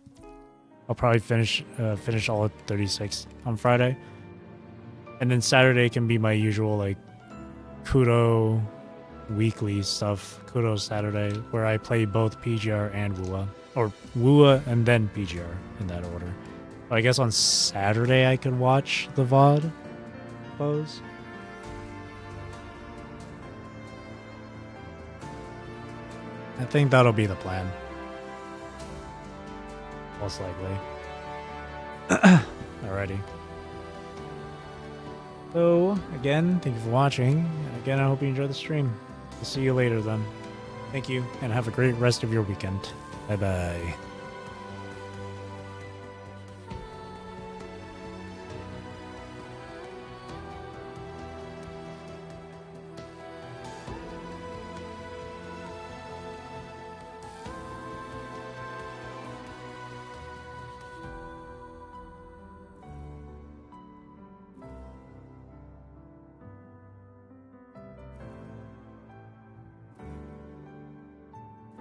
I'll probably finish all of 36 on Friday. And then Saturday can be my usual like Kudo weekly stuff. Kudo Saturday, where I play both PGR and WUA. Or WUA and then PGR in that order. But I guess on Saturday I could watch the VOD, I suppose. I think that'll be the plan. Most likely. Alrighty. So, again, thank you for watching. Again, I hope you enjoyed the stream. We'll see you later then. Thank you, and have a great rest of your weekend. Bye-bye.